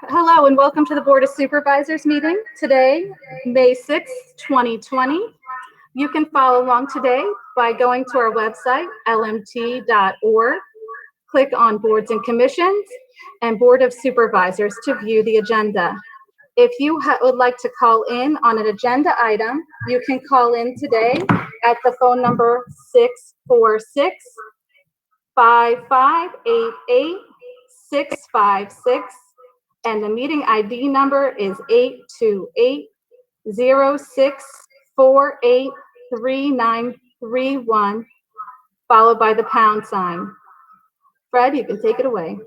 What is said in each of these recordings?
Hello and welcome to the Board of Supervisors meeting today, May 6th, 2020. You can follow along today by going to our website, lmt.org, click on Boards and Commissions and Board of Supervisors to view the agenda. If you would like to call in on an agenda item, you can call in today at the phone number 646-5588-656. And the meeting ID number is 828-0648-3931, followed by the pound sign. Fred, you can take it away.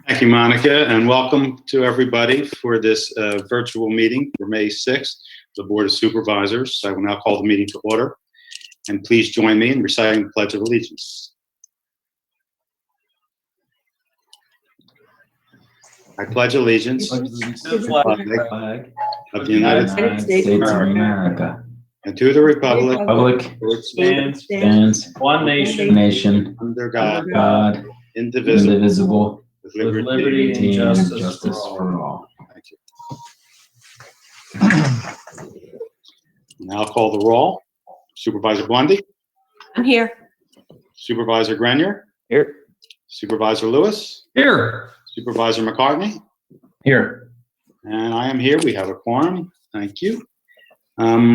Thank you, Monica, and welcome to everybody for this virtual meeting for May 6th, the Board of Supervisors. I will now call the meeting to order, and please join me in reciting the Pledge of Allegiance. I pledge allegiance to the flag of the United States of America and to the republic which stands one nation under God, indivisible, with liberty and justice for all. Thank you. Now I'll call the roll. Supervisor Blundy? I'm here. Supervisor Grenier? Here. Supervisor Lewis? Here. Supervisor McCartney? Here. And I am here. We have a quorum. Thank you. Our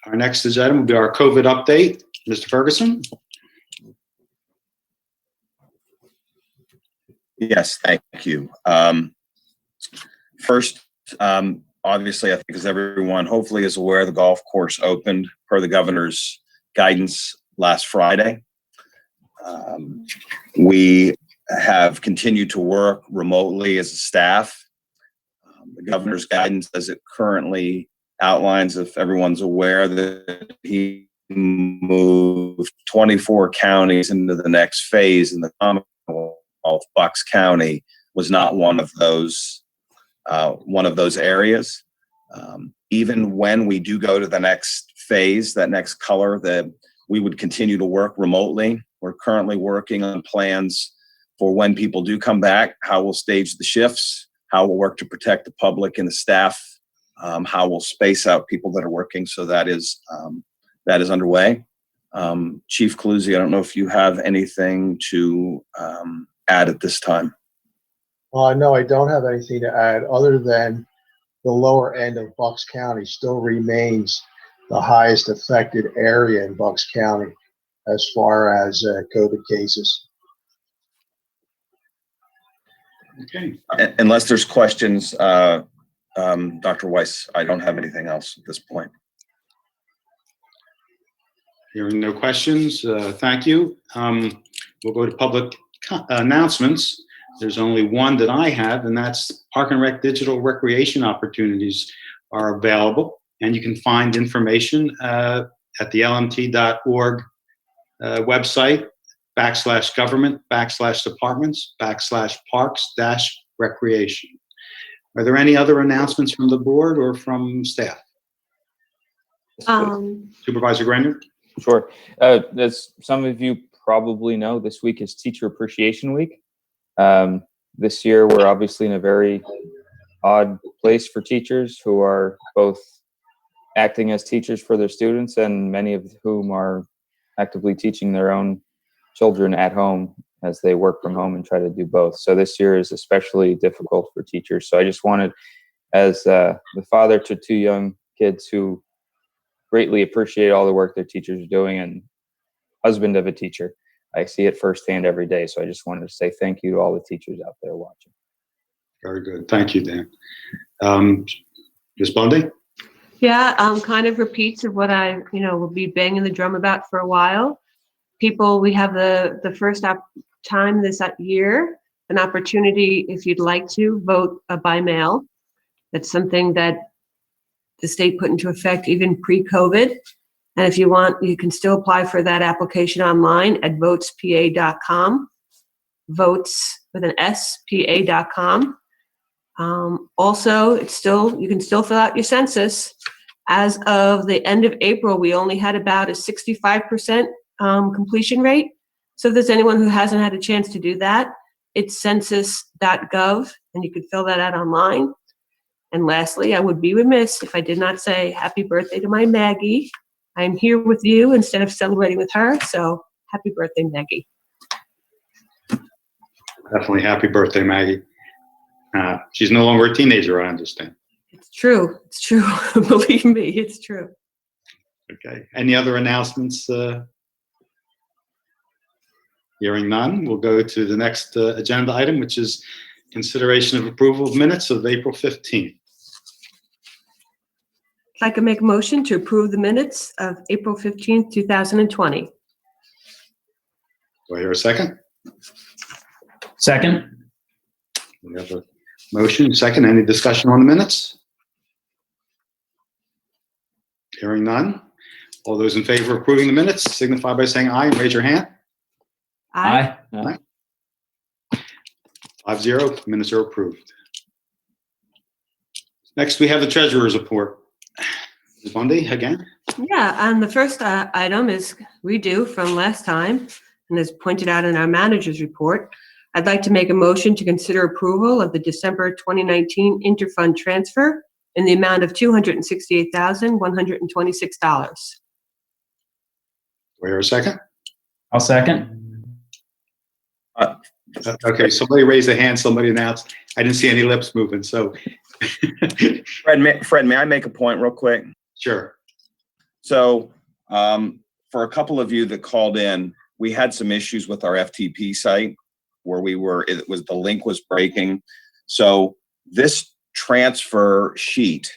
next item will be our COVID update. Mr. Ferguson? Yes, thank you. First, obviously, I think as everyone hopefully is aware, the golf course opened per the governor's guidance last Friday. We have continued to work remotely as a staff. The governor's guidance, as it currently outlines, if everyone's aware, that he moved 24 counties into the next phase in the Commonwealth. Bucks County was not one of those areas. Even when we do go to the next phase, that next color, that we would continue to work remotely. We're currently working on plans for when people do come back, how we'll stage the shifts, how we'll work to protect the public and the staff, how we'll space out people that are working. So that is underway. Chief Cluzy, I don't know if you have anything to add at this time. No, I don't have anything to add other than the lower end of Bucks County still remains the highest affected area in Bucks County as far as COVID cases. Okay. Unless there's questions, Dr. Weiss, I don't have anything else at this point. Hearing no questions, thank you. We'll go to public announcements. There's only one that I have, and that's Park and Rec digital recreation opportunities are available, and you can find information at the lmt.org website, /government/departments/parks-recreation. Are there any other announcements from the board or from staff? Supervisor Grenier? Sure. As some of you probably know, this week is Teacher Appreciation Week. This year, we're obviously in a very odd place for teachers who are both acting as teachers for their students and many of whom are actively teaching their own children at home as they work from home and try to do both. So this year is especially difficult for teachers. So I just wanted, as the father to two young kids who greatly appreciate all the work their teachers are doing and husband of a teacher, I see it firsthand every day. So I just wanted to say thank you to all the teachers out there watching. Very good. Thank you, Dan. Ms. Bundy? Yeah, kind of repeats of what I, will be banging the drum about for a while. People, we have the first time this year, an opportunity, if you'd like to, vote by mail. That's something that the state put into effect even pre-COVID. And if you want, you can still apply for that application online at votespa.com, votes with an S, pa.com. Also, you can still fill out your census. As of the end of April, we only had about a 65% completion rate. So if there's anyone who hasn't had a chance to do that, it's census.gov, and you can fill that out online. And lastly, I would be remiss if I did not say happy birthday to my Maggie. I'm here with you instead of celebrating with her, so happy birthday, Maggie. Definitely happy birthday, Maggie. She's no longer a teenager, I understand. It's true. It's true. Believe me, it's true. Okay. Any other announcements? Hearing none, we'll go to the next agenda item, which is consideration of approval of minutes of April 15th. I'd like to make a motion to approve the minutes of April 15th, 2020. Do I hear a second? Second. We have a motion, second. Any discussion on the minutes? Hearing none. All those in favor of approving the minutes signify by saying aye and raise your hand. Aye. 5-0, minutes are approved. Next, we have the treasurer's report. Ms. Bundy, again? Yeah, and the first item is redo from last time, and as pointed out in our manager's report, I'd like to make a motion to consider approval of the December 2019 interfund transfer in the amount of $268,126. Do I hear a second? I'll second. Okay, somebody raised a hand, somebody announced. I didn't see any lips moving, so. Fred, may I make a point real quick? Sure. So for a couple of you that called in, we had some issues with our FTP site where the link was breaking. So this transfer sheet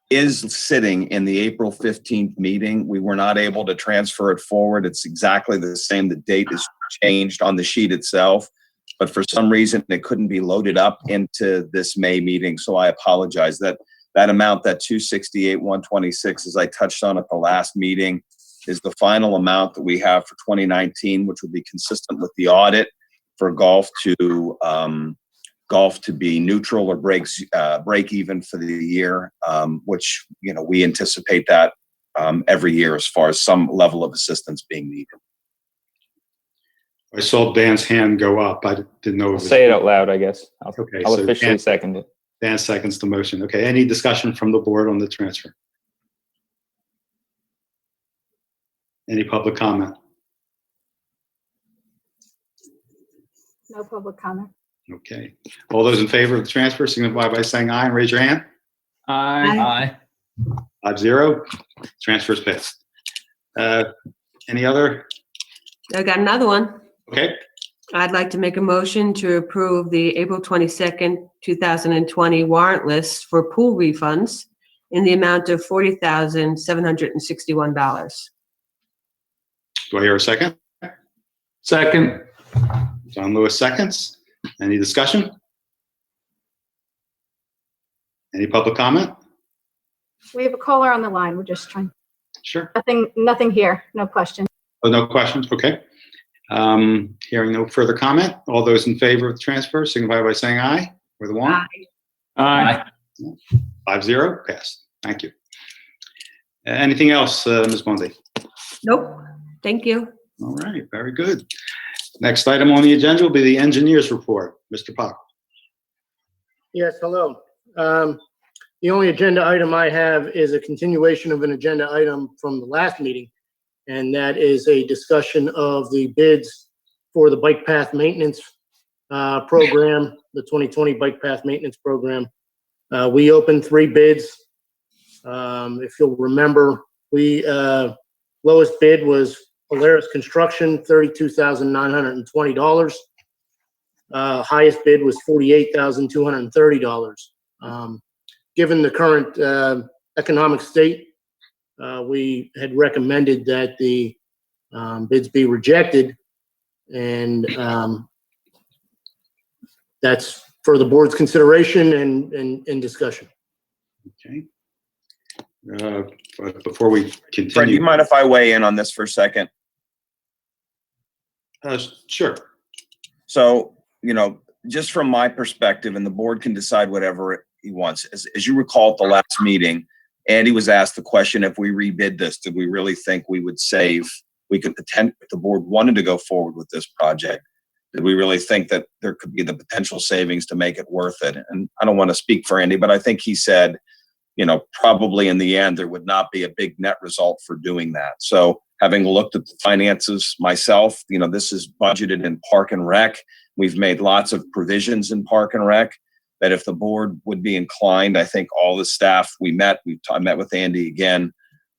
is sitting in the April 15th meeting. We were not able to transfer it forward. It's exactly the same. The date is changed on the sheet itself, but for some reason it couldn't be loaded up into this May meeting. So I apologize. That amount, that $268,126, as I touched on at the last meeting, is the final amount that we have for 2019, which would be consistent with the audit for golf to be neutral or break even for the year, which we anticipate that every year as far as some level of assistance being needed. I saw Dan's hand go up. I didn't know. I'll say it out loud, I guess. I'll So officially second it. Dan seconds the motion. Okay, any discussion from the board on the transfer? Any public comment? No public comment. Okay. All those in favor of the transfer signify by saying aye and raise your hand. Aye. 5-0. Transfer's passed. Any other? I got another one. Okay. I'd like to make a motion to approve the April 22nd, 2020 warrant list for pool refunds in the amount of $40,761. Do I hear a second? Second. John Lewis seconds. Any discussion? Any public comment? We have a caller on the line. We're just trying. Sure. Nothing here. No question. Oh, no questions? Okay. Hearing no further comment, all those in favor of the transfer signify by saying aye or the warrant. Aye. 5-0, passed. Thank you. Anything else, Ms. Bundy? Nope. Thank you. All right, very good. Next item on the agenda will be the engineer's report. Mr. Pock. Yes, hello. The only agenda item I have is a continuation of an agenda item from the last meeting, and that is a discussion of the bids for the bike path maintenance program, the 2020 bike path maintenance program. We opened 3 bids. If you'll remember, lowest bid was Polaris Construction, $32,920. Highest bid was $48,230. Given the current economic state, we had recommended that the bids be rejected, and that's for the board's consideration and discussion. Okay. before we Fred, do you continue? mind if I weigh in on this for a second? Sure. So, just from my perspective, and the board can decide whatever he wants. As you recall at the last meeting, Andy was asked the question, if we rebid this, did we really think we could if the board wanted to go forward with this project, did we really think that there could be the potential savings to make it worth it? And I don't want to speak for Andy, but I think he said, probably in the end, there would not be a big net result for doing that. So having looked at the finances myself, this is budgeted in Park and Rec. We've made lots of provisions in Park and Rec that if the board would be inclined, I think all the staff I met with Andy again,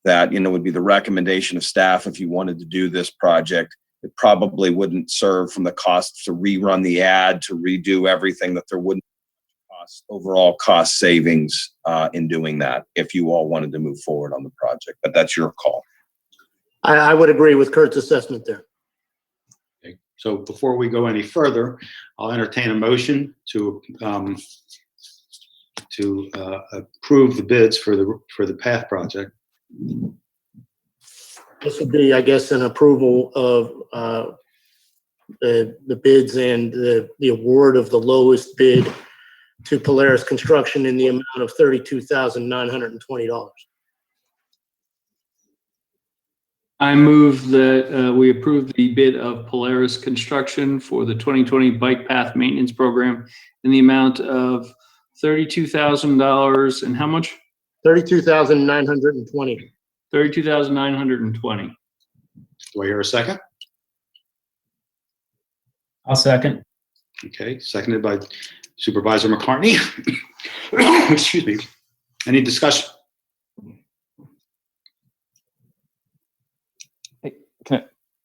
that, would be the recommendation of staff if you wanted to do this project. It probably wouldn't serve from the cost to rerun the ad, to redo everything, that there wouldn't overall cost savings in doing that if you all wanted to move forward on the project, but that's your call. I would agree with Kurt's assessment there. Okay. So before we go any further, I'll entertain a motion to approve the bids for the PATH project. This would be, I guess, an approval of the bids and the award of the lowest bid to Polaris Construction in the amount of $32,920. I move that we approve the bid of Polaris Construction for the 2020 Bike Path Maintenance Program in the amount of $32,000 and how much? $32,920. $32,920. Do I hear a second? I'll second. Okay, seconded by Supervisor McCartney. Excuse me. Any discussion?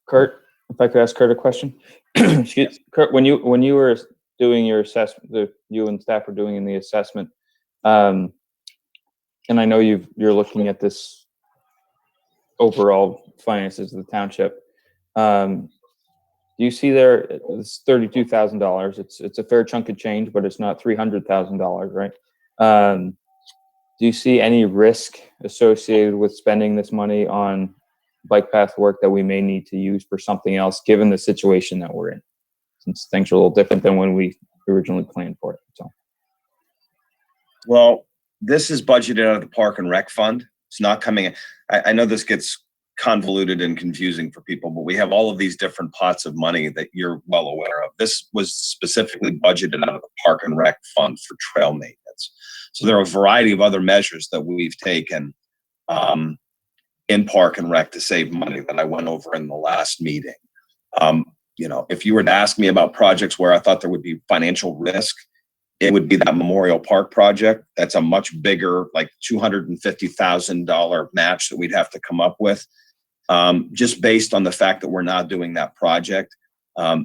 Kurt, if I could ask Kurt a question. Excuse Kurt, when you were doing your assessment, you and staff were doing in the assessment, and I know you're looking at this overall finances of the township. Do you see there, it's $32,000. It's a fair chunk of change, but it's not $300,000, right? Do you see any risk associated with spending this money on bike path work that we may need to use for something else, given the situation that we're in, since things are a little different than when we originally planned for it? So, well, this is budgeted out of the Park and Rec Fund. It's not coming in. I know this gets convoluted and confusing for people, but we have all of these different pots of money that you're well aware of. This was specifically budgeted out of the Park and Rec Fund for trail maintenance. So there are a variety of other measures that we've taken in Park and Rec to save money that I went over in the last meeting. If you were to ask me about projects where I thought there would be financial risk, it would be that Memorial Park project. That's a much bigger, like $250,000 match that we'd have to come up with. Just based on the fact that we're not doing that project.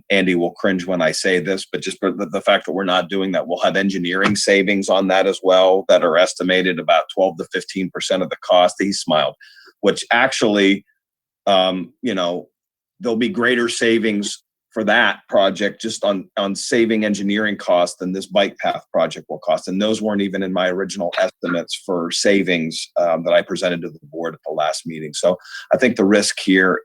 Andy will cringe when I say this, but just for the fact that we're not doing that, we'll have engineering savings on that as well that are estimated about 12 to 15% of the cost. He smiled, which actually, there'll be greater savings for that project just on saving engineering costs than this bike path project will cost. And those weren't even in my original estimates for savings that I presented to the board at the last meeting. So I think the risk here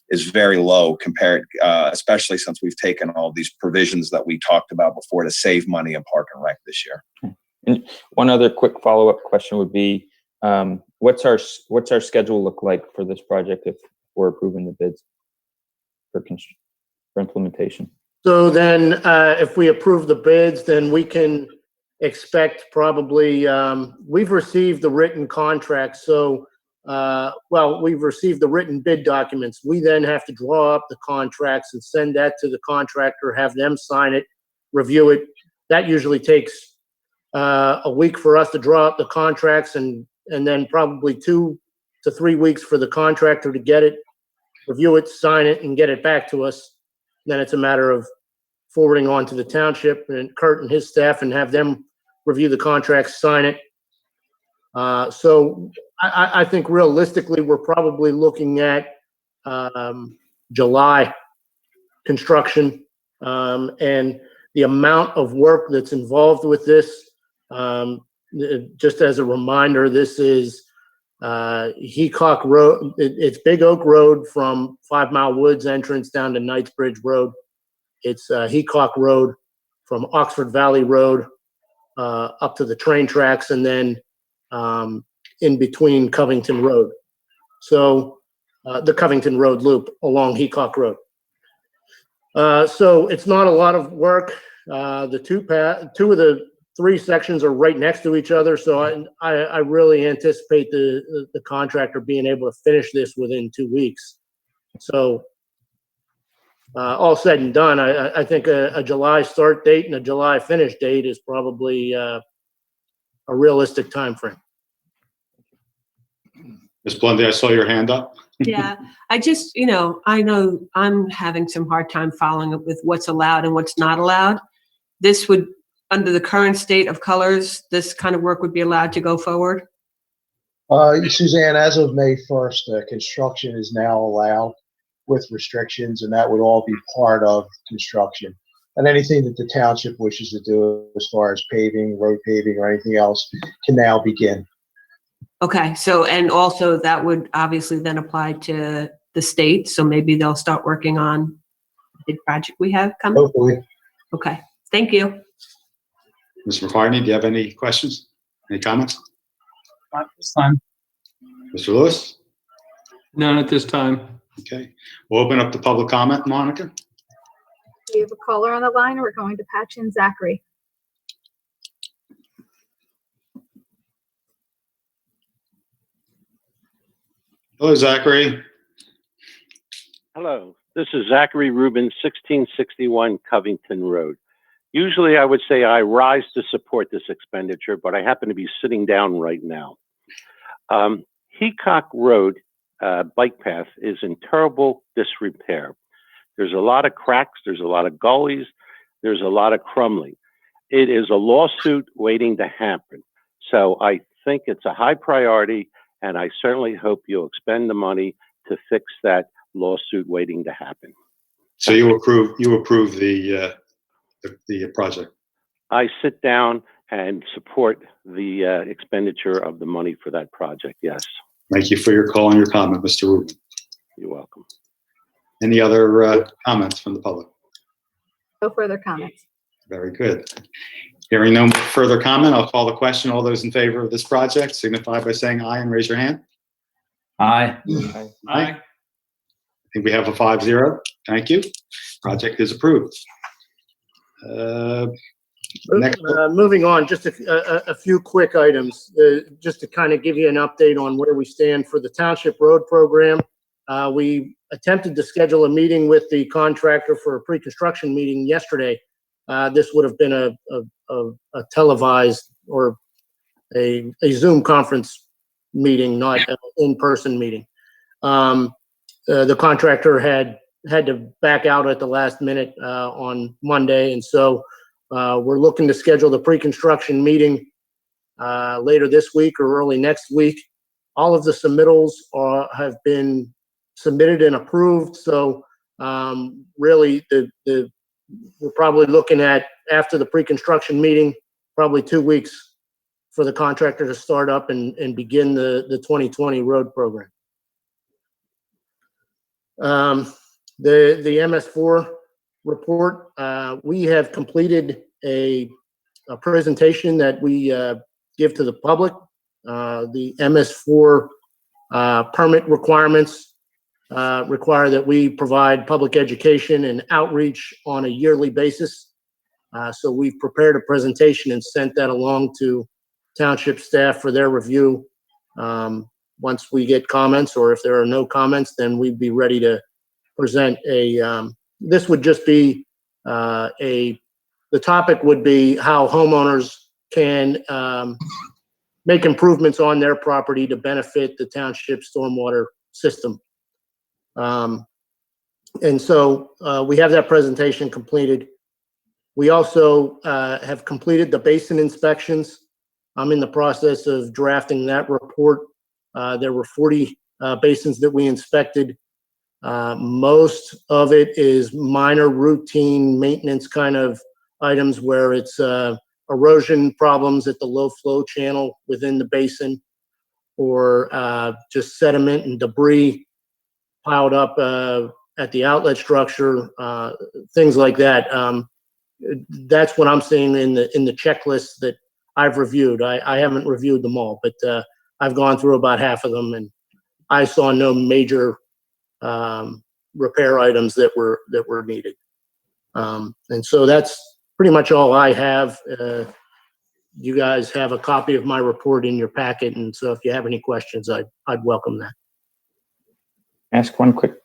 is very low compared, especially since we've taken all these provisions that we talked about before to save money in Park and Rec this year. and one other quick follow-up question would be, what's our schedule look like for this project if we're approving the bids for implementation? So then if we approve the bids, then we can expect probably, we've received the written contract. So, we've received the written bid documents. We then have to draw up the contracts and send that to the contractor, have them sign it, review it. That usually takes a week for us to draw up the contracts and then probably 2 to 3 weeks for the contractor to get it, review it, sign it, and get it back to us. Then it's a matter of forwarding on to the township and Kurt and his staff and have them review the contracts, sign it. So I think realistically, we're probably looking at July construction. And the amount of work that's involved with this, just as a reminder, this is Heacock Road, it's Big Oak Road from 5 Mile Woods entrance down to Knightsbridge Road. It's Heacock Road from Oxford Valley Road up to the train tracks, and then in between Covington Road. So the Covington Road loop along Heacock Road. So it's not a lot of work. The two of the 3 sections are right next to each other, so I really anticipate the contractor being able to finish this within 2 weeks. So all said and done, I think a July start date and a July finish date is probably a realistic time frame. Ms. Blundy, I saw your hand up. Yeah, I just, I know I'm having some hard time following up with what's allowed and what's not allowed. This would, under the current state of colors, this kind of work would be allowed to go forward? Suzanne, as of May 1st, construction is now allowed with restrictions, and that would all be part of construction. And anything that the township wishes to do as far as paving, road paving, or anything else can now begin. Okay, so, and also that would obviously then apply to the state, so maybe they'll start working on the project we have coming? Hopefully. Okay, thank you. Ms. McCartney, do you have any questions? Any comments? Not this time. Mr. Lewis? None at this time. Okay. We'll open up the public comment. Monica? We have a caller on the line. We're going to patch in Zachary. Hello, Zachary. Hello, this is Zachary Rubin, 1661 Covington Road. Usually I would say I rise to support this expenditure, but I happen to be sitting down right now. Heacock Road bike path is in terrible disrepair. There's a lot of cracks, there's a lot of gullies, there's a lot of crumbling. It is a lawsuit waiting to happen. So I think it's a high priority, and I certainly hope you'll expend the money to fix that lawsuit waiting to happen. So you approve the project? I sit down and support the expenditure of the money for that project, yes. Thank you for your call and your comment, Mr. Rubin. You're welcome. Any other comments from the public? No further comments. Very good. Hearing no further comment, I'll call the question. All those in favor of this project signify by saying aye and raise your hand. Aye. Aye. I think we have a 5-0. Thank you. Project is approved. Next. Moving on, just a few quick items, just to kind of give you an update on where we stand for the Township Road Program. We attempted to schedule a meeting with the contractor for a pre-construction meeting yesterday. This would have been a televised or a Zoom conference meeting, not an in-person meeting. The contractor had to back out at the last minute on Monday, and so we're looking to schedule the pre-construction meeting later this week or early next week. All of the submittals have been submitted and approved, so really we're probably looking at, after the pre-construction meeting, probably 2 weeks for the contractor to start up and begin the 2020 road program. The MS4 report, we have completed a presentation that we give to the public. The MS4 permit requirements require that we provide public education and outreach on a yearly basis. So we've prepared a presentation and sent that along to township staff for their review. Once we get comments, or if there are no comments, then we'd be ready to present this would just be the topic would be how homeowners can make improvements on their property to benefit the township stormwater system. And so we have that presentation completed. We also have completed the basin inspections. I'm in the process of drafting that report. There were 40 basins that we inspected. Most of it is minor routine maintenance kind of items where it's erosion problems at the low flow channel within the basin, or just sediment and debris piled up at the outlet structure, things like that. That's what I'm seeing in the checklist that I've reviewed. I haven't reviewed them all, but I've gone through about half of them, and I saw no major repair items that were needed. And so that's pretty much all I have. You guys have a copy of my report in your packet, and so if you have any questions, I'd welcome that. Ask one quick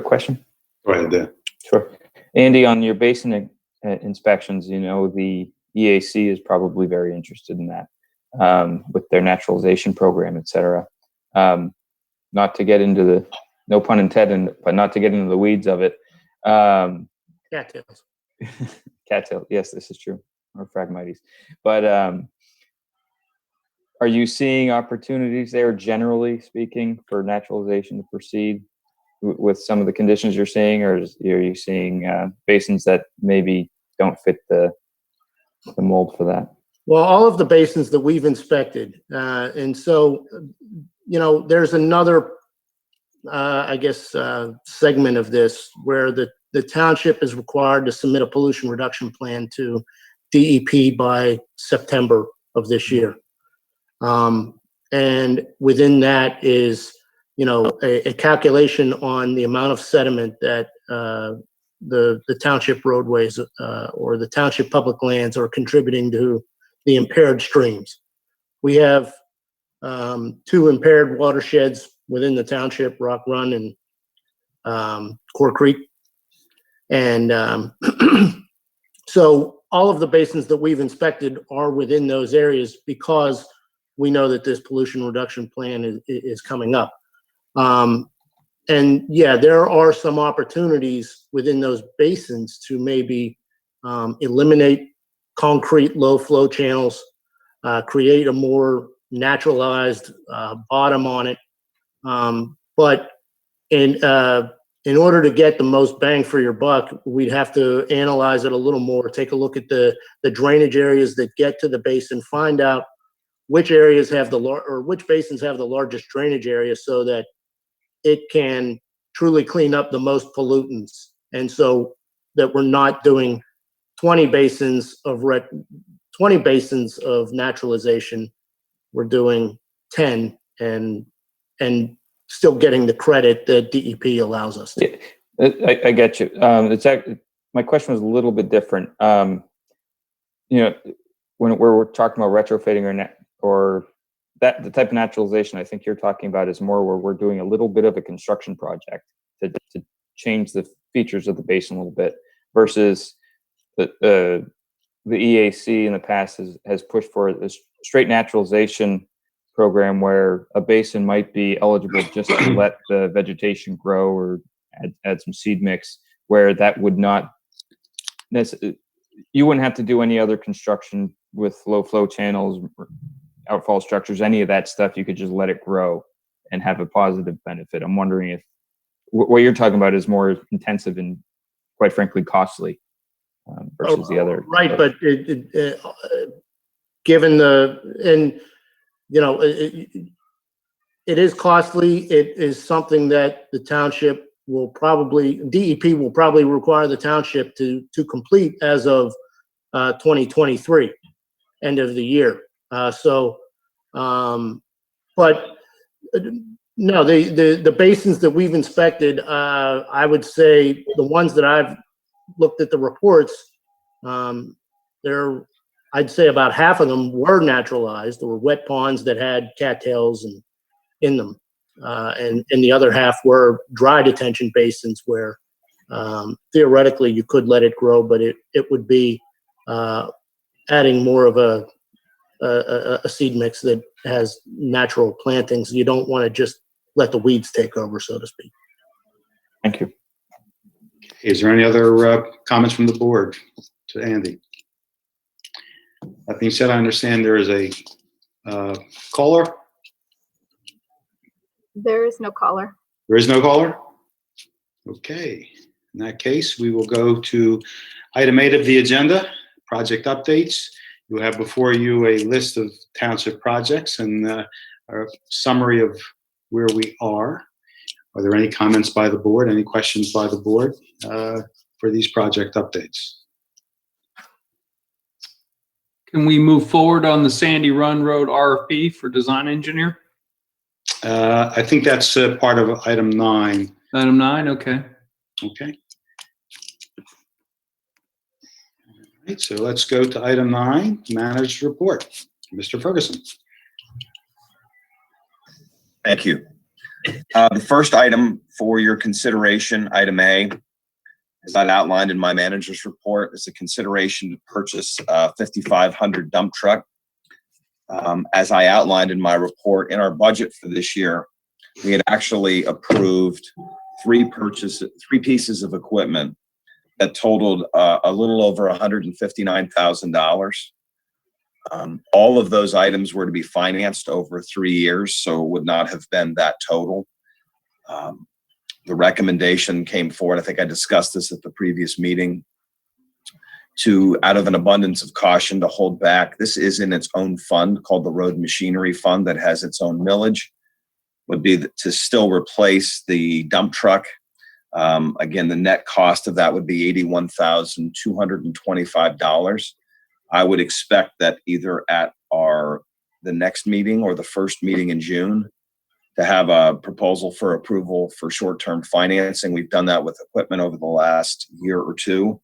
question. Go ahead, Dan. Sure. Andy, on your basin inspections, you know, the EAC is probably very interested in that with their naturalization program, et cetera. Not to get into the, no pun intended, but not to get into the weeds of it. Cattails. Cattail, yes, this is true, or Phragmites. But are you seeing opportunities there, generally speaking, for naturalization to proceed with some of the conditions you're seeing, or are you seeing basins that maybe don't fit the mold for that? Well, all of the basins that we've inspected, and so, you know, there's another, I guess, segment of this where the township is required to submit a pollution reduction plan to DEP by September of this year. And within that is, you know, a calculation on the amount of sediment that the township roadways or the township public lands are contributing to the impaired streams. We have 2 impaired watersheds within the township, Rock Run and Core Creek. And so all of the basins that we've inspected are within those areas because we know that this pollution reduction plan is coming up. And yeah, there are some opportunities within those basins to maybe eliminate concrete low flow channels, create a more naturalized bottom on it. But in order to get the most bang for your buck, we'd have to analyze it a little more, take a look at the drainage areas that get to the basin, find out which areas have which basins have the largest drainage area so that it can truly clean up the most pollutants. And so that we're not doing 20 basins of naturalization, we're doing 10 and still getting the credit that DEP allows us to. Yeah, I get you. My question was a little bit different. You know, when we're talking about retrofitting or that the type of naturalization I think you're talking about is more where we're doing a little bit of a construction project to change the features of the basin a little bit, versus the EAC in the past has pushed for a straight naturalization program where a basin might be eligible just to let the vegetation grow or add some seed mix, where that would not you wouldn't have to do any other construction with low flow channels, outfall structures, any of that stuff. You could just let it grow and have a positive benefit. I'm wondering if what you're talking about is more intensive and quite frankly costly versus the other. Right, but given you know, it is costly. It is something that the township will probably, DEP will probably require the township to complete as of 2023, end of the year. But no, the basins that we've inspected, I would say the ones that I've looked at the reports, I'd say about half of them were naturalized or wet ponds that had cattails in them. And the other half were dry detention basins where theoretically you could let it grow, but it would be adding more of a seed mix that has natural plantings. You don't want to just let the weeds take over, so to speak. Thank you. Is there any other comments from the board to Andy? That being said, I understand there is a caller. There is no caller. There is no caller? Okay. In that case, we will go to item 8 of the agenda, project updates. You have before you a list of township projects, and summary of where we are. Are there any comments by the board? Any questions by the board for these project updates? Can we move forward on the Sandy Run Road RFP for design engineer? I think that's part of item 9. Item 9, okay. Okay. All right, so let's go to item 9, managed report. Mr. Ferguson. Thank you. The first item for your consideration, item A, as I outlined in my manager's report, is a consideration to purchase a 5,500 dump truck. As I outlined in my report, in our budget for this year, we had actually approved 3 pieces of equipment that totaled a little over $159,000. All of those items were to be financed over 3 years, so it would not have been that total. The recommendation came forward, I think I discussed this at the previous meeting, to, out of an abundance of caution, to hold back. This is in its own fund called the Road Machinery Fund that has its own millage, would be to still replace the dump truck. Again, the net cost of that would be $81,225. I would expect that either at the next meeting or the first meeting in June to have a proposal for approval for short-term financing. We've done that with equipment over the last year or two.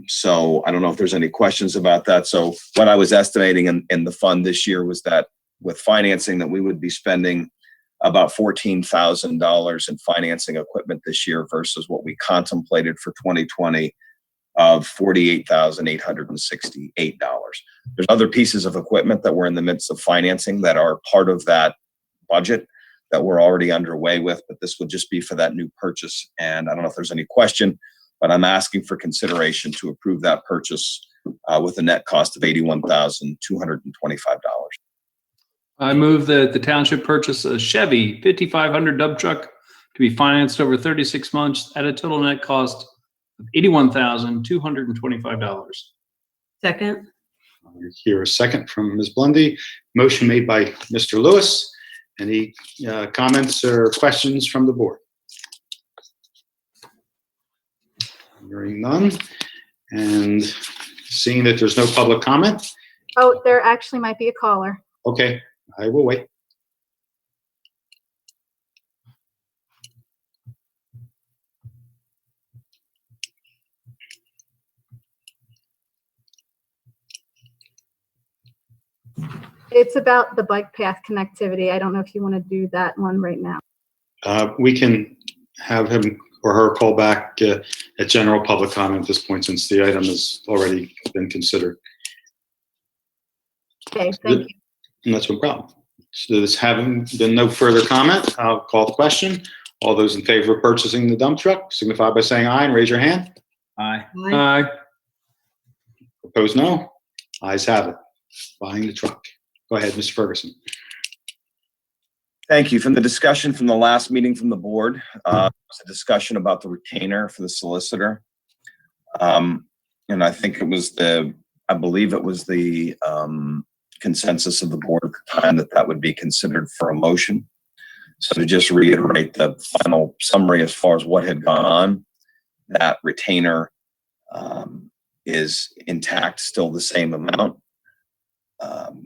So I don't know if there's any questions about that. So what I was estimating in the fund this year was that with financing that we would be spending about $14,000 in financing equipment this year versus what we contemplated for 2020 of $48,868. There's other pieces of equipment that we're in the midst of financing that are part of that budget that we're already underway with, but this would just be for that new purchase. And I don't know if there's any question, but I'm asking for consideration to approve that purchase with a net cost of $81,225. I move that the township purchase a Chevy 5,500 dump truck to be financed over 36 months at a total net cost of $81,225. Second. I'll hear a second from Ms. Blundy. Motion made by Mr. Lewis. Any comments or questions from the board? Hearing none. And seeing that there's no public comment. Oh, there actually might be a caller. Okay, I will wait. It's about the bike path connectivity. I don't know if you want to do that one right now. We can have him or her call back at general public comment at this point, since the item has already been considered. Okay, thank you. And that's no problem. So there's having been no further comment, I'll call the question. All those in favor of purchasing the dump truck signify by saying aye and raise your hand. Aye. Aye. Aye. Opposed, no. Ayes have it. Buying the truck. Go ahead, Mr. Ferguson. Thank you. From the discussion from the last meeting from the board, was a discussion about the retainer for the solicitor. And I think it was I believe it was the consensus of the board at the time that would be considered for a motion. So to just reiterate the final summary as far as what had gone on, that retainer is intact, still the same amount.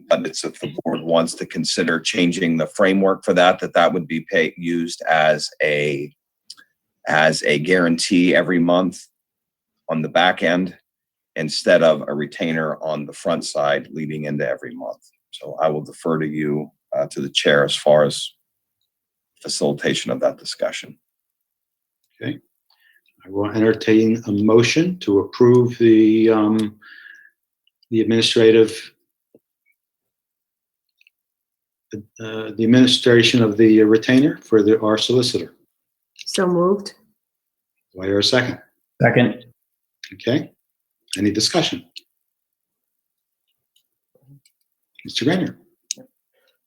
But it's if the board wants to consider changing the framework for that would be used as a guarantee every month on the back end instead of a retainer on the front side leading into every month. So I will defer to you, to the chair, as far as facilitation of that discussion. Okay. I will entertain a motion to approve the administration of the retainer for our solicitor. So moved. Do I hear a second? Second. Okay. Any discussion? Mr. Grenier.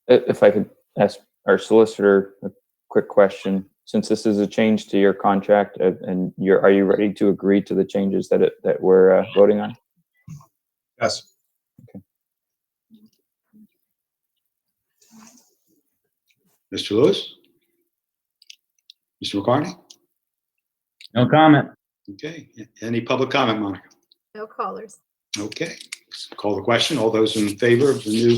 If I could ask our solicitor a quick question, since this is a change to your contract, and are you ready to agree to the changes that we're voting on? Yes. Okay. Mr. Lewis? Mr. McCartney? No comment. Okay. Any public comment, Monica? No callers. Okay. Call the question. All those in favor of the new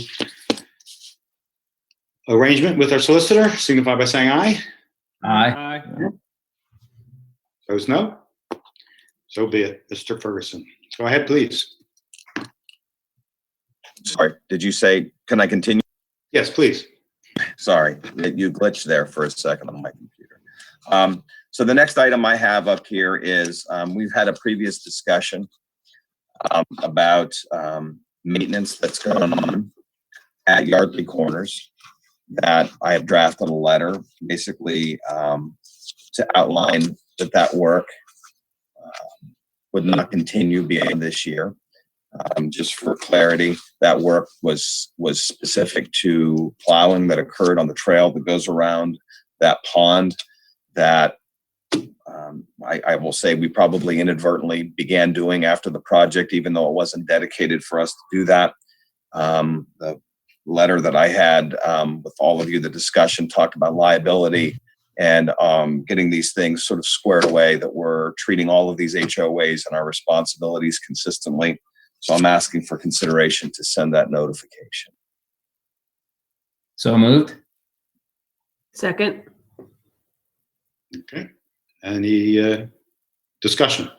arrangement with our solicitor signify by saying aye. Aye. Those no? So be it. Mr. Ferguson. Go ahead, please. Sorry, did you say, can I continue? Yes, please. Sorry, you glitched there for a second on my computer. So the next item I have up here is, we've had a previous discussion about maintenance that's going on at Yardley Corners, that I have drafted a letter basically to outline that work would not continue beyond this year. Just for clarity, that work was specific to plowing that occurred on the trail that goes around that pond that I will say we probably inadvertently began doing after the project, even though it wasn't dedicated for us to do that. The letter that I had with all of you, the discussion talked about liability and getting these things sort of squared away, that we're treating all of these HOAs and our responsibilities consistently. So I'm asking for consideration to send that notification. So moved. Second. Okay. Any discussion?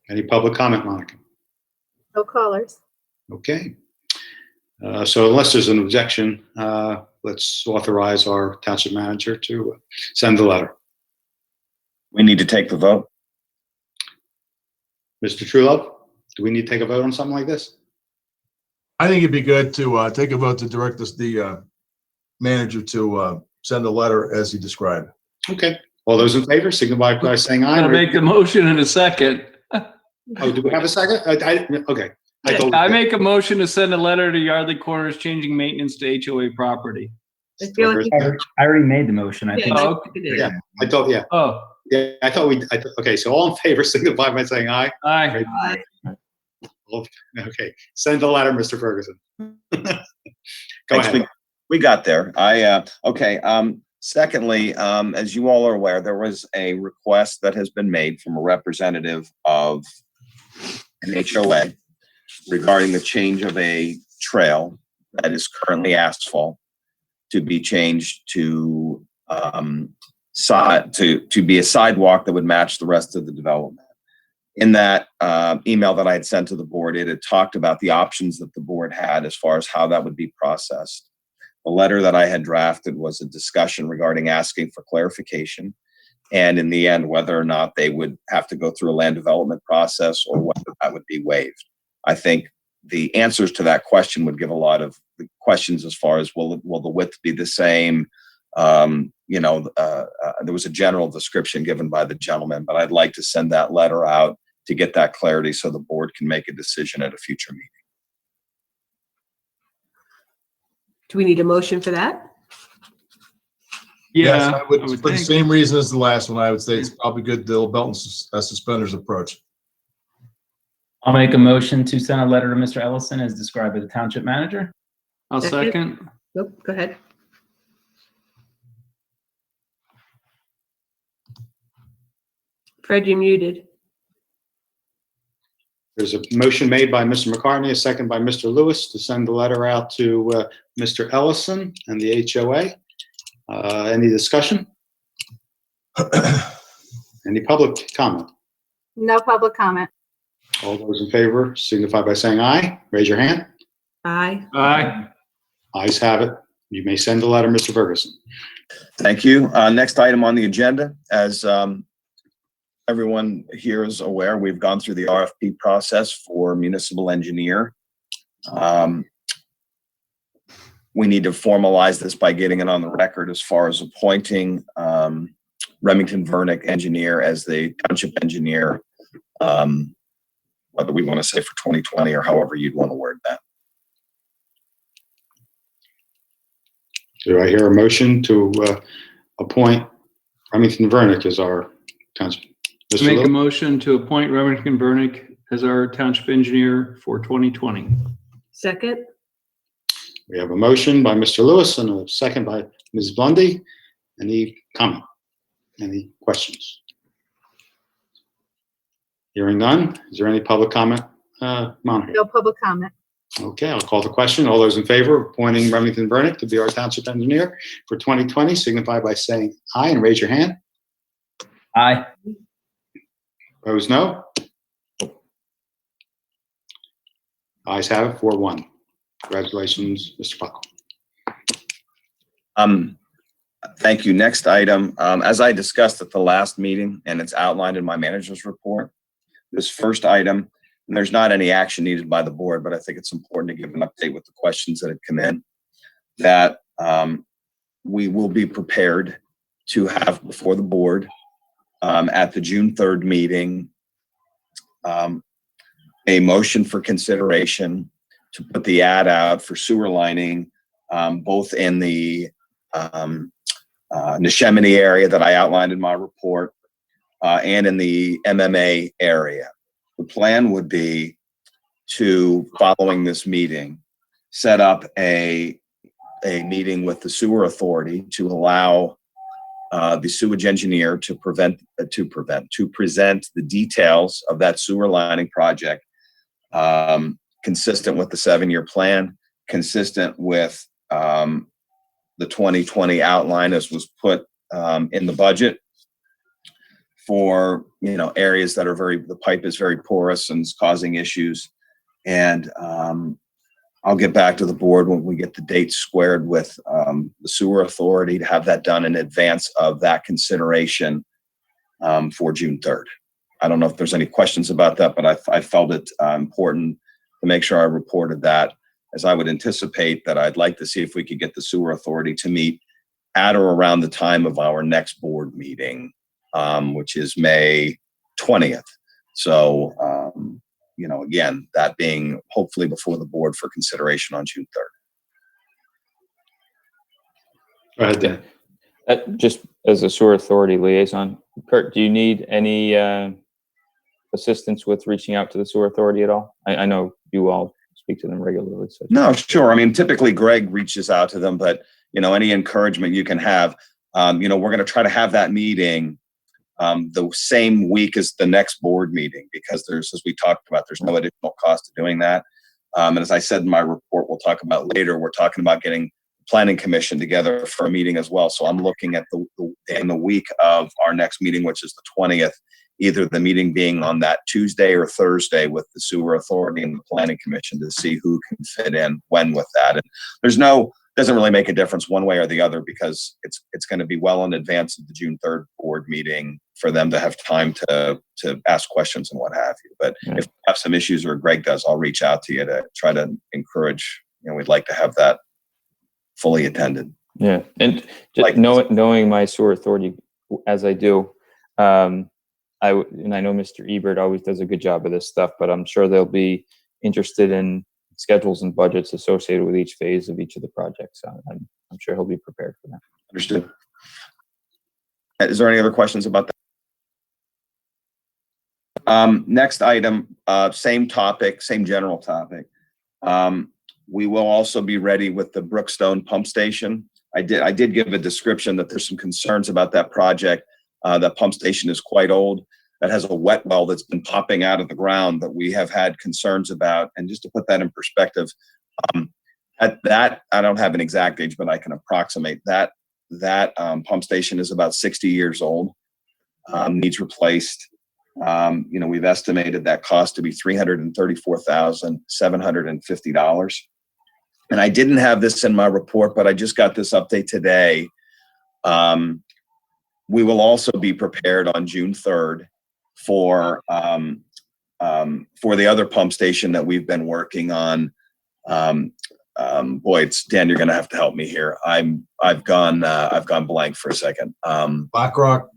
Any public comment, Monica? No callers. Okay. So unless there's an objection, let's authorize our township manager to send the letter. We need to take the vote. Mr. Truelove, do we need to take a vote on something like this? I think it'd be good to take a vote to direct the manager to send a letter as he described. Okay. All those in favor signify by saying aye. I'll make the motion in a second. Oh, do we have a second? Okay. I make a motion to send a letter to Yardley Corners changing maintenance to HOA property. I feel like I already made the motion. I think. Oh, Yeah, I thought, yeah. Oh, Yeah, I thought okay, so all in favor signify by saying aye. aye. Okay, send the letter, Mr. Ferguson. Go Thanks, ahead. we got there. Okay. Secondly, as you all are aware, there was a request that has been made from a representative of an HOA regarding the change of a trail that is currently asphalt to be changed to be a sidewalk that would match the rest of the development. In that email that I had sent to the board, it had talked about the options that the board had as far as how that would be processed. The letter that I had drafted was a discussion regarding asking for clarification, and in the end, whether or not they would have to go through a land development process or whether that would be waived. I think the answers to that question would give a lot of the questions as far as will the width be the same? There was a general description given by the gentleman, but I'd like to send that letter out to get that clarity so the board can make a decision at a future meeting. Do we need a motion for that? Yes, Yeah, I would, I would for the think. same reason as the last one, I would say it's probably good, the old belt and suspenders approach. I'll make a motion to send a letter to Mr. Ellison as described by the township manager. I'll second. Nope, go ahead. Fred, you're muted. There's a motion made by Mr. McCartney, a second by Mr. Lewis to send the letter out to Mr. Ellison and the HOA. Any discussion? Any public comment? No public comment. All those in favor signify by saying aye. Raise your hand. Aye. Aye. Ayes have it. You may send the letter, Mr. Ferguson. Thank you. Next item on the agenda, as everyone here is aware, we've gone through the RFP process for municipal engineer. We need to formalize this by getting it on the record as far as appointing Remington Vernick engineer as the township engineer, whether we want to say for 2020 or however you'd want to word that. Do I hear a motion to appoint Remington Vernick as our township? Mr. Make a Lewis? motion to appoint Remington Burnick as our township engineer for 2020. Second. We have a motion by Mr. Lewis and a second by Ms. Blondie. Any comment? Any questions? Hearing none. Is there any public comment? Monica? No public comment. Okay, I'll call the question. All those in favor of appointing Remington Burnick to be our township engineer for 2020 signify by saying aye and raise your hand. Aye. Opposed, no? Ayes have it, 4-1. Congratulations, Mr. Buckle. Thank you. Next item, as I discussed at the last meeting, and it's outlined in my manager's report, this first item, and there's not any action needed by the board, but I think it's important to give an update with the questions that have come in, that we will be prepared to have before the board at the June 3rd meeting a motion for consideration to put the ad out for sewer lining both in the Neshaminy area that I outlined in my report and in the MMA area. The plan would be to, following this meeting, set up a meeting with the sewer authority to allow the sewage engineer to present the details of that sewer lining project, consistent with the 7-year plan, consistent with the 2020 outline as was put in the budget for, areas that are the pipe is very porous and is causing issues. And I'll get back to the board when we get the dates squared with the sewer authority to have that done in advance of that consideration for June 3rd. I don't know if there's any questions about that, but I felt it important to make sure I reported that, as I would anticipate that I'd like to see if we could get the sewer authority to meet at or around the time of our next board meeting, which is May 20th. So, again, that being hopefully before the board for consideration on June 3rd. Go ahead, Dan. Just as a sewer authority liaison, Kurt, do you need any assistance with reaching out to the sewer authority at all? I know you all speak to them regularly. So. No, sure. I mean, typically Greg reaches out to them, but any encouragement you can have. We're going to try to have that meeting the same week as the next board meeting, because as we talked about, there's no additional cost to doing that. And as I said in my report, we'll talk about later, we're talking about getting the planning commission together for a meeting as well. So I'm looking at in the week of our next meeting, which is the 20th, either the meeting being on that Tuesday or Thursday with the sewer authority and the planning commission to see who can fit in when with that. And doesn't really make a difference one way or the other, because it's going to be well in advance of the June 3rd board meeting for them to have time to ask questions and what have you. But if you have some issues, or Greg does, I'll reach out to you to try to encourage, we'd like to have that fully attended. Yeah. And just knowing my sewer authority as I do, I know Mr. Ebert always does a good job of this stuff, but I'm sure they'll be interested in schedules and budgets associated with each phase of each of the projects. I'm sure he'll be prepared for that. Understood. Is there any other questions about that? Next item, same topic, same general topic. We will also be ready with the Brookstone pump station. I did give a description that there's some concerns about that project. That pump station is quite old. That has a wet well that's been popping out of the ground that we have had concerns about. And just to put that in perspective, at that, I don't have an exact age, but I can approximate that. That pump station is about 60 years old, needs replaced. We've estimated that cost to be $334,750. And I didn't have this in my report, but I just got this update today. We will also be prepared on June 3rd for the other pump station that we've been working on. It's Dan, you're going to have to help me here. I've gone blank for a second. Blackrock.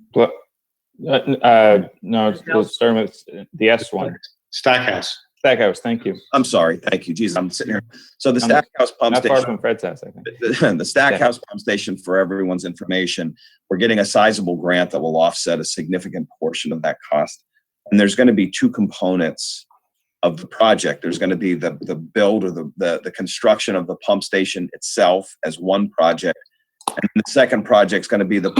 No, it's starting with the S one. Stackhouse. Stackhouse, thank you. I'm sorry. Thank you. Geez, I'm sitting here. So the Stackhouse pump Not station. far from Fred's house, I think. The Stackhouse pump station, for everyone's information, we're getting a sizable grant that will offset a significant portion of that cost. And there's going to be two components of the project. There's going to be the build or the construction of the pump station itself as one project. And the second project is going to be the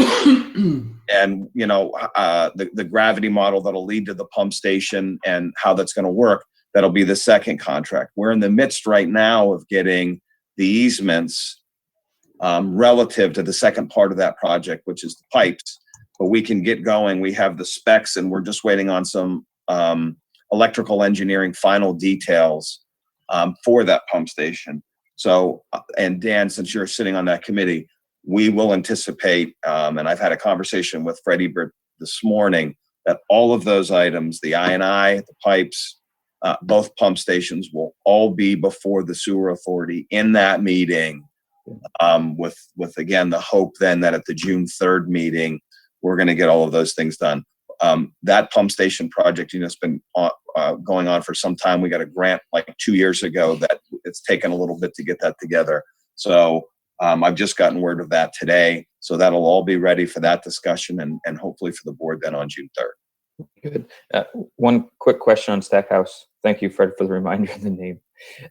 the gravity model that'll lead to the pump station and how that's going to work. That'll be the second contract. We're in the midst right now of getting the easements relative to the second part of that project, which is the pipes. But we can get going. We have the specs, and we're just waiting on some electrical engineering final details for that pump station. So, and Dan, since you're sitting on that committee, we will anticipate, and I've had a conversation with Freddie Britt this morning, that all of those items, the I&I, the pipes, both pump stations will all be before the sewer authority in that meeting, with again, the hope then that at the June 3rd meeting, we're going to get all of those things done. That pump station project, it's been going on for some time. We got a grant like 2 years ago that it's taken a little bit to get that together. So I've just gotten word of that today. So that'll all be ready for that discussion and hopefully for the board then on June 3rd. Good. One quick question on Stackhouse. Thank you, Fred, for the reminder of the name.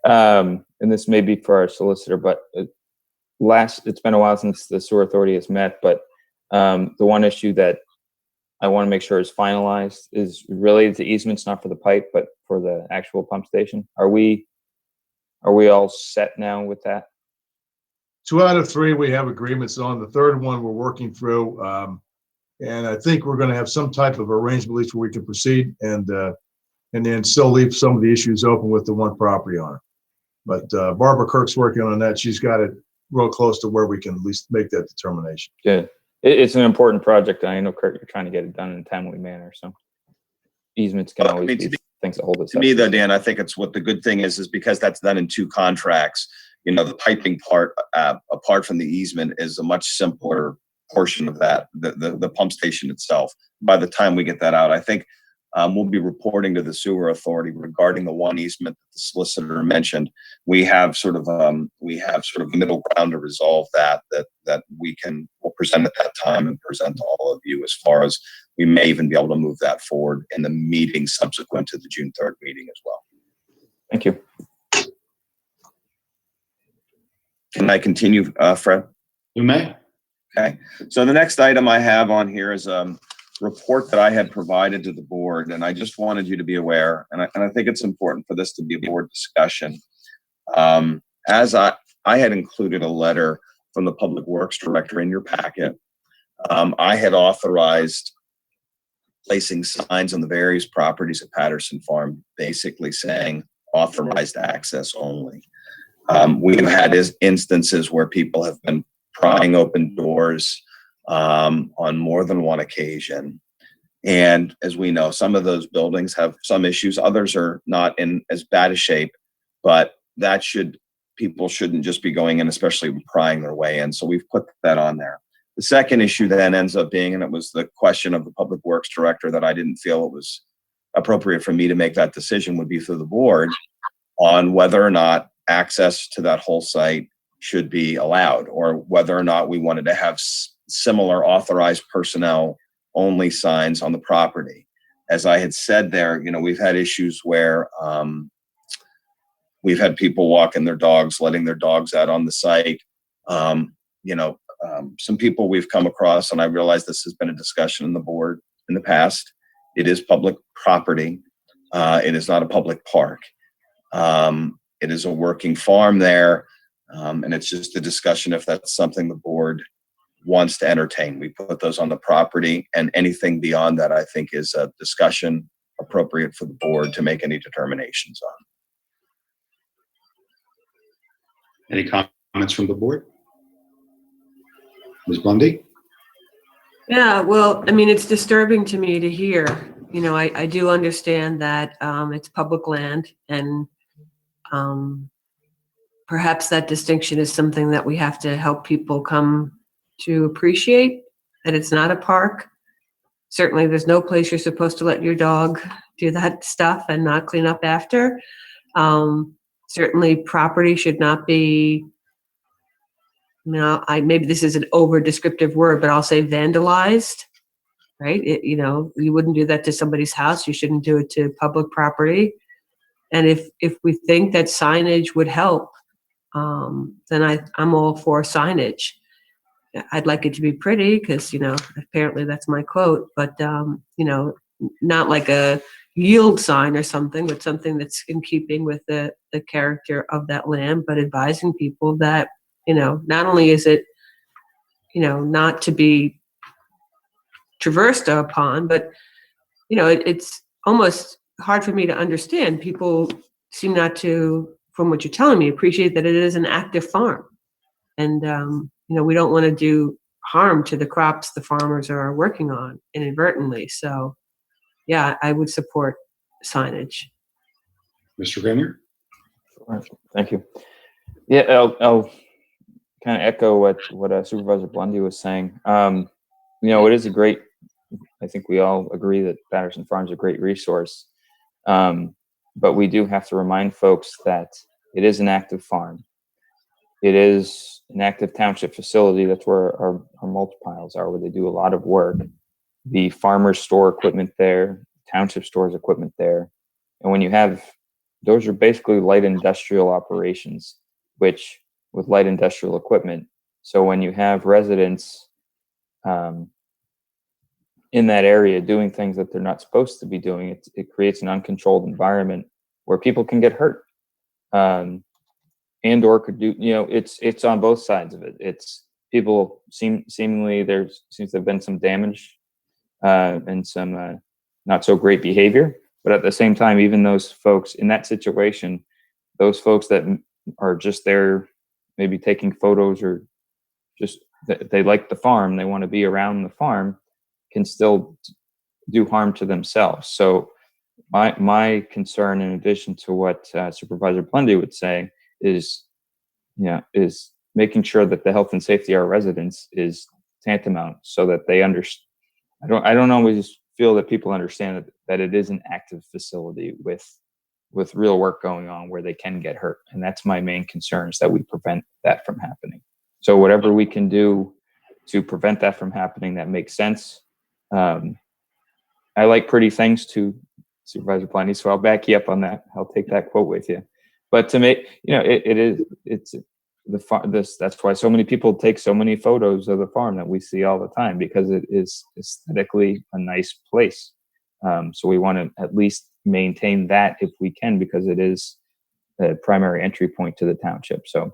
And this may be for our solicitor, but it's been a while since the sewer authority has met, but the one issue that I want to make sure is finalized is related to easements, not for the pipe, but for the actual pump station. Are we all set now with that? 2 out of 3 we have agreements on. The third one we're working through, and I think we're going to have some type of arrangement at least where we can proceed and then still leave some of the issues open with the one property owner. But Barbara Kirk's working on that. She's got it real close to where we can at least make that determination. Good. It's an important project. I know, Kurt, you're trying to get it done in a timely manner. So easements can always be things that hold us up. To me, though, Dan, I think it's what the good thing is because that's done in 2 contracts. The piping part, apart from the easement, is a much simpler portion of that, the pump station itself. By the time we get that out, I think we'll be reporting to the sewer authority regarding the one easement that the solicitor mentioned. We have sort of a middle ground to resolve that we'll present at that time and present to all of you, as far as we may even be able to move that forward in the meeting subsequent to the June 3rd meeting as well. Thank you. Can I continue, Fred? You may. Okay. So the next item I have on here is a report that I had provided to the board, and I just wanted you to be aware, and I think it's important for this to be a board discussion. As I had included a letter from the Public Works Director in your packet. I had authorized placing signs on the various properties at Patterson Farm, basically saying authorized access only. We've had instances where people have been prying open doors on more than one occasion. And as we know, some of those buildings have some issues. Others are not in as bad a shape, but people shouldn't just be going in, especially prying their way in. So we've put that on there. The second issue then ends up being, and it was the question of the Public Works Director that I didn't feel it was appropriate for me to make that decision, would be through the board on whether or not access to that whole site should be allowed, or whether or not we wanted to have similar authorized personnel only signs on the property. As I had said there, we've had issues where we've had people walking their dogs, letting their dogs out on the site. Some people we've come across, and I realize this has been a discussion in the board in the past. It is public property. It is not a public park. It is a working farm there. And it's just a discussion if that's something the board wants to entertain. We put those on the property, and anything beyond that, I think, is a discussion appropriate for the board to make any determinations on. Any comments from the board? Ms. Bundy? Yeah, well, it's disturbing to me to hear. I do understand that it's public land, and perhaps that distinction is something that we have to help people come to appreciate, that it's not a park. Certainly, there's no place you're supposed to let your dog do that stuff and not clean up after. Certainly, property should not be, maybe this is an over-descriptive word, but I'll say vandalized, right? You wouldn't do that to somebody's house. You shouldn't do it to public property. And if we think that signage would help, then I'm all for signage. I'd like it to be pretty because, apparently that's my quote, but, not like a yield sign or something, but something that's in keeping with the character of that land, but advising people that, not only is it, not to be traversed upon, but, it's almost hard for me to understand. People seem not to, from what you're telling me, appreciate that it is an active farm. And, we don't want to do harm to the crops the farmers are working on inadvertently. So, yeah, I would support signage. Mr. Grenier? Sure. Thank you. Yeah, I'll kind of echo what Supervisor Blundy was saying. It is a great, I think we all agree that Patterson Farm is a great resource. But we do have to remind folks that it is an active farm. It is an active township facility. That's where our multipliers are, where they do a lot of work. The farmers store equipment there, township stores equipment there. And when you have, those are basically light industrial operations, which with light industrial equipment. So when you have residents in that area doing things that they're not supposed to be doing, it creates an uncontrolled environment where people can get hurt. And or could do, it's on both sides of it. It's people seemingly there seems to have been some damage and some not so great behavior. But at the same time, even those folks in that situation, those folks that are just there, maybe taking photos or just they like the farm, they want to be around the farm, can still do harm to themselves. So my concern, in addition to what Supervisor Blundy would say, is making sure that the health and safety of our residents is tantamount, so that they understand. I don't always feel that people understand that it is an active facility with real work going on where they can get hurt, and that's my main concern, is that we prevent that from happening. So whatever we can do to prevent that from happening, that makes sense. I like pretty things too, Supervisor Blundy, so I'll back you up on that. I'll take that quote with you. But to make, that's why so many people take so many photos of the farm that we see all the time, because it is aesthetically a nice place. So we want to at least maintain that if we can, because it is the primary entry point to the township. So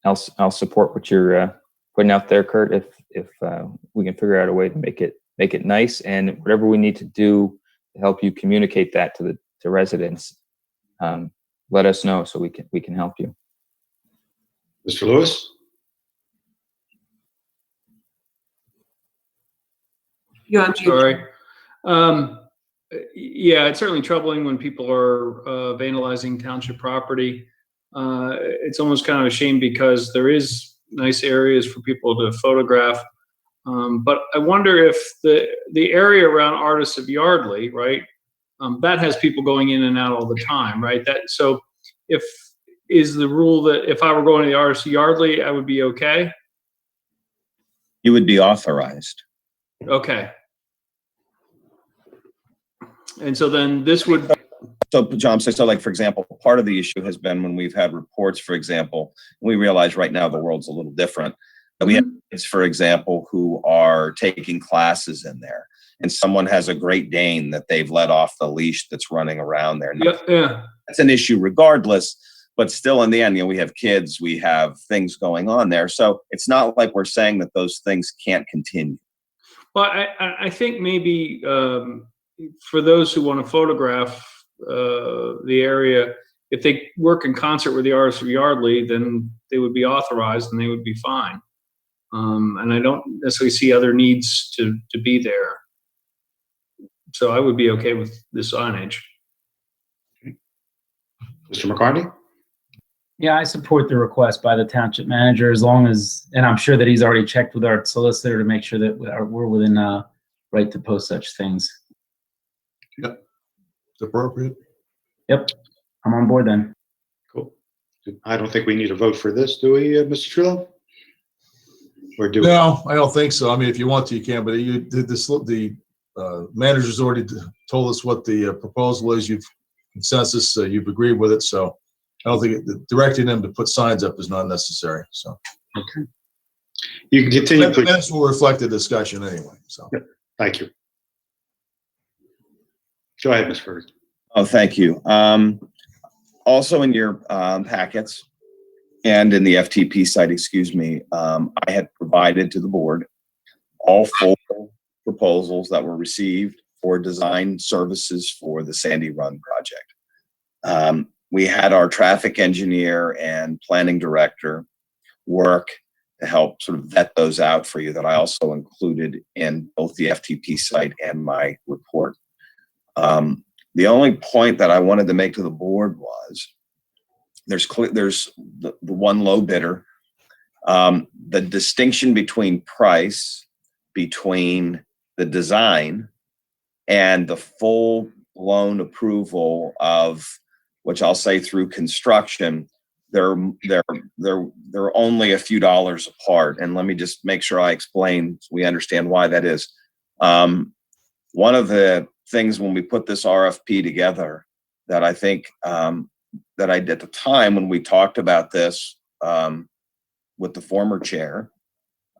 I'll support what you're putting out there, Kurt. If we can figure out a way to make it nice, and whatever we need to do to help you communicate that to residents, let us know so we can help you. Mr. Lewis? You're on mute. Sorry. Yeah, it's certainly troubling when people are vandalizing township property. It's almost kind of a shame, because there is nice areas for people to photograph. But I wonder if the area around Artists of Yardley, right, that has people going in and out all the time, right? So is the rule that if I were going to the Artists of Yardley, I would be okay? You would be authorized. Okay. And so then this would. So, John, so like, for example, part of the issue has been when we've had reports, for example, we realize right now the world's a little different. And we have kids, for example, who are taking classes in there, and someone has a Great Dane that they've let off the leash that's running around there. Yeah. That's an issue regardless, but still in the end, we have kids, we have things going on there. So it's not like we're saying that those things can't continue. Well, I think maybe for those who want to photograph the area, if they work in concert with the Artists of Yardley, then they would be authorized and they would be fine. And I don't necessarily see other needs to be there. So I would be okay with the signage. Okay. Mr. McCarty? Yeah, I support the request by the township manager, as long as, and I'm sure that he's already checked with our solicitor to make sure that we're within right to post such things. Yep. It's appropriate. Yep. I'm on board then. Cool. I don't think we need a vote for this, do we, Mr. Trillo? Or do we? No, I don't think so. I mean, if you want to, you can, but the manager's already told us what the proposal is. You've consensus. You've agreed with it, so I don't think directing them to put signs up is not necessary. So Okay. You can continue, please. minutes will reflect the discussion anyway. So Thank you. Go ahead, Ms. Ferguson. Oh, thank you. Also in your packets and in the FTP site, excuse me, I had provided to the board all 4 proposals that were received for design services for the Sandy Run project. We had our traffic engineer and planning director work to help sort of vet those out for you, that I also included in both the FTP site and my report. The only point that I wanted to make to the board was there's the one low bidder. The distinction between price, between the design and the full blown approval of, which I'll say through construction, they're only a few dollars apart. And let me just make sure I explain so we understand why that is. One of the things when we put this RFP together that I think that I did at the time when we talked about this with the former chair,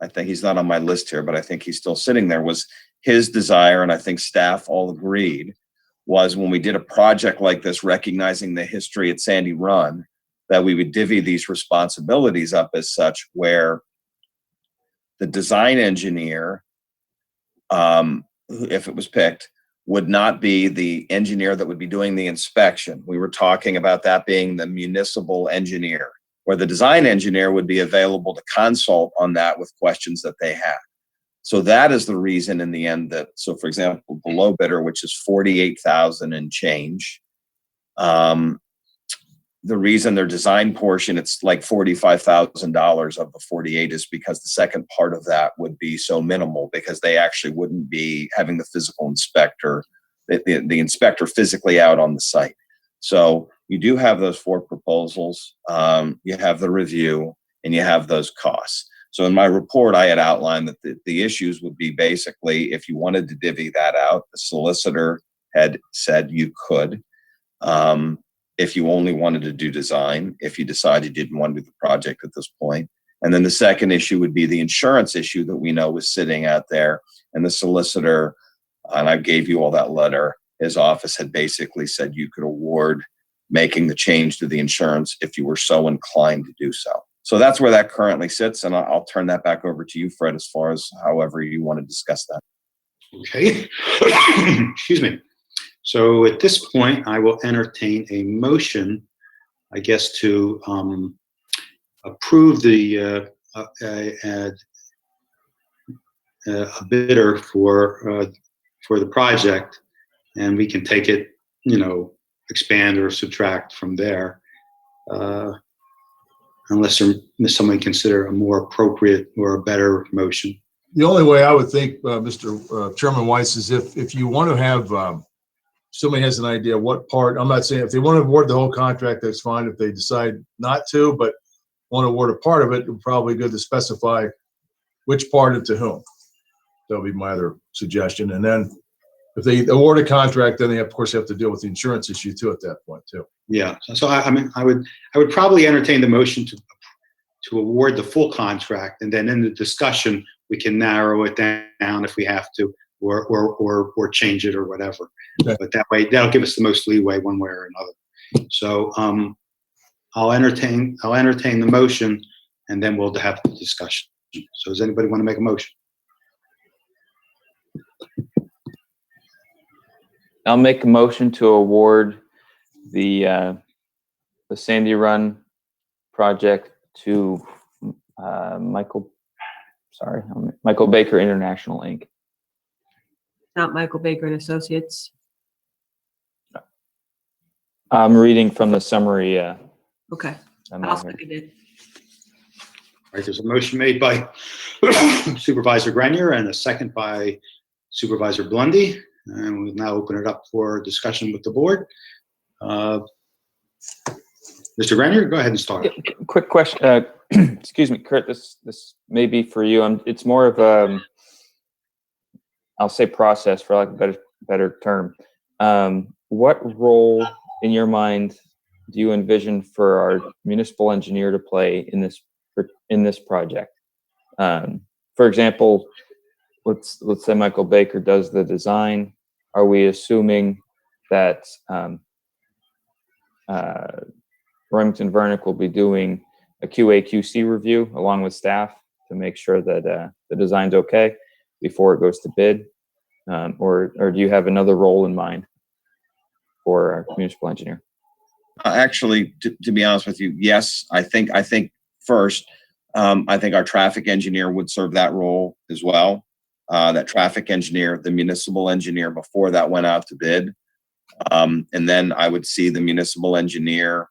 I think he's not on my list here, but I think he's still sitting there, was his desire, and I think staff all agreed, was when we did a project like this, recognizing the history at Sandy Run, that we would divvy these responsibilities up as such, where the design engineer, if it was picked, would not be the engineer that would be doing the inspection. We were talking about that being the municipal engineer, where the design engineer would be available to consult on that with questions that they have. So that is the reason in the end that, so for example, the low bidder, which is 48,000 and change, the reason their design portion, it's like $45,000 of the 48 is because the second part of that would be so minimal, because they actually wouldn't be having the physical inspector, the inspector physically out on the site. So you do have those 4 proposals, you have the review, and you have those costs. So in my report, I had outlined that the issues would be basically, if you wanted to divvy that out, the solicitor had said you could. If you only wanted to do design, if you decided you didn't want to do the project at this point. And then the second issue would be the insurance issue that we know was sitting out there. And the solicitor, and I gave you all that letter, his office had basically said you could award making the change to the insurance if you were so inclined to do so. So that's where that currently sits. And I'll turn that back over to you, Fred, as far as however you want to discuss that. Okay. Excuse me. So at this point, I will entertain a motion, I guess, to approve the a bidder for the project, and we can take it, expand or subtract from there, unless someone consider a more appropriate or a better motion. the only way I would think, Mr. Chairman Weiss, is if you want to have somebody has an idea what part, I'm not saying if they want to award the whole contract, that's fine. If they decide not to, but want to award a part of it, it's probably good to specify which part and to whom. That'll be my other suggestion. And then if they award a contract, then they of course have to deal with the insurance issue too at that point too. Yeah. So I mean, I would probably entertain the motion to award the full contract, and then in the discussion we can narrow it down if we have to, or change it or whatever. Okay. But that way, that'll give us the most leeway one way or another. So I'll entertain the motion, and then we'll have the discussion. So does anybody want to make a motion? I'll make a motion to award the Sandy Run project to Michael Baker International, Inc. Not Michael Baker and Associates. I'm reading from the summary. Okay. I'm I'll on here. second it. All right, there's a motion made by Supervisor Grenier and a second by Supervisor Blundy. And we'll now open it up for discussion with the board. Mr. Grenier, go ahead and start. Quick question. Excuse me, Kurt, this may be for you. It's more of I'll say process for lack of a better term. What role in your mind do you envision for our municipal engineer to play in this project? For example, let's say Michael Baker does the design. Are we assuming that Remington Vernick will be doing a QA/QC review along with staff to make sure that the design's okay before it goes to bid, or do you have another role in mind for our municipal engineer? Actually, to be honest with you, yes. I think first, I think our traffic engineer would serve that role as well. That traffic engineer, the municipal engineer before that went out to bid. And then I would see the municipal engineer,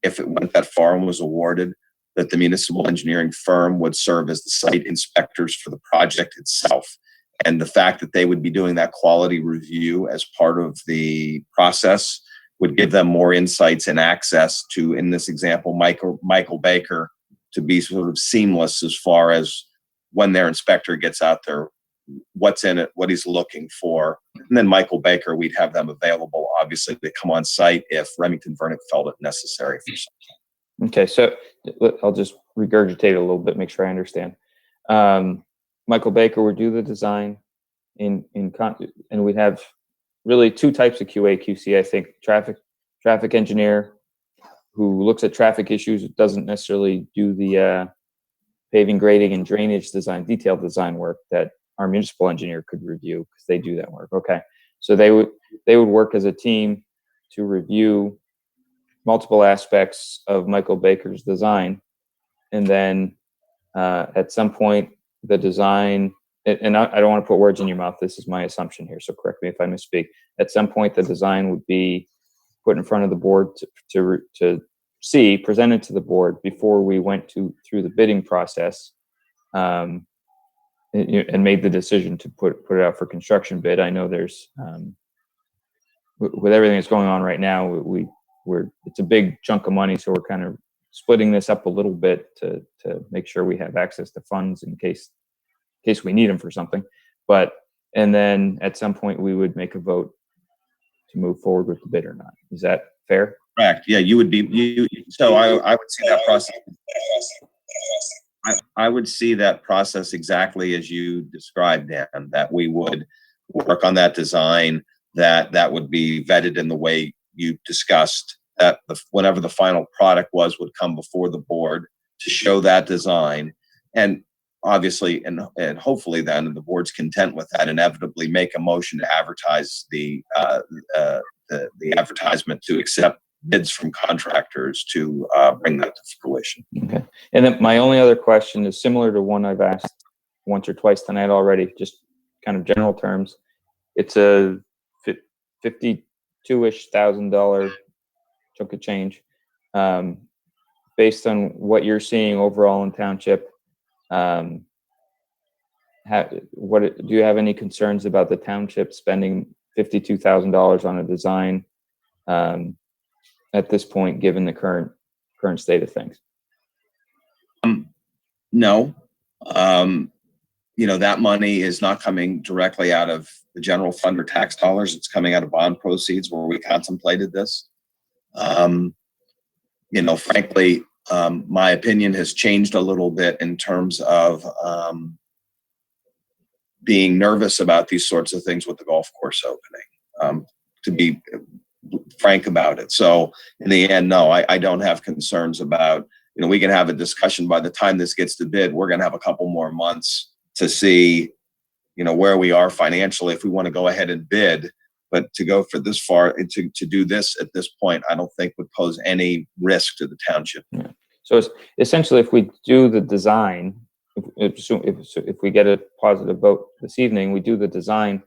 if it went that far and was awarded, that the municipal engineering firm would serve as the site inspectors for the project itself. And the fact that they would be doing that quality review as part of the process would give them more insights and access to, in this example, Michael Baker, to be sort of seamless as far as when their inspector gets out there, what's in it, what he's looking for. And then Michael Baker, we'd have them available, obviously, to come on site if Remington Vernick felt it necessary for something. Okay, so I'll just regurgitate a little bit, make sure I understand. Michael Baker would do the design and we'd have really two types of QA/QC. I think traffic engineer who looks at traffic issues, doesn't necessarily do the paving, grading, and drainage design, detailed design work that our municipal engineer could review because they do that work. Okay, so they would work as a team to review multiple aspects of Michael Baker's design, and then at some point the design, and I don't want to put words in your mouth, this is my assumption here, so correct me if I misspeak. At some point the design would be put in front of the board to see, presented to the board before we went through the bidding process, and made the decision to put it out for construction bid. I know there's with everything that's going on right now, it's a big chunk of money, so we're kind of splitting this up a little bit to make sure we have access to funds in case we need them for something. And then at some point we would make a vote to move forward with the bid or not. Is that fair? Correct. Yeah, you would be. So I would see that process. I would see that process exactly as you described, Dan. That we would work on that design. That would be vetted in the way you discussed. That whatever the final product was would come before the board to show that design, and obviously, and hopefully, then the board's content with that. Inevitably, make a motion to advertise the advertisement to accept bids from contractors to bring that to fruition. Okay. And then my only other question is similar to one I've asked once or twice tonight already, just kind of general terms. It's a $52,000-ish chunk of change. Based on what you're seeing overall in township, do you have any concerns about the township spending $52,000 on a design at this point, given the current state of things? No. That money is not coming directly out of the general fund or tax dollars. It's coming out of bond proceeds where we contemplated this. Frankly, my opinion has changed a little bit in terms of being nervous about these sorts of things with the golf course opening, to be frank about it. So in the end, no, I don't have concerns about, we can have a discussion by the time this gets to bid. We're going to have a couple more months to see, where we are financially if we want to go ahead and bid. But to go for this far, to do this at this point, I don't think would pose any risk to the township. Yeah. So it's essentially, if we do the design, if we get a positive vote this evening, we do the design,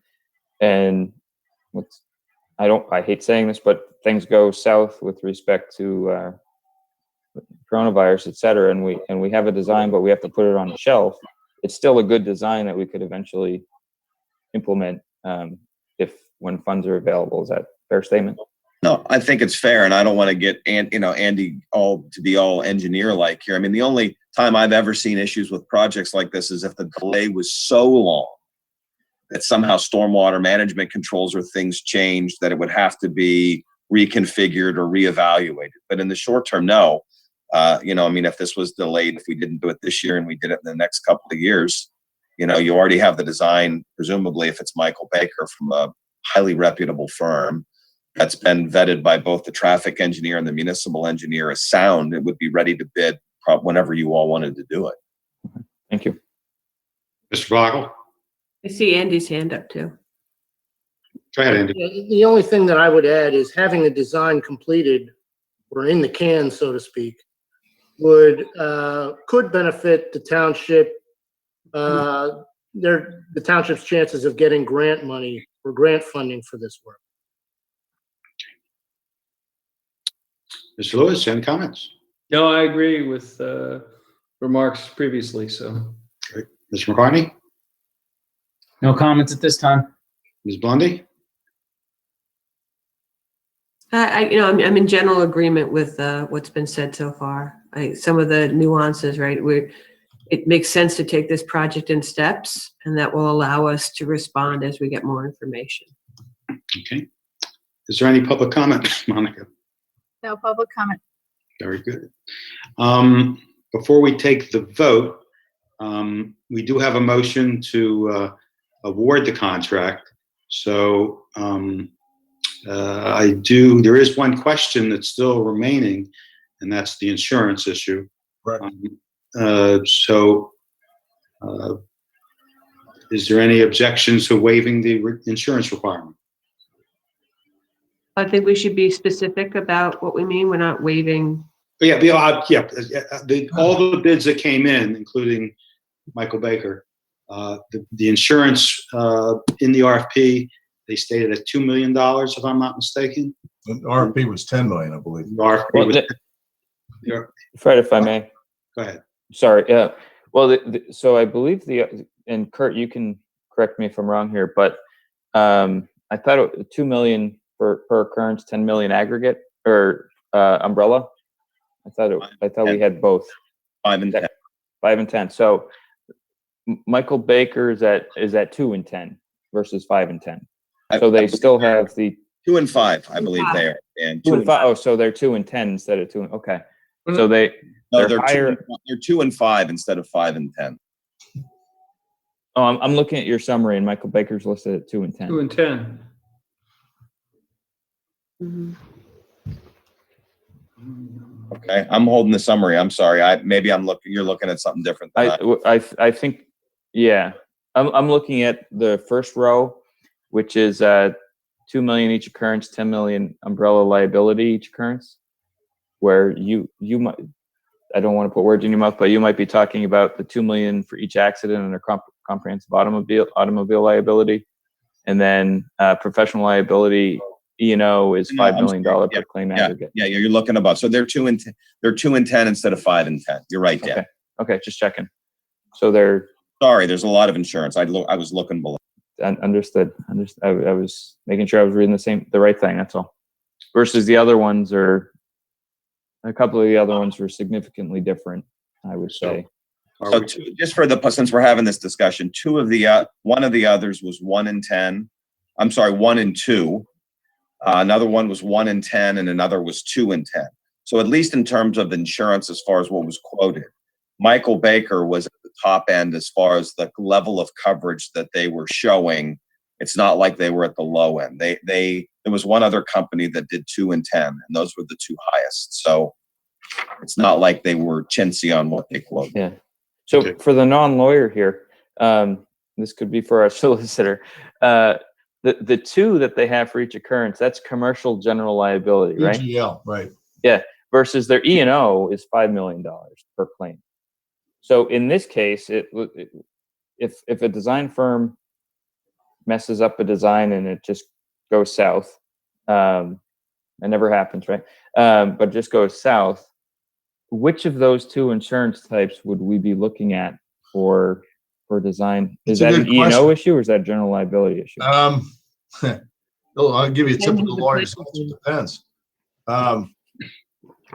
and I hate saying this, but things go south with respect to coronavirus, et cetera, and we have a design, but we have to put it on the shelf. It's still a good design that we could eventually implement when funds are available. Is that a fair statement? No, I think it's fair, and I don't want to get Andy all engineer-like here. I mean, the only time I've ever seen issues with projects like this is if the delay was so long that somehow stormwater management controls or things change, that it would have to be reconfigured or reevaluated. But in the short term, no. If this was delayed, if we didn't do it this year and we did it in the next couple of years, you already have the design, presumably if it's Michael Baker from a highly reputable firm that's been vetted by both the traffic engineer and the municipal engineer as sound, it would be ready to bid whenever you all wanted to do it. Thank you. Mr. Vogel? I see Andy's hand up too. Go ahead, Andy. Yeah, the only thing that I would add is having the design completed or in the can, so to speak, could benefit the township. The township's chances of getting grant money or grant funding for this work. Mr. Lewis, any comments? No, I agree with remarks previously, so. Great. Mr. McCartney? No comments at this time. Ms. Blondie? I'm in general agreement with what's been said so far. Some of the nuances, right? It makes sense to take this project in steps, and that will allow us to respond as we get more information. Okay. Is there any public comment, Monica? No public comment. Very good. Before we take the vote, we do have a motion to award the contract. So there is one question that's still remaining, and that's the insurance issue. Right. Is there any objections to waiving the insurance requirement? I think we should be specific about what we mean. We're not waiving. All the bids that came in, including Michael Baker, the insurance in the RFP, they stated at $2 million, if I'm not mistaken. The RFP was 10 million, I believe. The RFP was, Fred, if I may. go ahead. Sorry. Yeah. Well, so I believe and Kurt, you can correct me if I'm wrong here, but I thought it was 2 million per occurrence, 10 million aggregate or umbrella. I thought we had both. 5 and 10. 5 and 10. So Michael Baker is at 2 and 10 versus 5 and 10. So they still have the 2 and 5, I believe they are. And 2 and 5. Oh, so they're 2 and 10 instead of 2. Okay. So they're higher. 2 and 5 instead of 5 and 10. Oh, I'm looking at your summary, and Michael Baker's listed at 2 and 10. 2 and 10. Mm-hmm. Okay, I'm holding the summary. I'm sorry. You're looking at something different than I think, yeah. I'm looking at the first row, which is 2 million each occurrence, 10 million umbrella liability each occurrence, where you might, I don't want to put words in your mouth, but you might be talking about the 2 million for each accident and a comprehensive automobile liability, and then professional liability E&O is $5 million per claim aggregate. Yeah, you're looking about. So they're 2 and 10. They're 2 and 10 instead of 5 and 10. You're right, Dan. Okay, just checking. So they're. Sorry, there's a lot of insurance. I was looking below. Understood. I was making sure I was reading the right thing. That's all. Versus the other ones a couple of the other ones were significantly different, I would say. So since we're having this discussion, one of the others was 1 and 10. I'm sorry, 1 and 2. Another one was 1 and 10, and another was 2 and 10. So at least in terms of insurance, as far as what was quoted, Michael Baker was at the top end as far as the level of coverage that they were showing. It's not like they were at the low end. There was one other company that did 2 and 10, and those were the 2 highest. So it's not like they were chintzy on what they quoted. Yeah. So for the non-lawyer here, this could be for our solicitor. The 2 that they have for each occurrence, that's commercial general liability, right? EGL, right. Yeah. Versus their E&O is $5 million per claim. So in this case, if a design firm messes up a design and it just goes south, it never happens, right? But it just goes south, which of those 2 insurance types would we be looking at for design? Is that an E&O issue or is that a general liability issue? I'll give you a typical lawyer's answer. It depends.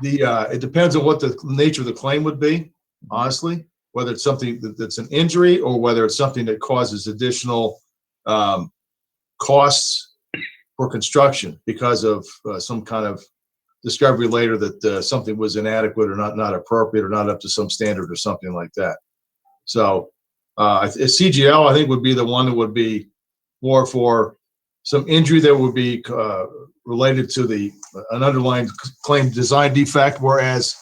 It depends on what the nature of the claim would be, honestly, whether it's something that's an injury or whether it's something that causes additional costs for construction because of some kind of discovery later that something was inadequate or not appropriate or not up to some standard or something like that. So CGL, I think, would be the one that would be more for some injury that would be related to an underlying claimed design defect, whereas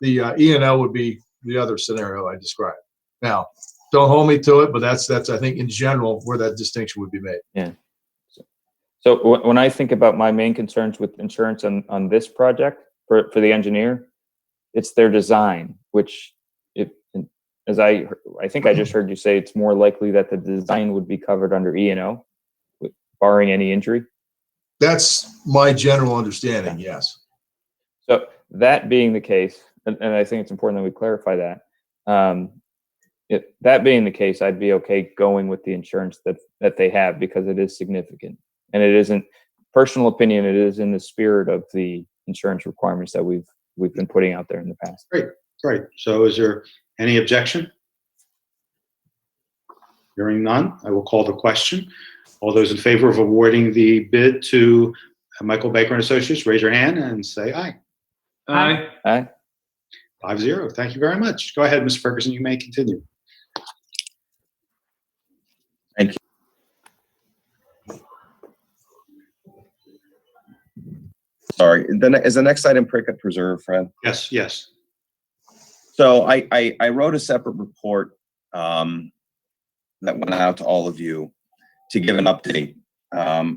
the E&O would be the other scenario I described. Now, don't hold me to it, but that's I think in general where that distinction would be made. Yeah. So when I think about my main concerns with insurance on this project for the engineer, it's their design, which as I think I just heard you say, it's more likely that the design would be covered under E&O, barring any injury. That's my general understanding, yes. So that being the case, and I think it's important that we clarify that, that being the case, I'd be okay going with the insurance that they have because it is significant. And it isn't, personal opinion, it is in the spirit of the insurance requirements that we've been putting out there in the past. Great. So is there any objection? Hearing none, I will call the question. All those in favor of awarding the bid to Michael Baker and Associates, raise your hand and say aye. Aye. Aye. 5-0. Thank you very much. Go ahead, Ms. Ferguson. You may continue. Thank you. Sorry, is the next item Prickett Preserve, Fred? Yes. So I wrote a separate report that went out to all of you to give an update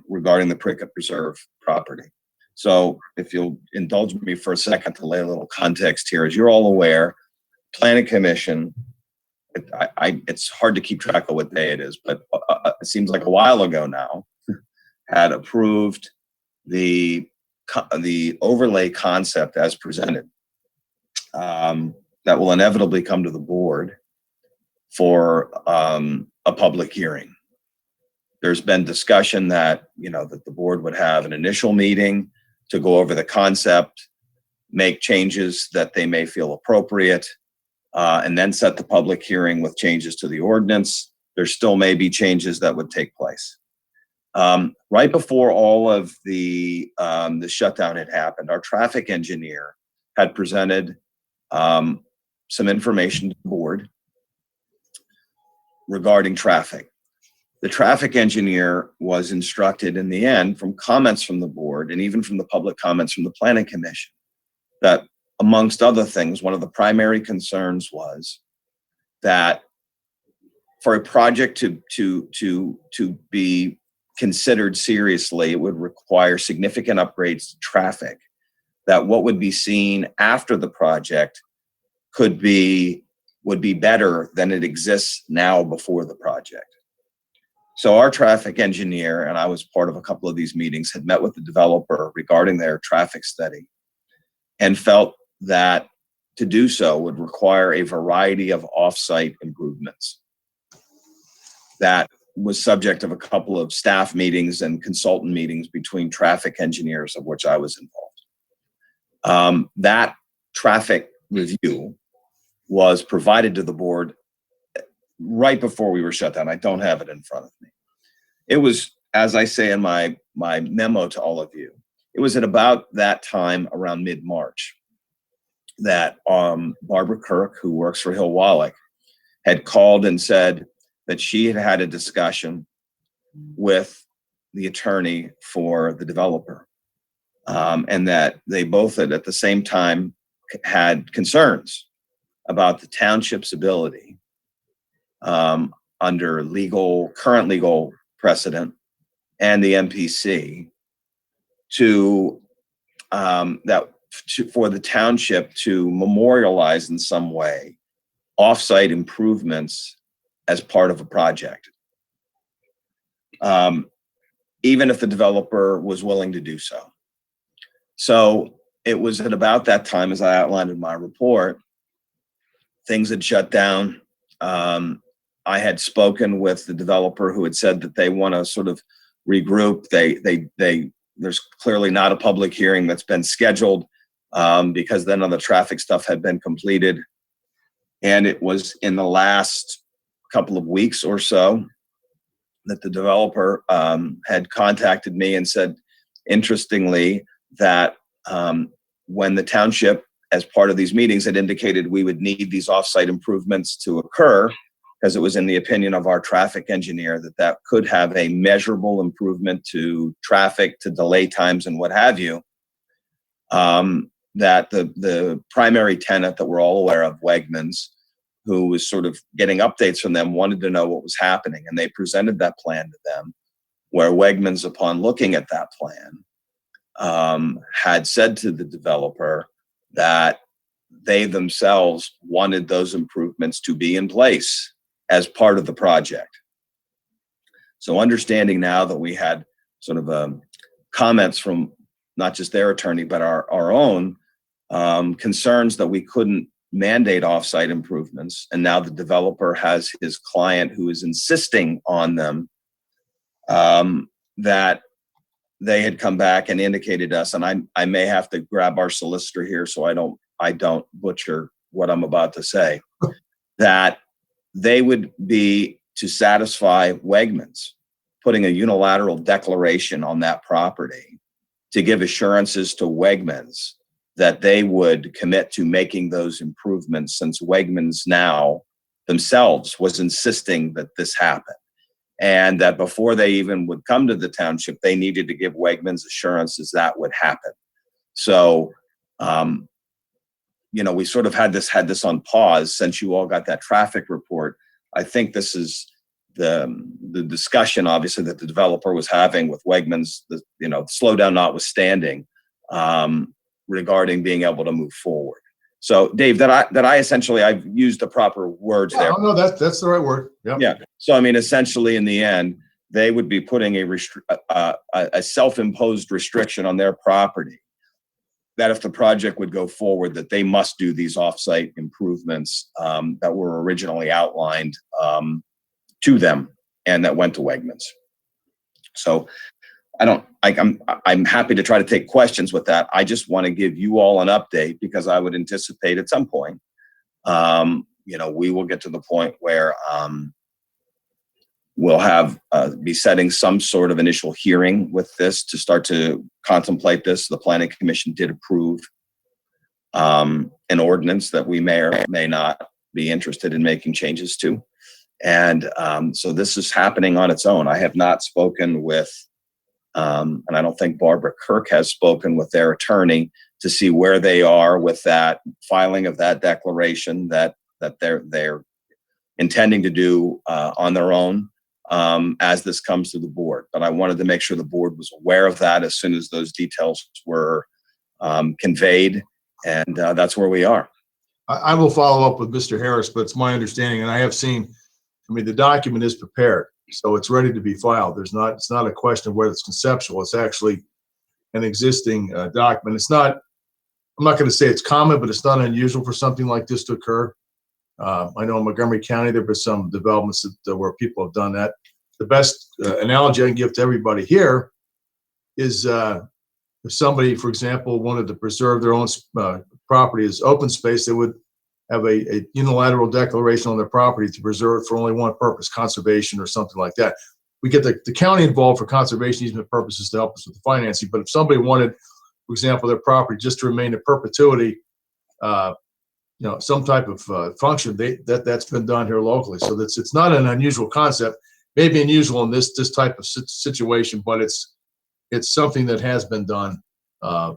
regarding the Prickett Preserve property. So if you'll indulge me for a second to lay a little context here, as you're all aware, Planning Commission, it's hard to keep track of what day it is, but it seems like a while ago now, had approved the overlay concept as presented. That will inevitably come to the board for a public hearing. There's been discussion that that the board would have an initial meeting to go over the concept, make changes that they may feel appropriate, and then set the public hearing with changes to the ordinance. There still may be changes that would take place. Right before all of the shutdown had happened, our traffic engineer had presented some information to the board regarding traffic. The traffic engineer was instructed in the end, from comments from the board and even from the public comments from the Planning Commission, that amongst other things, one of the primary concerns was that for a project to be considered seriously, it would require significant upgrades to traffic, that what would be seen after the project would be better than it exists now before the project. So our traffic engineer, and I was part of a couple of these meetings, had met with the developer regarding their traffic study and felt that to do so would require a variety of off-site improvements. That was subject of a couple of staff meetings and consultant meetings between traffic engineers, of which I was involved. That traffic review was provided to the board right before we were shut down. I don't have it in front of me. It was, as I say in my memo to all of you, it was at about that time, around mid-March, that Barbara Kirk, who works for Hill Wallach, had called and said that she had had a discussion with the attorney for the developer, and that they both had at the same time had concerns about the township's ability under current legal precedent and the MPC for the township to memorialize in some way off-site improvements as part of a project, even if the developer was willing to do so. So it was at about that time, as I outlined in my report, things had shut down. I had spoken with the developer who had said that they want to sort of regroup. There's clearly not a public hearing that's been scheduled because none of the traffic stuff had been completed. And it was in the last couple of weeks or so that the developer had contacted me and said, interestingly, that when the township, as part of these meetings, had indicated we would need these offsite improvements to occur, because it was in the opinion of our traffic engineer that that could have a measurable improvement to traffic, to delay times and what have you, that the primary tenant that we're all aware of, Wegmans, who was sort of getting updates from them, wanted to know what was happening. And they presented that plan to them, where Wegmans, upon looking at that plan, had said to the developer that they themselves wanted those improvements to be in place as part of the project. So understanding now that we had sort of comments from not just their attorney, but our own concerns that we couldn't mandate offsite improvements, and now the developer has his client who is insisting on them, that they had come back and indicated us, and I may have to grab our solicitor here so I don't butcher what I'm about to say, that they would be, to satisfy Wegmans, putting a unilateral declaration on that property to give assurances to Wegmans that they would commit to making those improvements, since Wegmans now themselves was insisting that this happen. And that before they even would come to the township, they needed to give Wegmans assurances that would happen. So, we sort of had this on pause since you all got that traffic report. I think this is the discussion, obviously, that the developer was having with Wegmans, the slowdown notwithstanding, regarding being able to move forward. So, Dave, I've used the proper words there. Oh, no, that's the right word. Yep. Yeah. So, I mean, essentially, in the end, they would be putting a self-imposed restriction on their property, that if the project would go forward, that they must do these offsite improvements that were originally outlined to them, and that went to Wegmans. So I'm happy to try to take questions with that. I just want to give you all an update, because I would anticipate at some point, we will get to the point where we'll have be setting some sort of initial hearing with this to start to contemplate this. The Planning Commission did approve an ordinance that we may or may not be interested in making changes to. And so this is happening on its own. I have not spoken with, and I don't think Barbara Kirk has spoken with their attorney to see where they are with that filing of that declaration that they're intending to do on their own as this comes to the board. But I wanted to make sure the board was aware of that as soon as those details were conveyed, and that's where we are. I will follow up with Mr. Harris, but it's my understanding, and I have seen, the document is prepared, so it's ready to be filed. It's not a question of whether it's conceptual. It's actually an existing document. I'm not going to say it's common, but it's not unusual for something like this to occur. I know in Montgomery County, there were some developments where people have done that. The best analogy I can give to everybody here is if somebody, for example, wanted to preserve their own property as open space, they would have a unilateral declaration on their property to preserve it for only one purpose, conservation or something like that. We get the county involved for conservation easement purposes to help us with the financing. But if somebody wanted, for example, their property just to remain in perpetuity, some type of function, that's been done here locally. So it's not an unusual concept. Maybe unusual in this type of situation, but it's something that has been done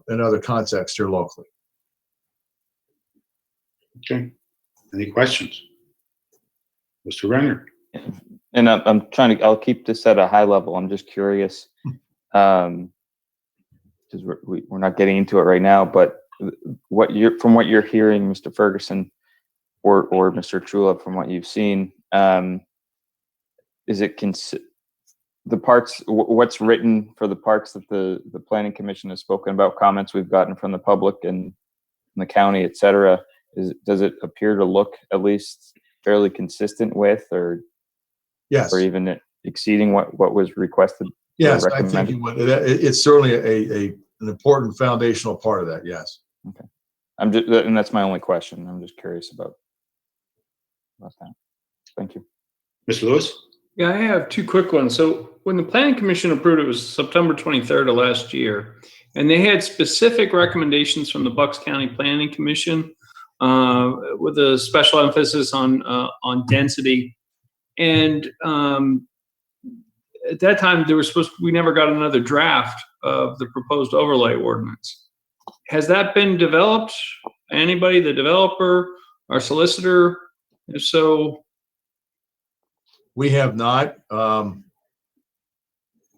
in other contexts here locally. Okay. Any questions? Mr. Renner? And I'll keep this at a high level. I'm just curious, because we're not getting into it right now, but from what you're hearing, Mr. Ferguson or Mr. Trula, from what you've seen, is it the parts, what's written for the parts that the Planning Commission has spoken about, comments we've gotten from the public and the county, et cetera, does it appear to look at least fairly consistent with, or yes, or even exceeding what was requested? Yes, I think it's certainly an important foundational part of that. Yes. Okay. And that's my only question. I'm just curious about that. Thank you. Mr. Lewis? Yeah, I have two quick ones. So when the planning commission approved, it was September 23rd of last year, and they had specific recommendations from the Bucks County Planning Commission with a special emphasis on density. And at that time, we never got another draft of the proposed overlay ordinance. Has that been developed? Anybody, the developer, our solicitor? If so, We have not.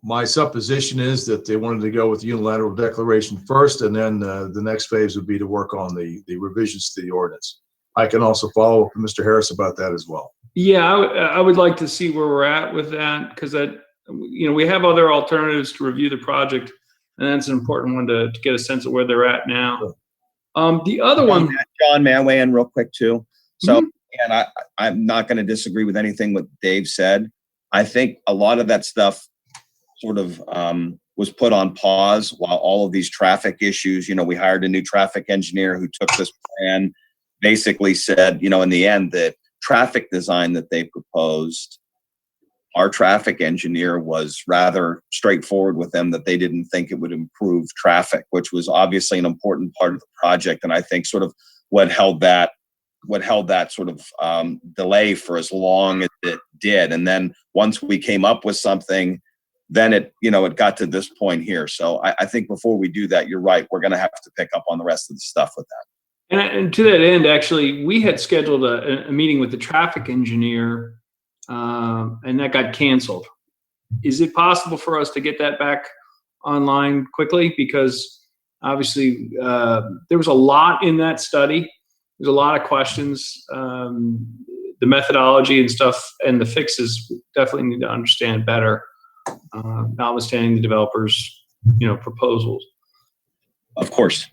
My supposition is that they wanted to go with unilateral declaration first, and then the next phase would be to work on the revisions to the ordinance. I can also follow up with Mr. Harris about that as well. yeah, I would like to see where we're at with that, because we have other alternatives to review the project, and that's an important one to get a sense of where they're at now. The other one, John, may I weigh in real quick too? So, and I'm not going to disagree with anything what Dave said. I think a lot of that stuff sort of was put on pause while all of these traffic issues, we hired a new traffic engineer who took this plan, basically said, in the end, the traffic design that they proposed, our traffic engineer was rather straightforward with them that they didn't think it would improve traffic, which was obviously an important part of the project. And I think sort of what held that sort of delay for as long as it did. And then once we came up with something, then it got to this point here. So I think before we do that, you're right, we're going to have to pick up on the rest of the stuff with that. and to that end, actually, we had scheduled a meeting with the traffic engineer, and that got canceled. Is it possible for us to get that back online quickly? Because obviously there was a lot in that study. There's a lot of questions. The methodology and stuff and the fixes definitely need to understand better, notwithstanding the developers' proposals. Of course.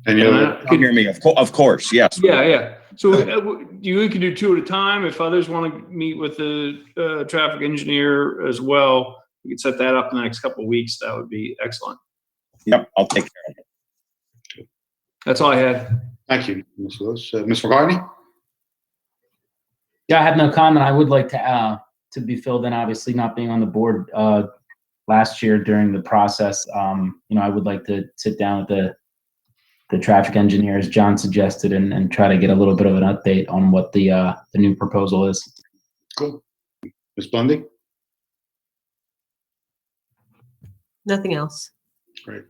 And Can you hear me? Of course, yes. Yeah. So you can do two at a time. If others want to meet with the traffic engineer as well, we could set that up in the next couple of weeks. That would be excellent. Yep, I'll take care of it. That's all I had. Thank you, Ms. Lewis. Ms. McCartney? Yeah, I have no comment. I would like to be filled in, obviously not being on the board last year during the process. I would like to sit down with the traffic engineers John suggested and try to get a little bit of an update on what the new proposal is. Cool. Ms. Bundy? Nothing else. Great.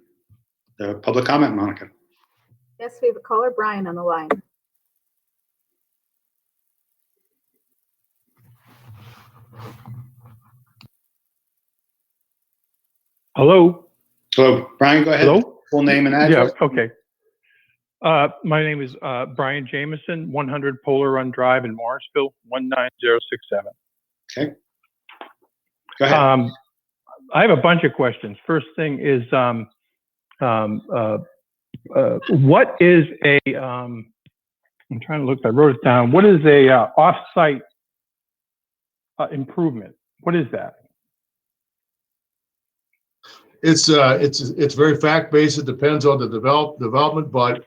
Public comment, Monica? Yes, we have a caller, Brian, on the line. Hello. Hello, Brian, go ahead. Hello. Full name and address. Yeah. Okay. My name is Brian Jameson, 100 Polar Run Drive in Morrisville, 19067. Okay. Go ahead. I have a bunch of questions. First thing is, what is a? I'm trying to look. I wrote it down. What is a off-site improvement? What is that? It's very fact-based. It depends on the development, but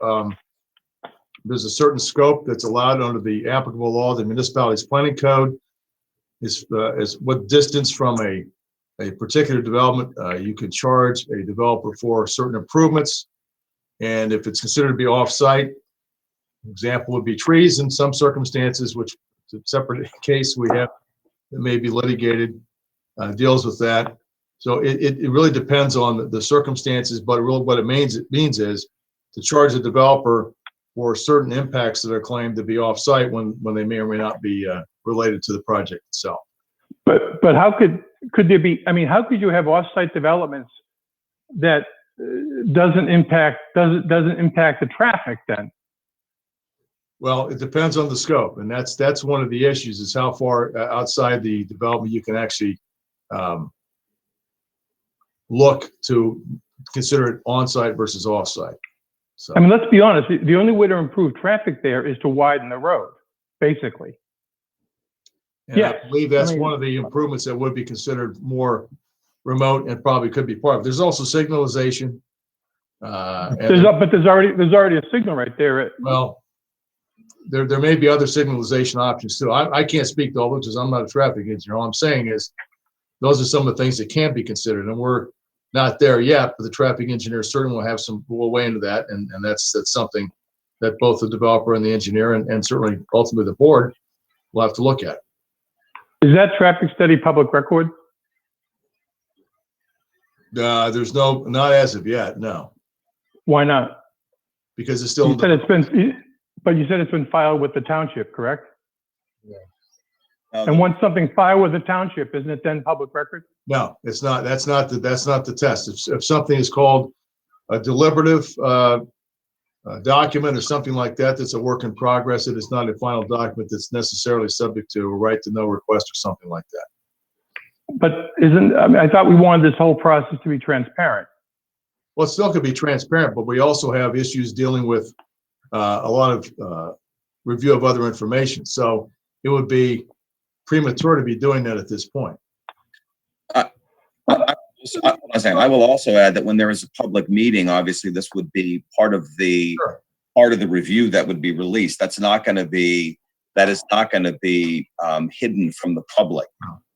there's a certain scope that's allowed under the applicable law, the municipality's planning code. Is what distance from a particular development you can charge a developer for certain improvements, and if it's considered to be off-site, example would be trees in some circumstances, which is a separate case we have that may be litigated, deals with that. So it really depends on the circumstances, but really what it means is to charge the developer for certain impacts that are claimed to be off-site when they may or may not be related to the project itself. But how could there be? I mean, how could you have off-site developments that doesn't impact the traffic then? Well, it depends on the scope, and that's one of the issues is how far outside the development you can actually look to consider it on-site versus off-site. So, I mean, let's be honest. The only way to improve traffic there is to widen the road, basically. and yes, I believe that's I mean, one of the improvements that would be considered more remote and probably could be part of it. There's also signalization. But there's already a signal right there. Well, there may be other signalization options too. I can't speak to all those because I'm not a traffic engineer. All I'm saying is those are some of the things that can be considered, and we're not there yet, but the traffic engineer certainly will weigh into that, and that's something that both the developer and the engineer and certainly ultimately the board will have to look at. Is that traffic study public record? There's not as of yet, no, Why not? because it's still. You said it's been filed with the township, correct? And once something's filed with the township, isn't it then public record? No, it's not. That's not the test. If something is called a deliberative document or something like that, that's a work in progress. It is not a final document that's necessarily subject to a right to know request or something like that. But I thought we wanted this whole process to be transparent. Well, it still could be transparent, but we also have issues dealing with a lot of review of other information. So it would be premature to be doing that at this point. I will also add that when there is a public meeting, obviously this would be part of the review that would be released. That is not going to be hidden from the public.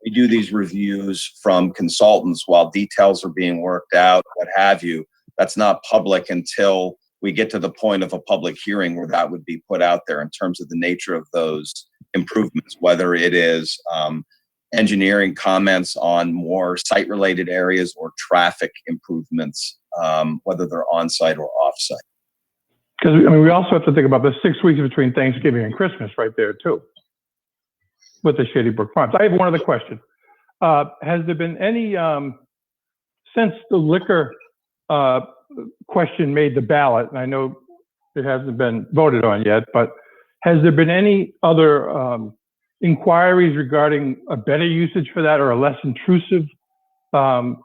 We do these reviews from consultants while details are being worked out, what have you. That's not public until we get to the point of a public hearing where that would be put out there in terms of the nature of those improvements, whether it is engineering comments on more site-related areas or traffic improvements, whether they're on-site or off-site. Because we also have to think about the 6 weeks between Thanksgiving and Christmas right there too, with the Shady Brook Farms. I have one other question. Has there been any, since the liquor question made the ballot, and I know it hasn't been voted on yet, but has there been any other inquiries regarding a better usage for that or a less intrusive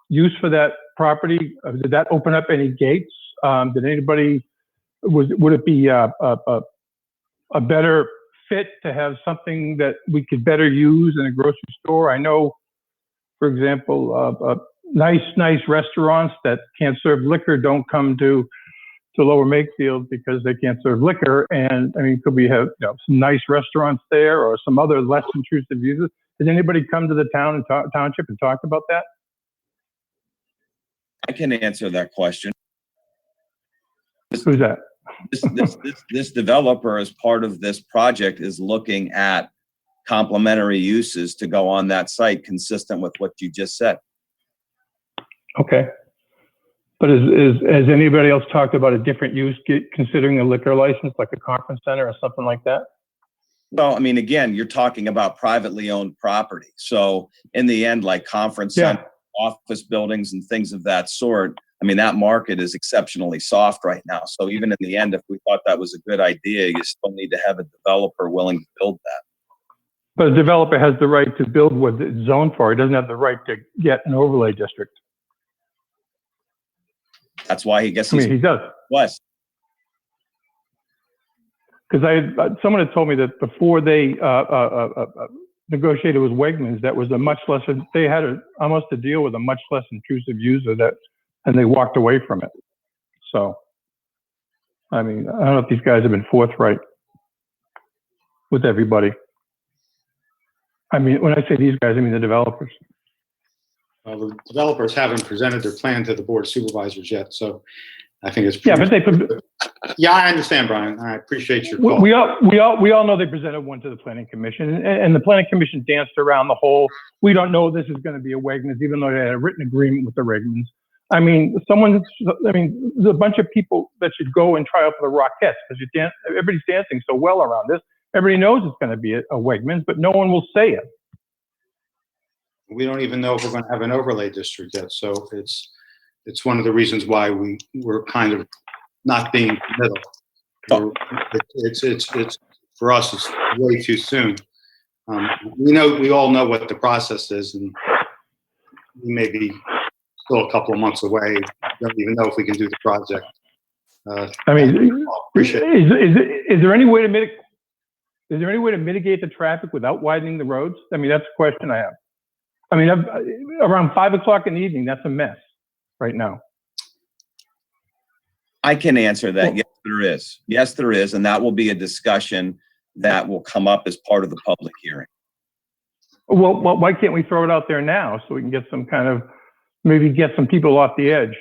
use for that property? Did that open up any gates? Did anybody, would it be a better fit to have something that we could better use in a grocery store? I know, for example, nice restaurants that can't serve liquor don't come to Lower Makefield because they can't serve liquor. And I mean, could we have some nice restaurants there or some other less intrusive uses? Did anybody come to the town and township and talk about that? I can answer that question. Who's that? This developer, as part of this project, is looking at complementary uses to go on that site consistent with what you just said. Okay. But has anybody else talked about a different use considering a liquor license, like a conference center or something like that? Well, I mean, again, you're talking about privately owned property. So in the end, like conference center, office buildings and things of that sort, I mean, that market is exceptionally soft right now. So even in the end, if we thought that was a good idea, you still need to have a developer willing to build that. But a developer has the right to build what it's zoned for. He doesn't have the right to get an overlay district. That's why he does. West. Because someone had told me that before they negotiated with Wegmans, that was a much less. They had almost to deal with a much less intrusive user and they walked away from it. So, I mean, I don't know if these guys have been forthright with everybody. I mean, when I say these guys, I mean the developers. Well, the developers haven't presented their plan to the board of supervisors yet, so I think it's. Yeah, but yeah, I understand, Brian. I appreciate your call. We all know they presented one to the planning commission, and the planning commission danced around the whole. We don't know this is going to be a Wegmans, even though they had a written agreement with the Wegmans. I mean, there's a bunch of people that should go and try out for the Rockettes because everybody's dancing so well around this. Everybody knows it's going to be a Wegmans, but no one will say it. We don't even know if we're going to have an overlay district yet, so it's one of the reasons why we're kind of not being committal. It's for us, it's way too soon. We all know what the process is, and we may be still a couple of months away. Don't even know if we can do the project. I mean, is there any way to mitigate? Is there any way to mitigate the traffic without widening the roads? I mean, that's a question I have. I mean, around 5 o'clock in the evening, that's a mess right now. I can answer that. Yes, there is. Yes, there is. And that will be a discussion that will come up as part of the public hearing. Well, why can't we throw it out there now so we can get some kind of, maybe get some people off the edge?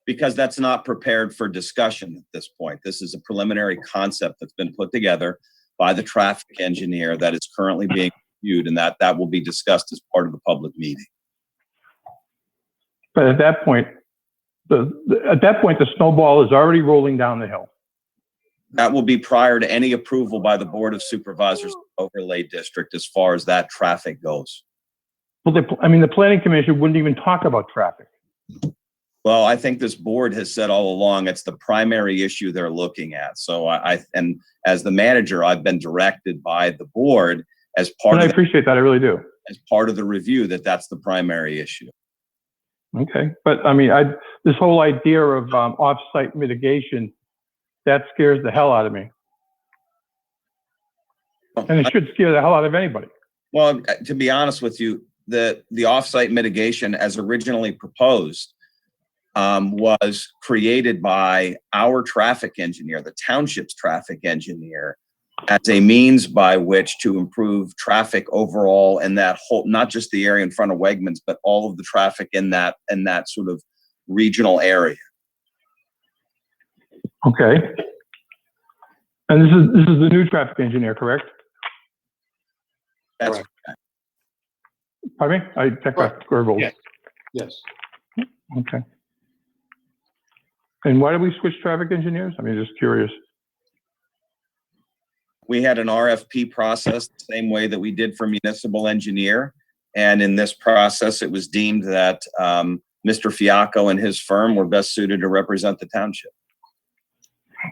Because that's not prepared for discussion at this point. This is a preliminary concept that's been put together by the traffic engineer that is currently being reviewed, and that will be discussed as part of the public meeting. But at that point, the snowball is already rolling down the hill. That will be prior to any approval by the Board of Supervisors overlay district as far as that traffic goes. Well, the planning commission wouldn't even talk about traffic. Well, I think this board has said all along it's the primary issue they're looking at. So and as the manager, I've been directed by the board as part And of I appreciate that, I really do. as part of the review that's the primary issue. Okay, but I mean, this whole idea of off-site mitigation, that scares the hell out of me. And it should scare the hell out of anybody. Well, to be honest with you, the off-site mitigation as originally proposed was created by our traffic engineer, the township's traffic engineer, as a means by which to improve traffic overall in that whole, not just the area in front of Wegmans, but all of the traffic in that sort of regional area. Okay. And this is the new traffic engineer, correct? That's Correct. Pardon me? I checked out Gerbil. Yes. Yes. Okay. And why did we switch traffic engineers? I mean, just curious. We had an RFP process the same way that we did for municipal engineer. And in this process, it was deemed that Mr. Fiacco and his firm were best suited to represent the township.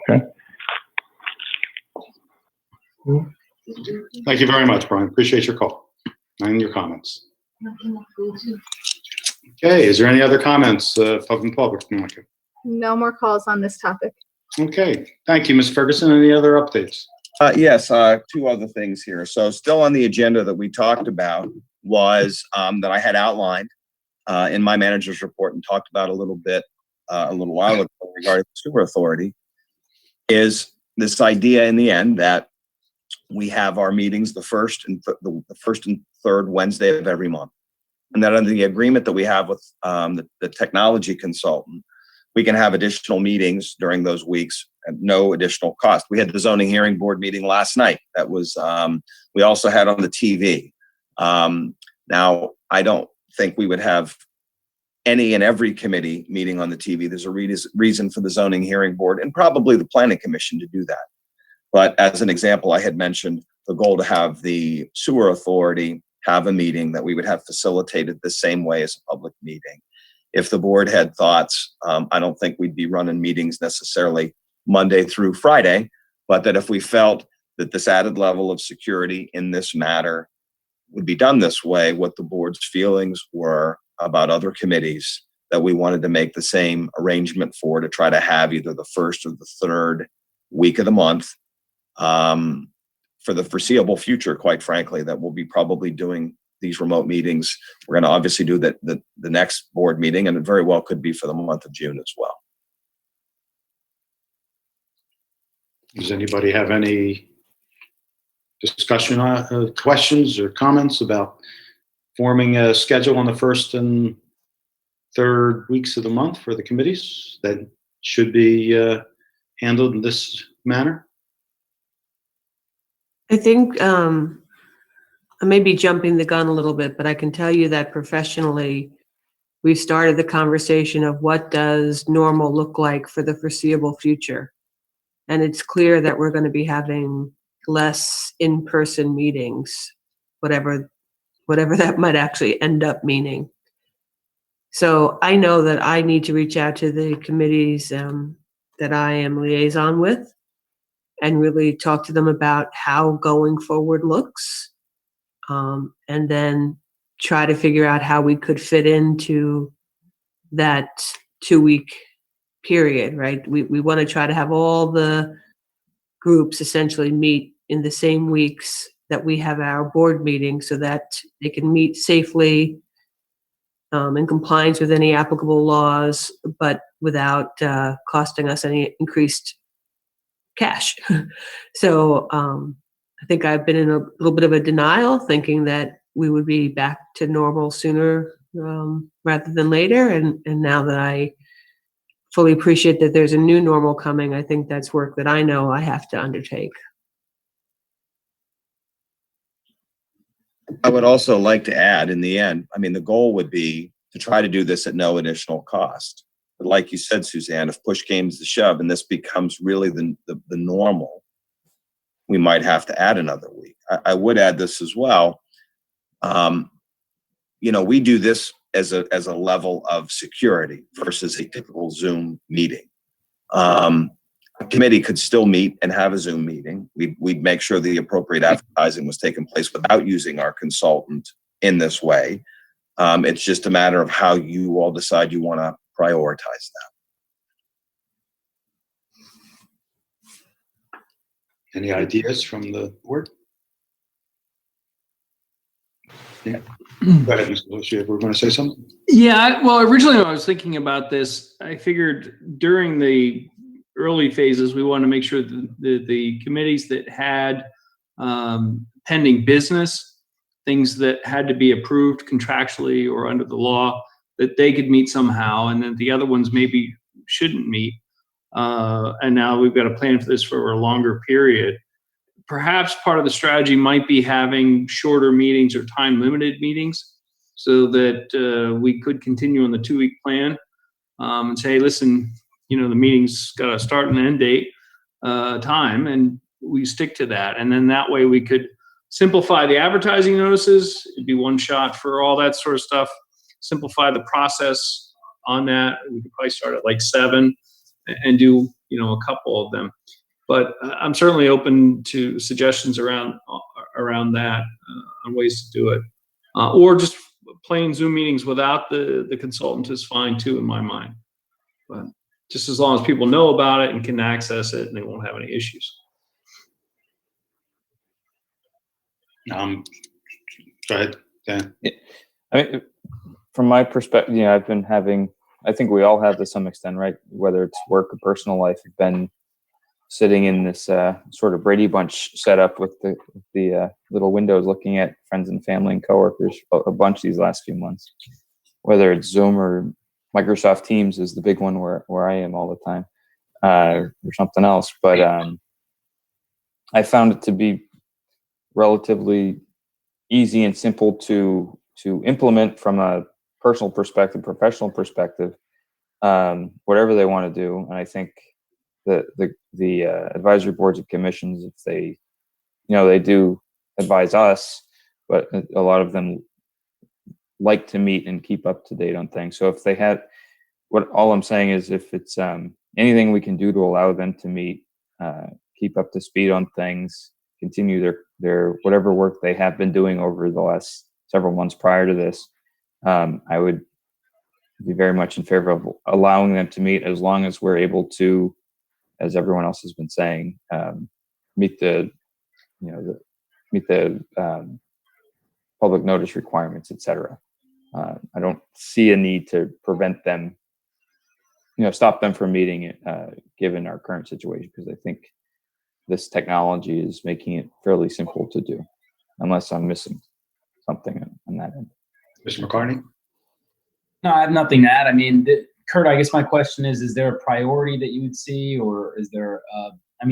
Okay. Thank you very much, Brian. Appreciate your call and your comments. Okay, is there any other comments from the public, Monica? No more calls on this topic. Okay, thank you, Ms. Ferguson. Any other updates? Yes, two other things here. So still on the agenda that we talked about was that I had outlined in my manager's report and talked about a little bit a little while ago regarding the sewer authority, is this idea in the end that we have our meetings the first and third Wednesday of every month. And that under the agreement that we have with the technology consultant, we can have additional meetings during those weeks at no additional cost. We had the zoning hearing board meeting last night. That was, we also had on the TV. Now, I don't think we would have any and every committee meeting on the TV. There's a reason for the zoning hearing board and probably the planning commission to do that. But as an example, I had mentioned the goal to have the sewer authority have a meeting that we would have facilitated the same way as a public meeting. If the board had thoughts, I don't think we'd be running meetings necessarily Monday through Friday, but that if we felt that this added level of security in this matter would be done this way, what the board's feelings were about other committees that we wanted to make the same arrangement for, to try to have either the first or the third week of the month for the foreseeable future, quite frankly, that we'll be probably doing these remote meetings. We're going to obviously do the next board meeting, and it very well could be for the month of June as well. Does anybody have any discussion, questions or comments about forming a schedule on the first and third weeks of the month for the committees that should be handled in this manner? I think I may be jumping the gun a little bit, but I can tell you that professionally, we've started the conversation of what does normal look like for the foreseeable future. And it's clear that we're going to be having less in-person meetings, whatever that might actually end up meaning. So I know that I need to reach out to the committees that I am liaison with and really talk to them about how going forward looks, and then try to figure out how we could fit into that 2-week period, right? We want to try to have all the groups essentially meet in the same weeks that we have our board meeting, so that they can meet safely in compliance with any applicable laws, but without costing us any increased cash. So I think I've been in a little bit of a denial, thinking that we would be back to normal sooner rather than later. And now that I fully appreciate that there's a new normal coming, I think that's work that I know I have to undertake. I would also like to add, in the end, I mean, the goal would be to try to do this at no additional cost. But like you said, Suzanne, if push came to shove and this becomes really the normal, we might have to add another week. I would add this as well. We do this as a level of security versus a typical Zoom meeting. A committee could still meet and have a Zoom meeting. We'd make sure the appropriate advertising was taking place without using our consultant in this way. It's just a matter of how you all decide you want to prioritize that. Any ideas from the board? Yeah. Go ahead, Mr. Lucia, we're going to say something. Yeah, well, originally when I was thinking about this, I figured during the early phases, we want to make sure that the committees that had pending business, things that had to be approved contractually or under the law, that they could meet somehow, and then the other ones maybe shouldn't meet. And now we've got a plan for this for a longer period. Perhaps part of the strategy might be having shorter meetings or time-limited meetings so that we could continue on the 2-week plan and say, listen, the meeting's got a start and end date time, and we stick to that. And then that way we could simplify the advertising notices. It'd be one shot for all that sort of stuff. Simplify the process on that. We could probably start at like 7 and do, a couple of them. But I'm certainly open to suggestions around that on ways to do it. Or just plain Zoom meetings without the consultant is fine too, in my mind. But just as long as people know about it and can access it, and they won't have any issues. Go ahead, Dan. I mean, from my perspective, I've been having, I think we all have to some extent, right? Whether it's work or personal life, I've been sitting in this sort of Brady Bunch setup with the little windows looking at friends and family and coworkers a bunch these last few months. Whether it's Zoom or Microsoft Teams is the big one where I am all the time, or something else. But I found it to be relatively easy and simple to implement from a personal perspective, professional perspective, whatever they want to do. And I think the advisory boards and commissions, if they, they do advise us, but a lot of them like to meet and keep up to date on things. So if they had, all I'm saying is if it's anything we can do to allow them to meet, keep up to speed on things, continue their whatever work they have been doing over the last several months prior to this, I would be very much in favor of allowing them to meet, as long as we're able to, as everyone else has been saying, meet the public notice requirements, et cetera. I don't see a need to prevent them, stop them from meeting, given our current situation, because I think this technology is making it fairly simple to do, unless I'm missing something on that end. Mr. McCartney? No, I have nothing to add. I mean, Kurt, I guess my question is there a priority that you would see, or is there,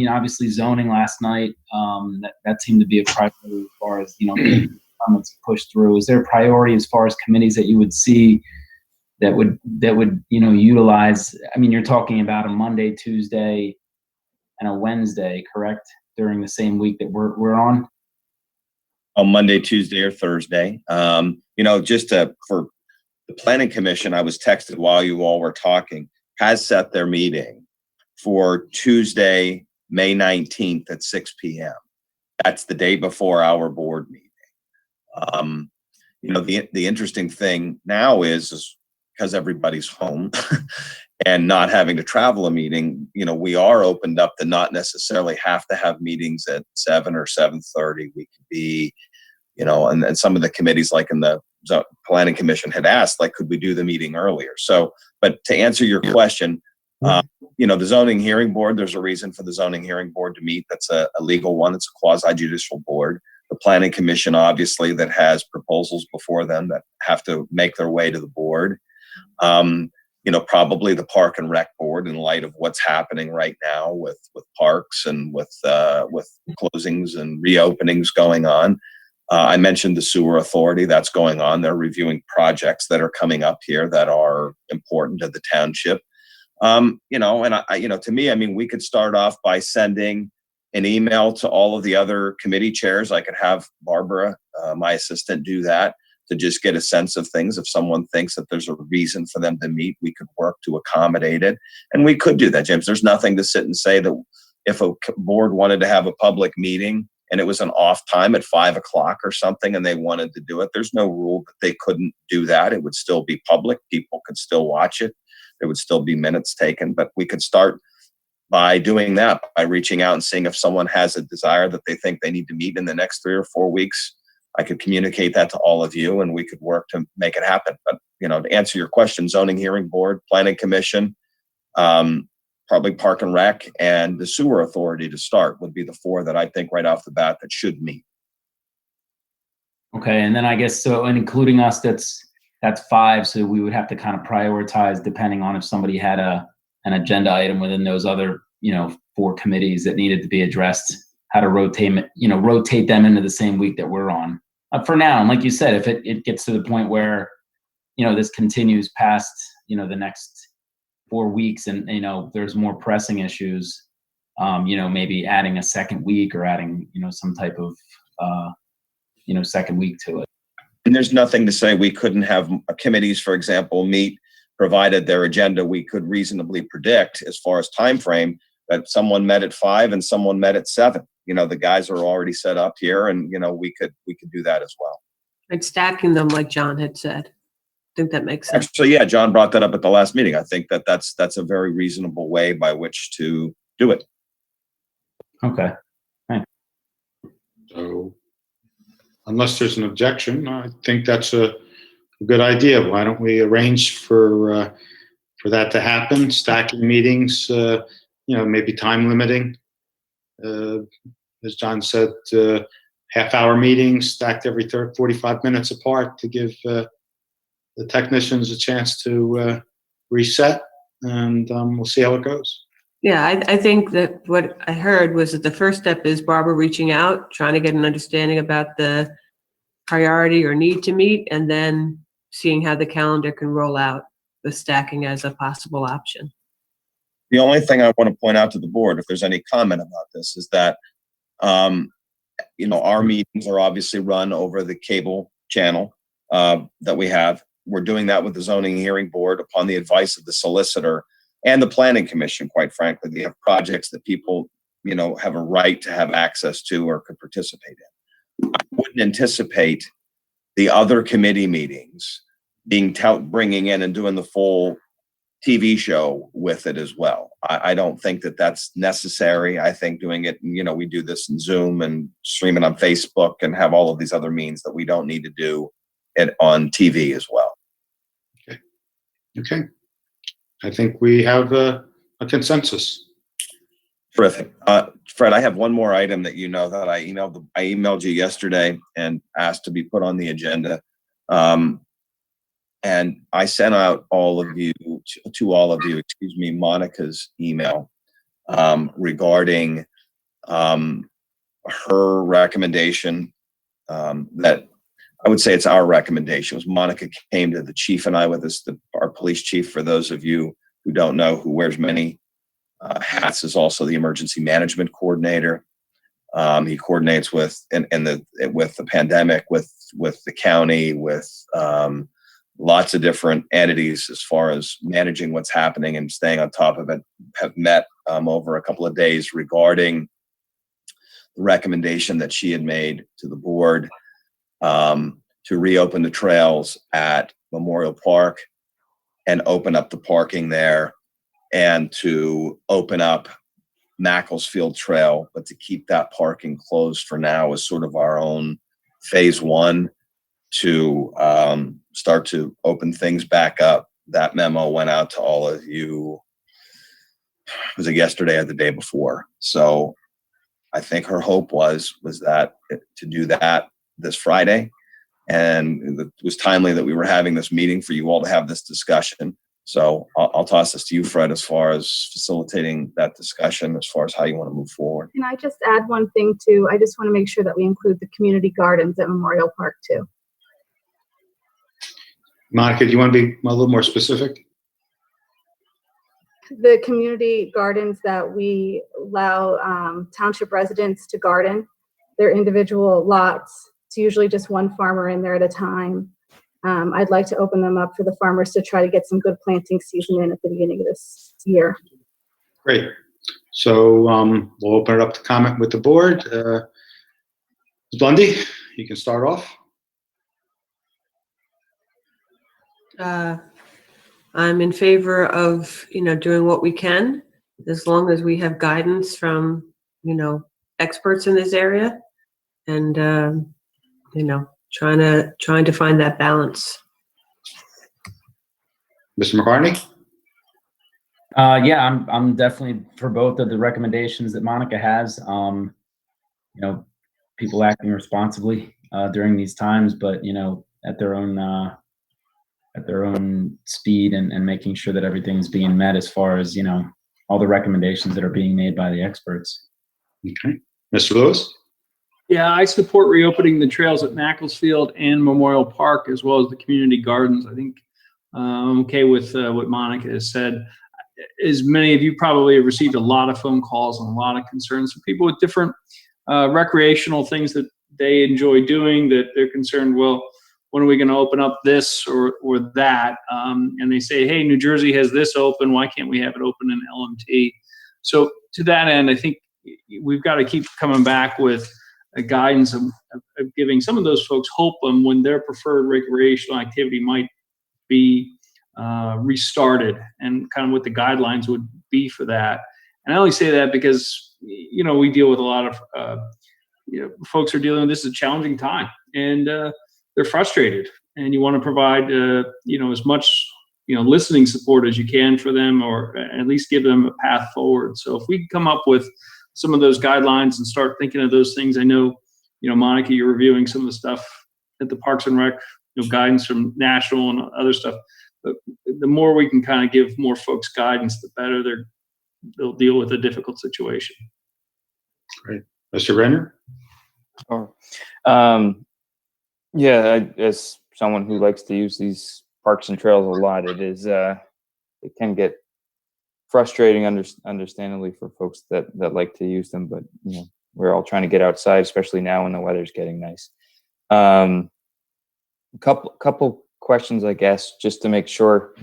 obviously zoning last night, that seemed to be a priority as far as, comments pushed through. Is there a priority as far as committees that you would see that would utilize, you're talking about a Monday, Tuesday, and a Wednesday, correct? During the same week that we're on? On Monday, Tuesday, or Thursday. For the Planning Commission, I was texted while you all were talking, has set their meeting for Tuesday, May 19th at 6 p.m. That's the day before our board meeting. The interesting thing now is because everybody's home and not having to travel a meeting, we are opened up to not necessarily have to have meetings at 7 or 7:30. We could be, and some of the committees, like in the Planning Commission, had asked, like, could we do the meeting earlier? So, but to answer your question, The zoning hearing board, there's a reason for the zoning hearing board to meet. That's a legal one. It's a quasi-judicial board. The planning commission, obviously, that has proposals before them that have to make their way to the board. Probably the park and rec board, in light of what's happening right now with parks and with closings and reopenings going on. I mentioned the sewer authority. That's going on. They're reviewing projects that are coming up here that are important to the township. To me, we could start off by sending an email to all of the other committee chairs. I could have Barbara, my assistant, do that to just get a sense of things. If someone thinks that there's a reason for them to meet, we could work to accommodate it. And we could do that, James. There's nothing to sit and say that if a board wanted to have a public meeting and it was an off time at 5:00 or something and they wanted to do it, there's no rule that they couldn't do that. It would still be public. People could still watch it. There would still be minutes taken, but we could start by doing that, by reaching out and seeing if someone has a desire that they think they need to meet in the next 3 or 4 weeks. I could communicate that to all of you and we could work to make it happen. But, to answer your question, zoning hearing board, planning commission, probably park and rec, and the sewer authority to start would be the 4 that I think right off the bat that should meet. Okay, and then I guess, so, and including us, that's 5. So we would have to kind of prioritize depending on if somebody had an agenda item within those other, 4 committees that needed to be addressed, how to rotate them into the same week that we're on. For now, and like you said, if it gets to the point where, this continues past, the next 4 weeks and, there's more pressing issues, maybe adding a second week or adding, some type of, second week to it. And there's nothing to say we couldn't have committees, for example, meet, provided their agenda we could reasonably predict as far as time frame, that someone met at 5 and someone met at 7. The guys are already set up here, and we could do that as well. Like stacking them, like John had said. I think that makes sense. So yeah, John brought that up at the last meeting. I think that's a very reasonable way by which to do it. Okay. So unless there's an objection, I think that's a good idea. Why don't we arrange for that to happen? Stacking meetings, maybe time limiting. As John said, half-hour meetings stacked every 45 minutes apart to give the technicians a chance to reset, and we'll see how it goes. Yeah, I think that what I heard was that the first step is Barbara reaching out, trying to get an understanding about the priority or need to meet, and then seeing how the calendar can roll out with stacking as a possible option. The only thing I want to point out to the board, if there's any comment about this, is that, our meetings are obviously run over the cable channel that we have. We're doing that with the zoning hearing board upon the advice of the solicitor and the planning commission, quite frankly. They have projects that people, have a right to have access to or could participate in. I wouldn't anticipate the other committee meetings bringing in and doing the full TV show with it as well. I don't think that that's necessary. I think doing it, we do this in Zoom and stream it on Facebook and have all of these other means that we don't need to do it on TV as well. Okay. I think we have a consensus. Terrific. Fred, I have one more item that that I emailed you yesterday and asked to be put on the agenda. And I sent out to all of you, Monica's email regarding her recommendation that I would say it's our recommendation. It was Monica came to the chief and I with us, our police chief, for those of you who don't know, who wears many hats, is also the emergency management coordinator. He coordinates with the pandemic, with the county, with lots of different entities as far as managing what's happening and staying on top of it. Have met over a couple of days regarding the recommendation that she had made to the board to reopen the trails at Memorial Park and open up the parking there, and to open up Makefield Trail, but to keep that parking closed for now as sort of our own phase 1 to start to open things back up. That memo went out to all of you was it yesterday or the day before? So I think her hope was that to do that this Friday. And it was timely that we were having this meeting for you all to have this discussion. So I'll toss this to you, Fred, as far as facilitating that discussion, as far as how you want to move forward. Can I just add one thing too? I just want to make sure that we include the community gardens at Memorial Park too. Monica, do you want to be a little more specific? The community gardens that we allow township residents to garden, they're individual lots. It's usually just one farmer in there at a time. I'd like to open them up for the farmers to try to get some good planting season in at the beginning of this year. Great. So we'll open it up to comment with the board. Ms. Bundy, you can start off. I'm in favor of, doing what we can, as long as we have guidance from, experts in this area, and, trying to find that balance. Mr. McCartney? Yeah, I'm definitely for both of the recommendations that Monica has. People acting responsibly during these times, but at their own speed and making sure that everything's being met as far as all the recommendations that are being made by the experts. Okay, Mr. Lewis? Yeah, I support reopening the trails at Makefield and Memorial Park, as well as the community gardens. I think I'm okay with what Monica has said. As many of you probably have received a lot of phone calls and a lot of concerns from people with different recreational things that they enjoy doing, that they're concerned, well, when are we going to open up this or that? And they say, hey, New Jersey has this open. Why can't we have it open in LMT? So to that end, I think we've got to keep coming back with a guidance of giving some of those folks hope on when their preferred recreational activity might be restarted, and kind of what the guidelines would be for that. And I only say that because, we deal with a lot of, folks are dealing with this is a challenging time, and they're frustrated, and you want to provide, as much, listening support as you can for them, or at least give them a path forward. So if we can come up with some of those guidelines and start thinking of those things, I know, Monica, you're reviewing some of the stuff at the Parks and Rec, guidance from national and other stuff. But the more we can kind of give more folks guidance, the better they'll deal with a difficult situation. Great. Mr. Renner? Oh. Yeah, as someone who likes to use these parks and trails a lot, it can get frustrating, understandably, for folks that like to use them. But we're all trying to get outside, especially now when the weather's getting nice. Couple questions, I guess, just to make sure.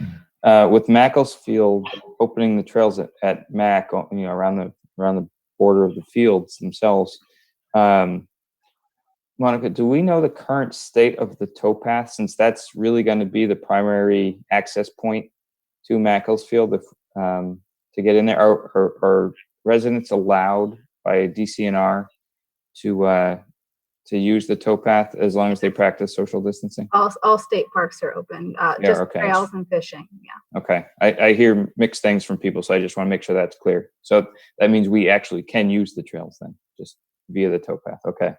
With Makefield opening the trails at Mac, around the border of the fields themselves. Monica, do we know the current state of the towpath, since that's really going to be the primary access point to Makefield to get in there? Are residents allowed by DCNR to use the towpath as long as they practice social distancing? All state parks are open, just okay. trails and fishing. Yeah. Okay. I hear mixed things from people, so I just want to make sure that's clear. So that means we actually can use the trails then, just via the towpath. Okay.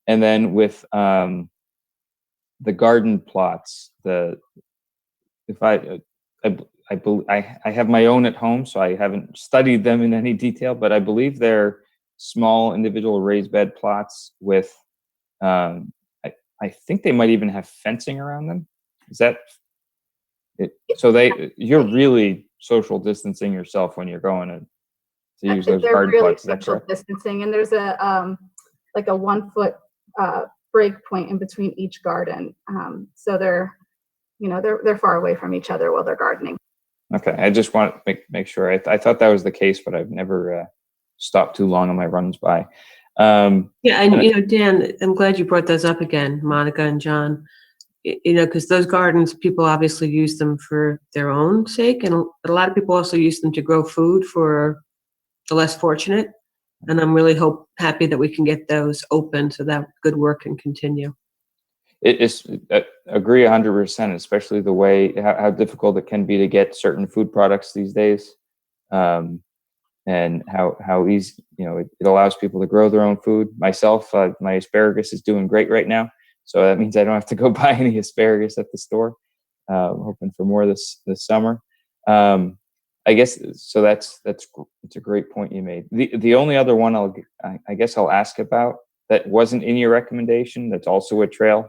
And then with the garden plots, I have my own at home, so I haven't studied them in any detail, but I believe they're small individual raised bed plots with, I think they might even have fencing around them. Is that it? So you're really social distancing yourself when you're going to use those garden really plots. Is that social correct? distancing, and there's a like a 1 foot break point in between each garden. So they're far away from each other while they're gardening. Okay, I just want to make sure. I thought that was the case, but I've never stopped too long on my runs by. Yeah, and Dan, I'm glad you brought those up again, Monica and John. Because those gardens, people obviously use them for their own sake, and a lot of people also use them to grow food for the less fortunate. And I'm really happy that we can get those open so that good work can continue. Agree 100%, especially the way how difficult it can be to get certain food products these days. and how easy, it allows people to grow their own food. Myself, my asparagus is doing great right now, so that means I don't have to go buy any asparagus at the store. I'm hoping for more this summer. I guess so. That's a great point you made. The only other one I guess I'll ask about that wasn't in your recommendation, that's also a trail,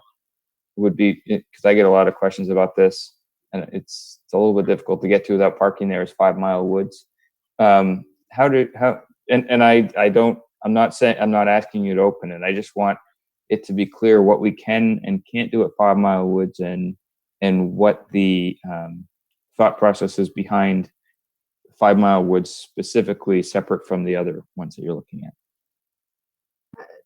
would be, because I get a lot of questions about this, and it's a little bit difficult to get to without parking there, is 5 Mile Woods. I'm not asking you to open it. I just want it to be clear what we can and can't do at 5 Mile Woods, and what the thought process is behind 5 Mile Woods specifically, separate from the other ones that you're looking at.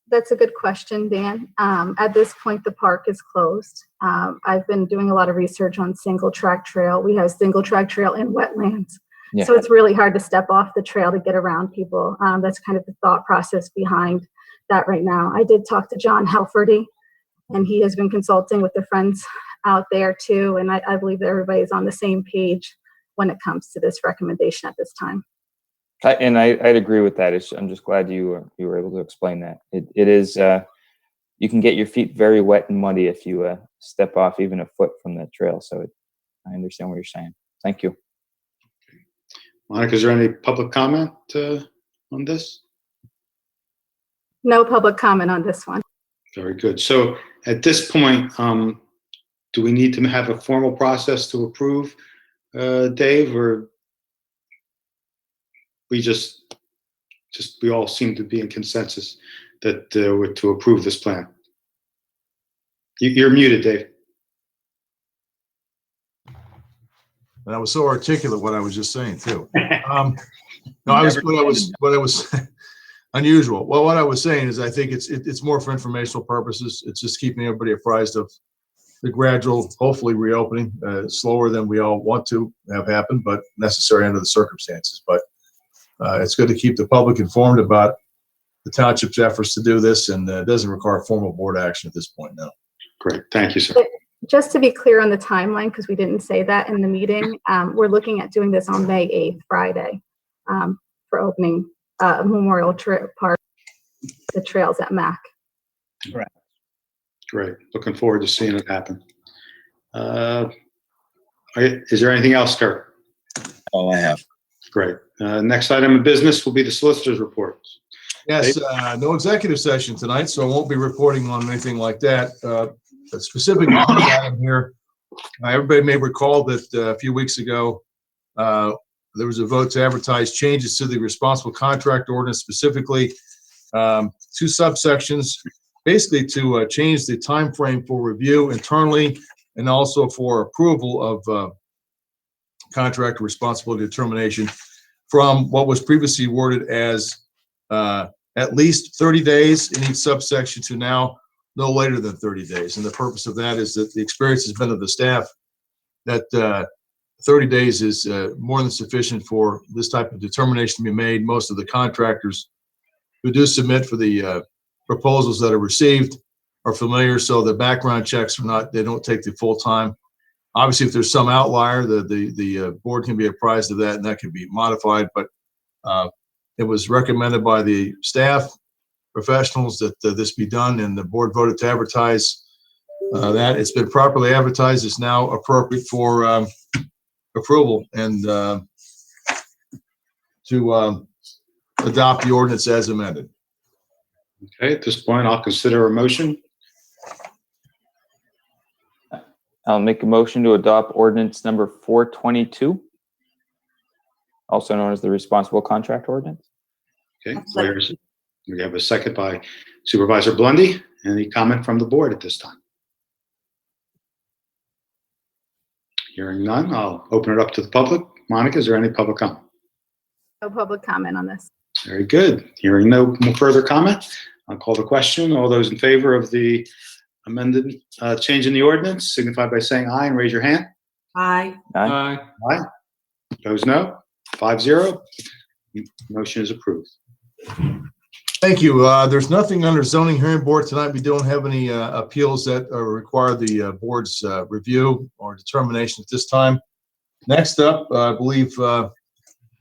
That's a good question, Dan. At this point, the park is closed. I've been doing a lot of research on single track trail. We have single track trail in wetlands. Yeah. So it's really hard to step off the trail to get around people. That's kind of the thought process behind that right now. I did talk to John Helferty, and he has been consulting with the friends out there too. And I believe that everybody is on the same page when it comes to this recommendation at this time. I'd agree with that. I'm just glad you were able to explain that. It is, you can get your feet very wet and muddy if you step off even a foot from that trail. So I understand what you're saying. Thank you. Monica, is there any public comment on this? No public comment on this one. Very good. So at this point, do we need to have a formal process to approve, Dave, or we all seem to be in consensus that we're to approve this plan? You're muted, Dave. And I was so articulate what I was just saying too. What I was unusual. Well, what I was saying is I think it's more for informational purposes. It's just keeping everybody apprised of the gradual, hopefully reopening, slower than we all want to have happen, but necessary under the circumstances. But it's good to keep the public informed about the township's efforts to do this, and it doesn't require formal board action at this point now. Great. Thank you, sir. Just to be clear on the timeline, because we didn't say that in the meeting, we're looking at doing this on May 8th, Friday, for opening Memorial Park, the trails at Mac. Right. Great. Looking forward to seeing it happen. Is there anything else, Kirk? All I have. Great. Next item of business will be the solicitor's report. Yes, no executive session tonight, so I won't be reporting on anything like that. A specific item here, everybody may recall that a few weeks ago, there was a vote to advertise changes to the responsible contract ordinance, specifically 2 subsections, basically to change the time frame for review internally and also for approval of contractor responsibility determination from what was previously worded as at least 30 days in each subsection to now no later than 30 days. And the purpose of that is that the experience has been of the staff that 30 days is more than sufficient for this type of determination to be made. Most of the contractors who do submit for the proposals that are received are familiar, so the background checks they don't take the full time. Obviously, if there's some outlier, the board can be apprised of that, and that can be modified. But it was recommended by the staff professionals that this be done, and the board voted to advertise that. It's been properly advertised. It's now appropriate for approval and to adopt the ordinance as amended. Okay, at this point, I'll consider a motion. I'll make a motion to adopt ordinance number 422, also known as the responsible contract ordinance. Okay, we have a second by Supervisor Blundy. Any comment from the board at this time? Hearing none, I'll open it up to the public. Monica, is there any public comment? No public comment on this. Very good. Hearing no further comment, I'll call the question. All those in favor of the amended change in the ordinance signify by saying aye and raise your hand. Aye. Aye. Aye. Opposed, no. 5-0. Motion is approved. Thank you. There's nothing under zoning hearing board tonight. We don't have any appeals that require the board's review or determination at this time. Next up, I believe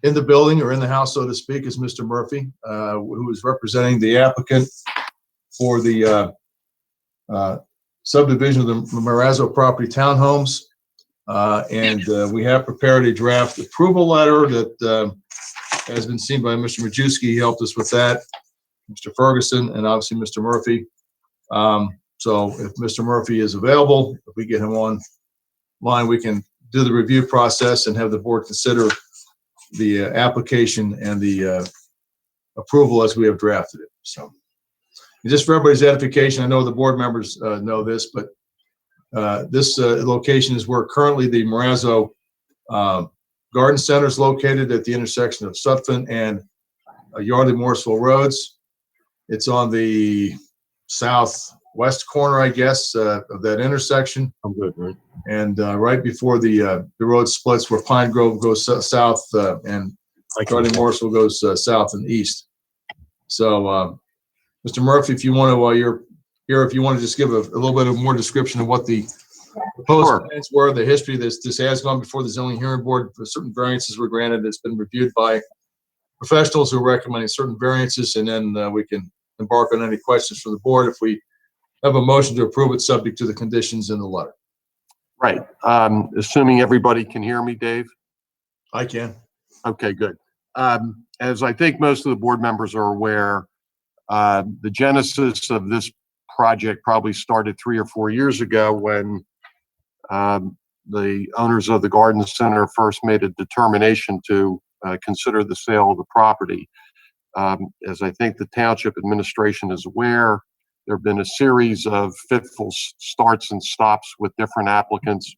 in the building or in the house, so to speak, is Mr. Murphy, who is representing the applicant for the subdivision of the Marazzo property townhomes. And we have prepared a draft approval letter that has been seen by Mr. Majewski. He helped us with that, Mr. Ferguson, and obviously Mr. Murphy. So if Mr. Murphy is available, if we get him online, we can do the review process and have the board consider the application and the approval as we have drafted it. So, and just for everybody's edification, I know the board members know this, but this location is where currently the Marazzo Garden Center is located at the intersection of Sutphin and Yardley Morrisville Roads. It's on the southwest corner, I guess, of that intersection. I'm good, right? And right before the road splits, where Pine Grove goes south and Yardley Morrisville goes south and east. So, Mr. Murphy, if you want to, while you're here, if you want to just give a little bit of more description of what the proposed plans were, the history. This has gone before the zoning hearing board. For certain variances were granted. It's been reviewed by professionals who are recommending certain variances, and then we can embark on any questions from the board if we have a motion to approve it subject to the conditions in the letter. Right. Assuming everybody can hear me, Dave? I can. Okay, good. As I think most of the board members are aware, the genesis of this project probably started 3 or 4 years ago when the owners of the garden center first made a determination to consider the sale of the property. As I think the township administration is aware, there have been a series of fitful starts and stops with different applicants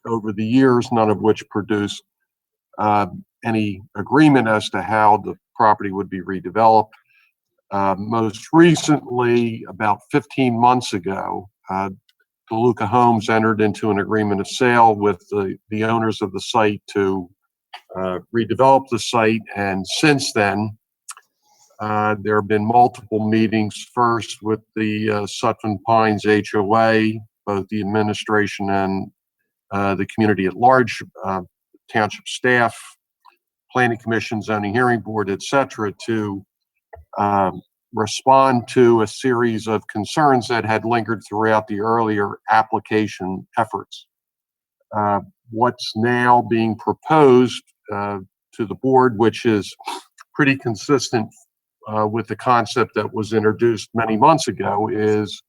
over the years, none of which produced any agreement as to how the property would be redeveloped. Most recently, about 15 months ago, DeLuca Homes entered into an agreement of sale with the owners of the site to redevelop the site, and since then, there have been multiple meetings, first with the Sutphin Pines HOA, both the administration and the community at large, township staff, planning commission, zoning hearing board, etc., to respond to a series of concerns that had lingered throughout the earlier application efforts. What's now being proposed to the board, which is pretty consistent with the concept that was introduced many months ago, is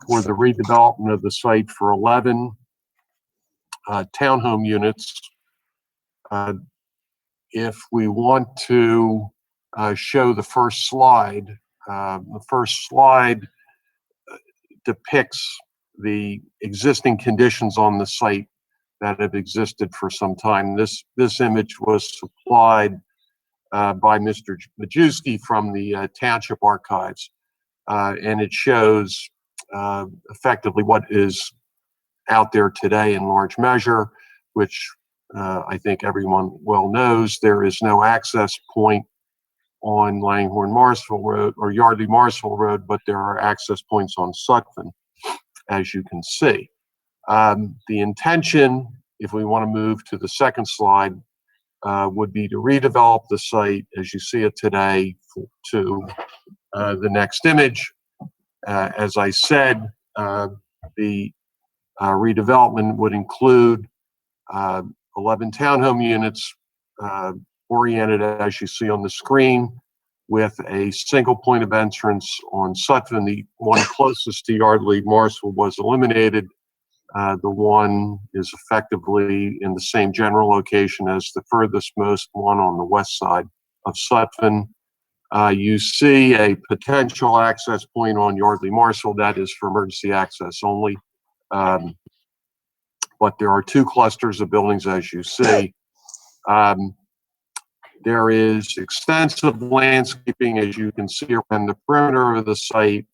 for the redevelopment of the site for 11 townhome units. If we want to show the first slide depicts the existing conditions on the site that have existed for some time. This image was supplied by Mr. Majewski from the Township Archives, and it shows effectively what is out there today in large measure, which I think everyone well knows. There is no access point on Langhorne-Marsville Road or Yardley-Marsville Road, but there are access points on Sutphin, as you can see. The intention, if we want to move to the second slide, would be to redevelop the site as you see it today to the next image. As I said, the redevelopment would include 11 townhome units oriented as you see on the screen, with a single point of entrance on Sutphin. The one closest to Yardley-Marsville was eliminated. The one is effectively in the same general location as the furthest most one on the west side of Sutphin. You see a potential access point on Yardley-Marsville that is for emergency access only. But there are 2 clusters of buildings, as you see. There is extensive landscaping, as you can see, around the perimeter of the site.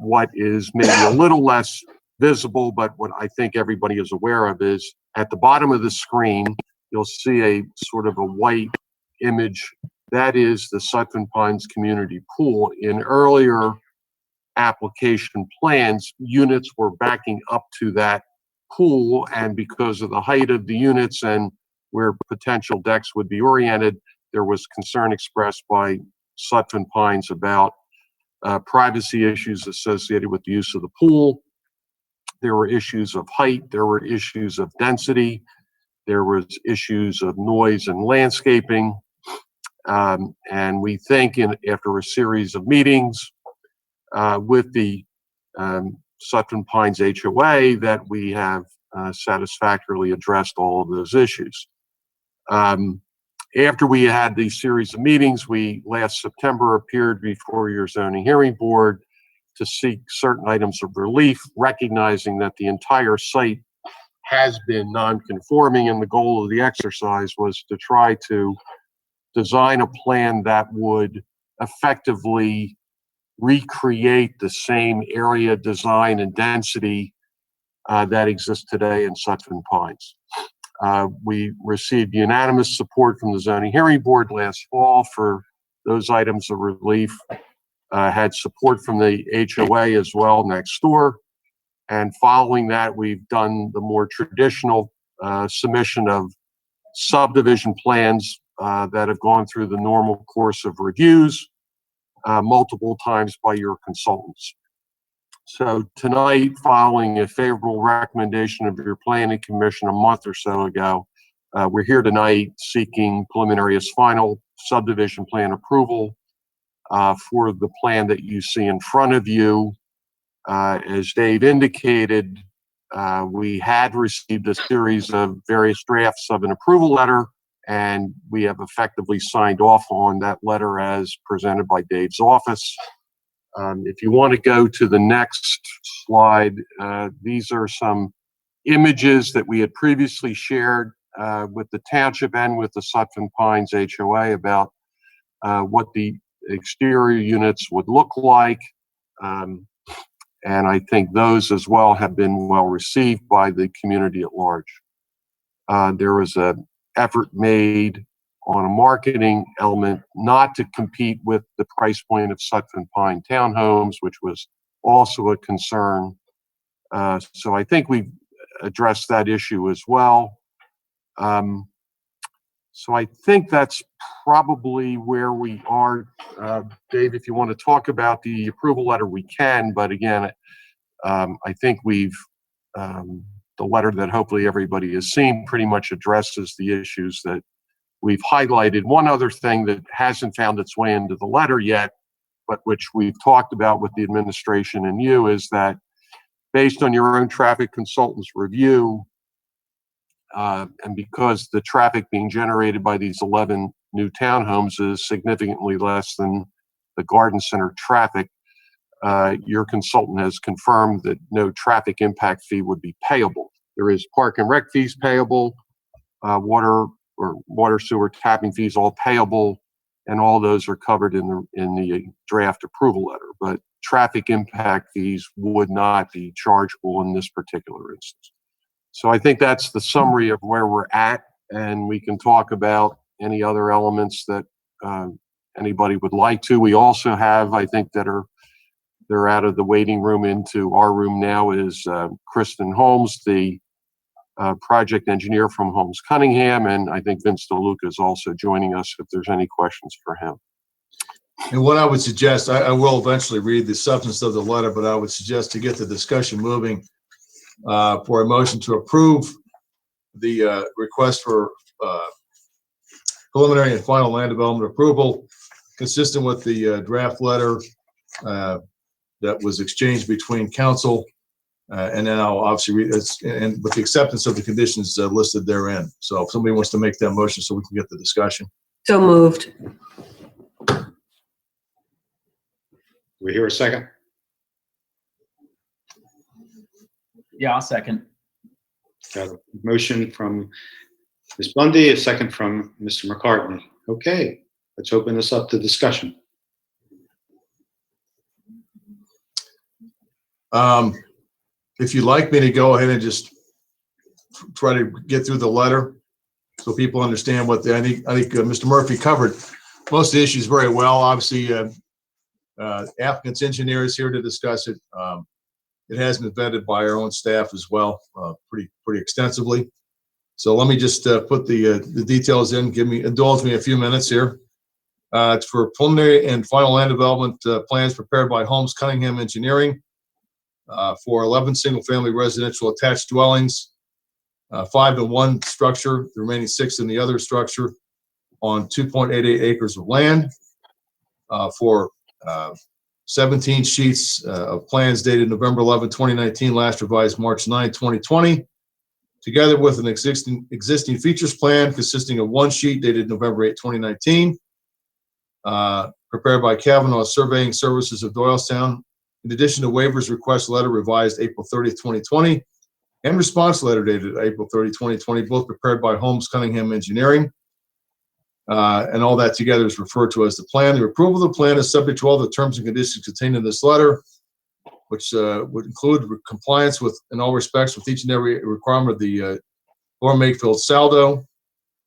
What is maybe a little less visible, but what I think everybody is aware of, is at the bottom of the screen, you'll see a sort of a white image. That is the Sutphin Pines Community Pool. In earlier application plans, units were backing up to that pool, and because of the height of the units and where potential decks would be oriented. There was concern expressed by Sutphen Pines about privacy issues associated with the use of the pool. There were issues of height. There were issues of density. There was issues of noise and landscaping. And we think after a series of meetings with the Sutphen Pines HOA that we have satisfactorily addressed all of those issues. After we had these series of meetings, we last September appeared before your zoning hearing board to seek certain items of relief, recognizing that the entire site has been non-conforming, and the goal of the exercise was to try to design a plan that would effectively recreate the same area, design, and density that exists today in Sutphen Pines. We received unanimous support from the zoning hearing board last fall for those items of relief, had support from the HOA as well next door. And following that, we've done the more traditional submission of subdivision plans that have gone through the normal course of reviews multiple times by your consultants. So tonight, following a favorable recommendation of your planning commission a month or so ago, we're here tonight seeking preliminary as final subdivision plan approval for the plan that you see in front of you. As Dave indicated, we had received a series of various drafts of an approval letter, and we have effectively signed off on that letter as presented by Dave's office. If you want to go to the next slide, these are some images that we had previously shared with the township and with the Sutphen Pines HOA about what the exterior units would look like. And I think those as well have been well received by the community at large. There was an effort made on a marketing element not to compete with the price point of Sutphen Pine townhomes, which was also a concern. So I think we've addressed that issue as well. So I think that's probably where we are. Dave, if you want to talk about the approval letter, we can, but again, I think we've, the letter that hopefully everybody has seen pretty much addresses the issues that we've highlighted. One other thing that hasn't found its way into the letter yet, but which we've talked about with the administration and you, is that based on your own traffic consultant's review, and because the traffic being generated by these 11 new townhomes is significantly less than the garden center traffic, your consultant has confirmed that no traffic impact fee would be payable. There is park and rec fees payable, water sewer tapping fees all payable, and all those are covered in the draft approval letter. But traffic impact fees would not be chargeable in this particular instance. So I think that's the summary of where we're at, and we can talk about any other elements that anybody would like to. We also have, I think, they're out of the waiting room into our room now is Kristen Holmes, the project engineer from Holmes Cunningham, and I think Vince DeLuca is also joining us if there's any questions for him. And what I would suggest, I will eventually read the substance of the letter, but I would suggest to get the discussion moving for a motion to approve the request for preliminary and final land development approval consistent with the draft letter that was exchanged between council and then I'll obviously read it, and with the acceptance of the conditions listed therein. So if somebody wants to make that motion so we can get the discussion. So moved. We hear a second? Yeah, I'll second. Got a motion from Ms. Bundy, a second from Mr. McCartney. Okay, let's open this up to discussion. If you'd like me to go ahead and just try to get through the letter so people understand what I think Mr. Murphy covered most of the issues very well. Obviously, applicant's engineer is here to discuss it. It has been vetted by our own staff as well, pretty extensively. So let me just put the details in. Indulge me a few minutes here. It's for preliminary and final land development plans prepared by Holmes Cunningham Engineering for 11 single-family residential attached dwellings, 5 in one structure, the remaining 6 in the other structure, on 2.88 acres of land, for 17 sheets of plans dated November 11, 2019, last revised March 9, 2020, together with an existing features plan consisting of 1 sheet dated November 8, 2019, prepared by Kavanaugh Surveying Services of Doylestown. In addition to waivers request letter revised April 30, 2020, and response letter dated April 30, 2020, both prepared by Holmes Cunningham Engineering. And all that together is referred to as the plan. The approval of the plan is subject to all the terms and conditions contained in this letter, which would include compliance with, in all respects, with each and every requirement of the Lower Makefield Saldo,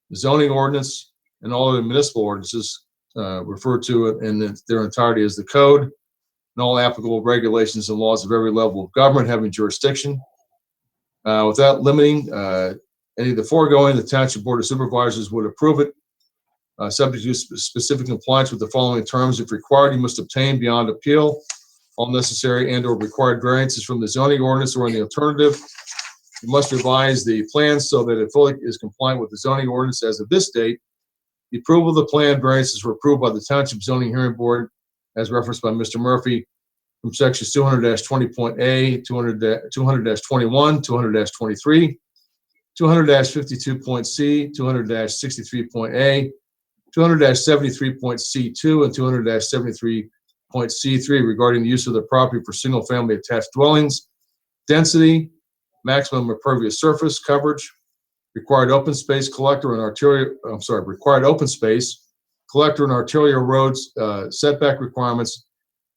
the zoning ordinance, and all other municipal ordinances referred to in their entirety as the code, and all applicable regulations and laws of every level of government having jurisdiction. Without limiting any of the foregoing, the Township Board of Supervisors would approve it, subject to specific compliance with the following terms. If required, you must obtain beyond appeal all necessary and or required variances from the zoning ordinance, or in the alternative, you must revise the plans so that it fully is compliant with the zoning ordinance as of this date. The approval of the plan variances were approved by the Township Zoning Hearing Board as referenced by Mr. Murphy from sections 200-20.A, 200-21, 200-23, 200-52.C, 200-63.A, 200-73.C2, and 200-73.C3 regarding the use of the property for single-family attached dwellings, density, maximum impervious surface coverage, required open space collector and arterial, required open space collector and arterial roads setback requirements,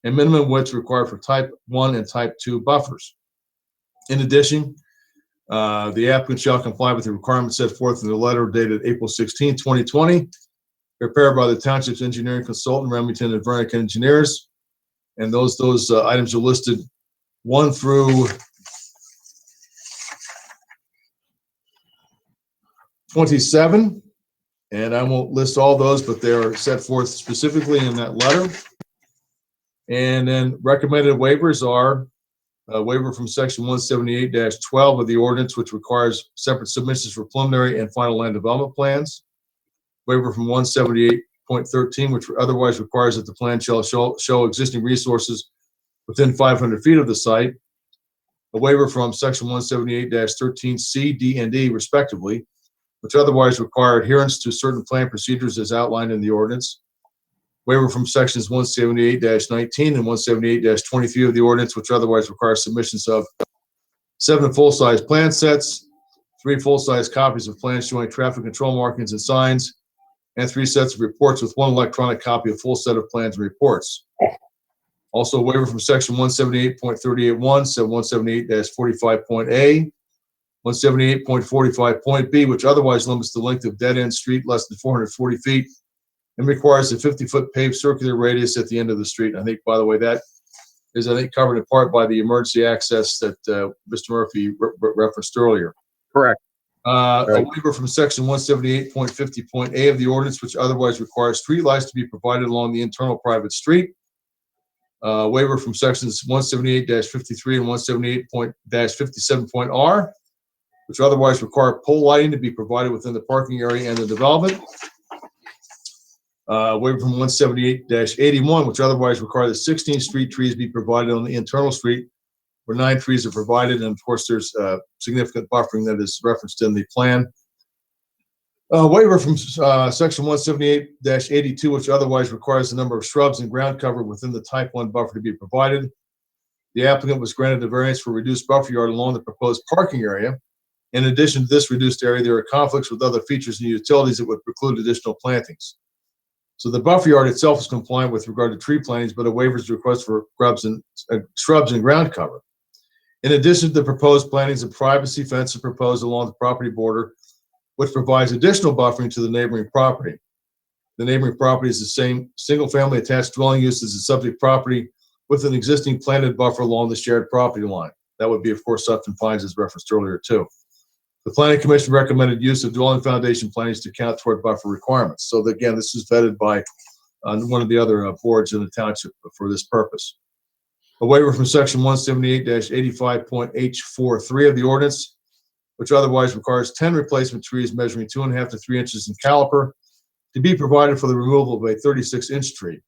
and minimum widths required for type 1 and type 2 buffers. In addition, the applicant shall comply with the requirements set forth in the letter dated April 16, 2020, prepared by the Township's engineering consultant, Remington and Vernick Engineers. And those items are listed 1 through 27. And I won't list all those, but they are set forth specifically in that letter. And then recommended waivers are a waiver from section 178-12 of the ordinance, which requires separate submissions for preliminary and final land development plans. Waiver from 178.13, which otherwise requires that the plan shall show existing resources within 500 feet of the site. A waiver from section 178-13C, D, and D, respectively, which otherwise require adherence to certain plan procedures as outlined in the ordinance. Waiver from sections 178-19 and 178-23 of the ordinance, which otherwise require submissions of 7 full-size plan sets, 3 full-size copies of plans showing traffic control markings and signs, and 3 sets of reports with 1 electronic copy of full set of plans and reports. Also, a waiver from section 178.381, 178-45.A, 178.45.B, which otherwise limits the length of dead-end street less than 440 feet and requires a 50-foot paved circular radius at the end of the street. I think, by the way, that is, covered in part by the emergency access that Mr. Murphy referenced earlier. Correct. A waiver from section 178.50.A of the ordinance, which otherwise requires street lights to be provided along the internal private street. Waiver from sections 178-53 and 178.-57.R, which otherwise require pole lighting to be provided within the parking area and the development. Waiver from 178-81, which otherwise require that 16 street trees be provided on the internal street, where 9 trees are provided, and of course there's significant buffering that is referenced in the plan. Waiver from section 178-82, which otherwise requires the number of shrubs and ground cover within the type 1 buffer to be provided. The applicant was granted a variance for reduced buffer yard along the proposed parking area. In addition to this reduced area, there are conflicts with other features and utilities that would preclude additional plantings. So the buffer yard itself is compliant with regard to tree plantings, but a waiver is requested for shrubs and ground cover. In addition to the proposed plantings, a privacy fence is proposed along the property border, which provides additional buffering to the neighboring property. The neighboring property is the same single-family attached dwelling use as the subject property, with an existing planted buffer along the shared property line. That would be, of course, Sutton Pines as referenced earlier, too. The Planning Commission recommended use of dwelling foundation plantings to count toward buffer requirements. So again, this is vetted by one of the other boards in the township for this purpose. A waiver from section 178-85.H43 of the ordinance, which otherwise requires 10 replacement trees measuring 2.5 to 3 inches in caliper to be provided for the removal of a 36-inch tree.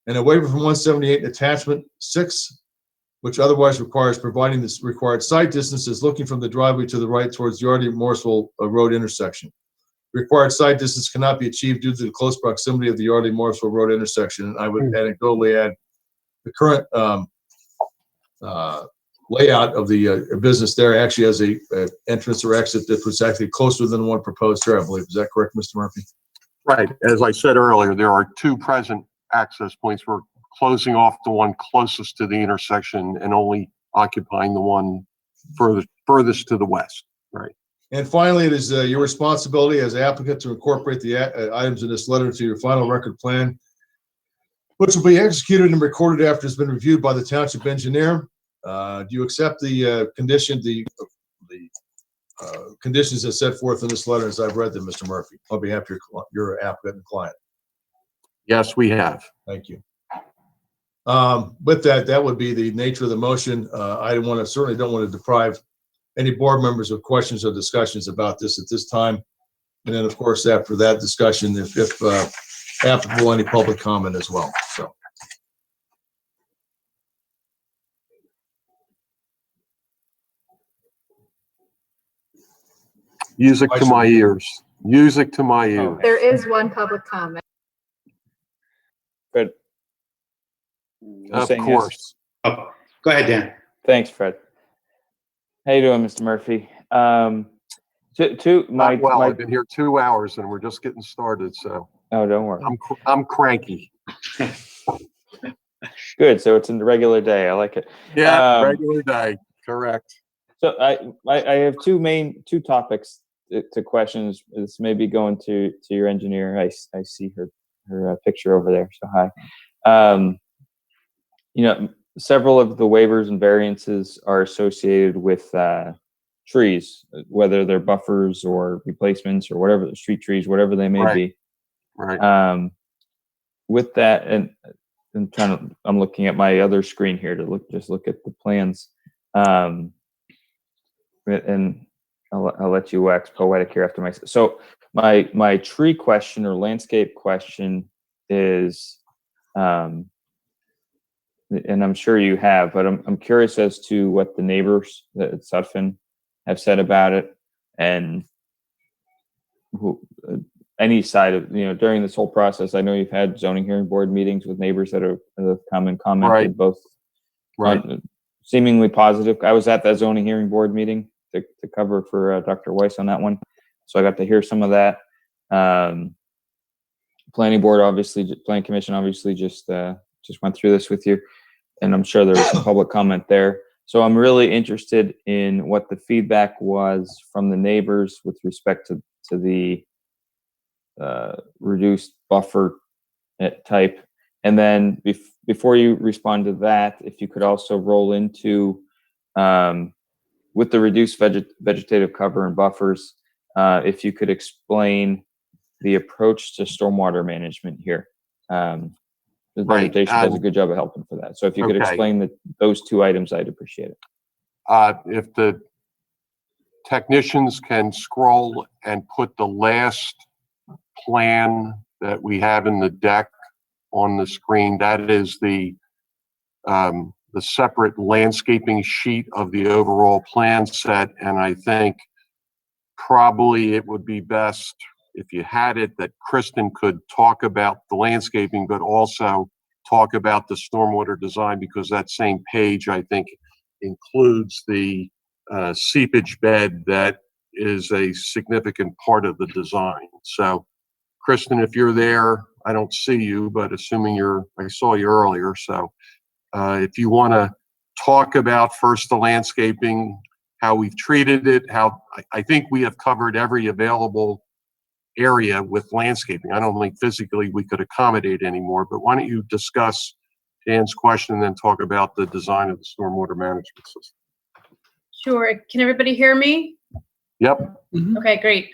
And a waiver from 178 attachment 6, which otherwise requires providing this required site distances looking from the driveway to the right towards the Yardley Morrisville Road intersection. Required site distance cannot be achieved due to the close proximity of the Yardley Morrisville Road intersection. And I would anecdotally add the current layout of the business there actually has a entrance or exit that was actually closer than the one proposed here, I believe. Is that correct, Mr. Murphy? Right. As I said earlier, there are 2 present access points. We're closing off the one closest to the intersection and only occupying the one furthest to the west. Right. And finally, it is your responsibility as applicant to incorporate the items in this letter into your final record plan, which will be executed and recorded after it's been reviewed by the township engineer. Do you accept the conditions as set forth in this letter as I've read them, Mr. Murphy, on behalf of your applicant and client? Yes, we have. Thank you. With that, that would be the nature of the motion. I certainly don't want to deprive any board members of questions or discussions about this at this time. And then, of course, after that discussion, if applicable, any public comment as well. So. Music to my ears. Music to my ears. There is one public comment. Fred. Of course. Oh, go ahead, Dan. Thanks, Fred. How you doing, Mr. Murphy? I've been here 2 hours and we're just getting started, so. Oh, don't worry. I'm cranky. Good. So it's in the regular day. I like it. Yeah, regular day. Correct. So I have two topics to questions. This may be going to your engineer. I see her picture over there. So hi. Several of the waivers and variances are associated with trees, whether they're buffers or replacements or whatever, the street trees, whatever they may be. Right. With that, and I'm looking at my other screen here to look at the plans. And I'll let you wax poetic here after so my tree question or landscape question is, and I'm sure you have, but I'm curious as to what the neighbors at Sutphin have said about it, and any side of, during this whole process. I know you've had zoning hearing board meetings with neighbors that have come and commented, right. Both seemingly positive. I was at that zoning hearing board meeting to cover for Dr. Weiss on that one, so I got to hear some of that. Planning commission obviously just went through this with you, and I'm sure there was some public comment there. So I'm really interested in what the feedback was from the neighbors with respect to the reduced buffer type. And then before you respond to that, if you could also roll into with the reduced vegetative cover and buffers, if you could explain the approach to stormwater management here. The vegetation does a good job of helping for that. So if you could explain those 2 items, I'd appreciate it. If the technicians can scroll and put the last plan that we have in the deck on the screen, that is the separate landscaping sheet of the overall plan set. And I think probably it would be best if you had it that Kristen could talk about the landscaping, but also talk about the stormwater design, because that same page, I think, includes the seepage bed that is a significant part of the design. So Kristen, if you're there, I don't see you, but assuming I saw you earlier. So if you want to talk about first the landscaping, how we've treated it, how I think we have covered every available area with landscaping. I don't think physically we could accommodate anymore, but why don't you discuss Dan's question and then talk about the design of the stormwater management system? Sure. Can everybody hear me? Yep. Okay, great.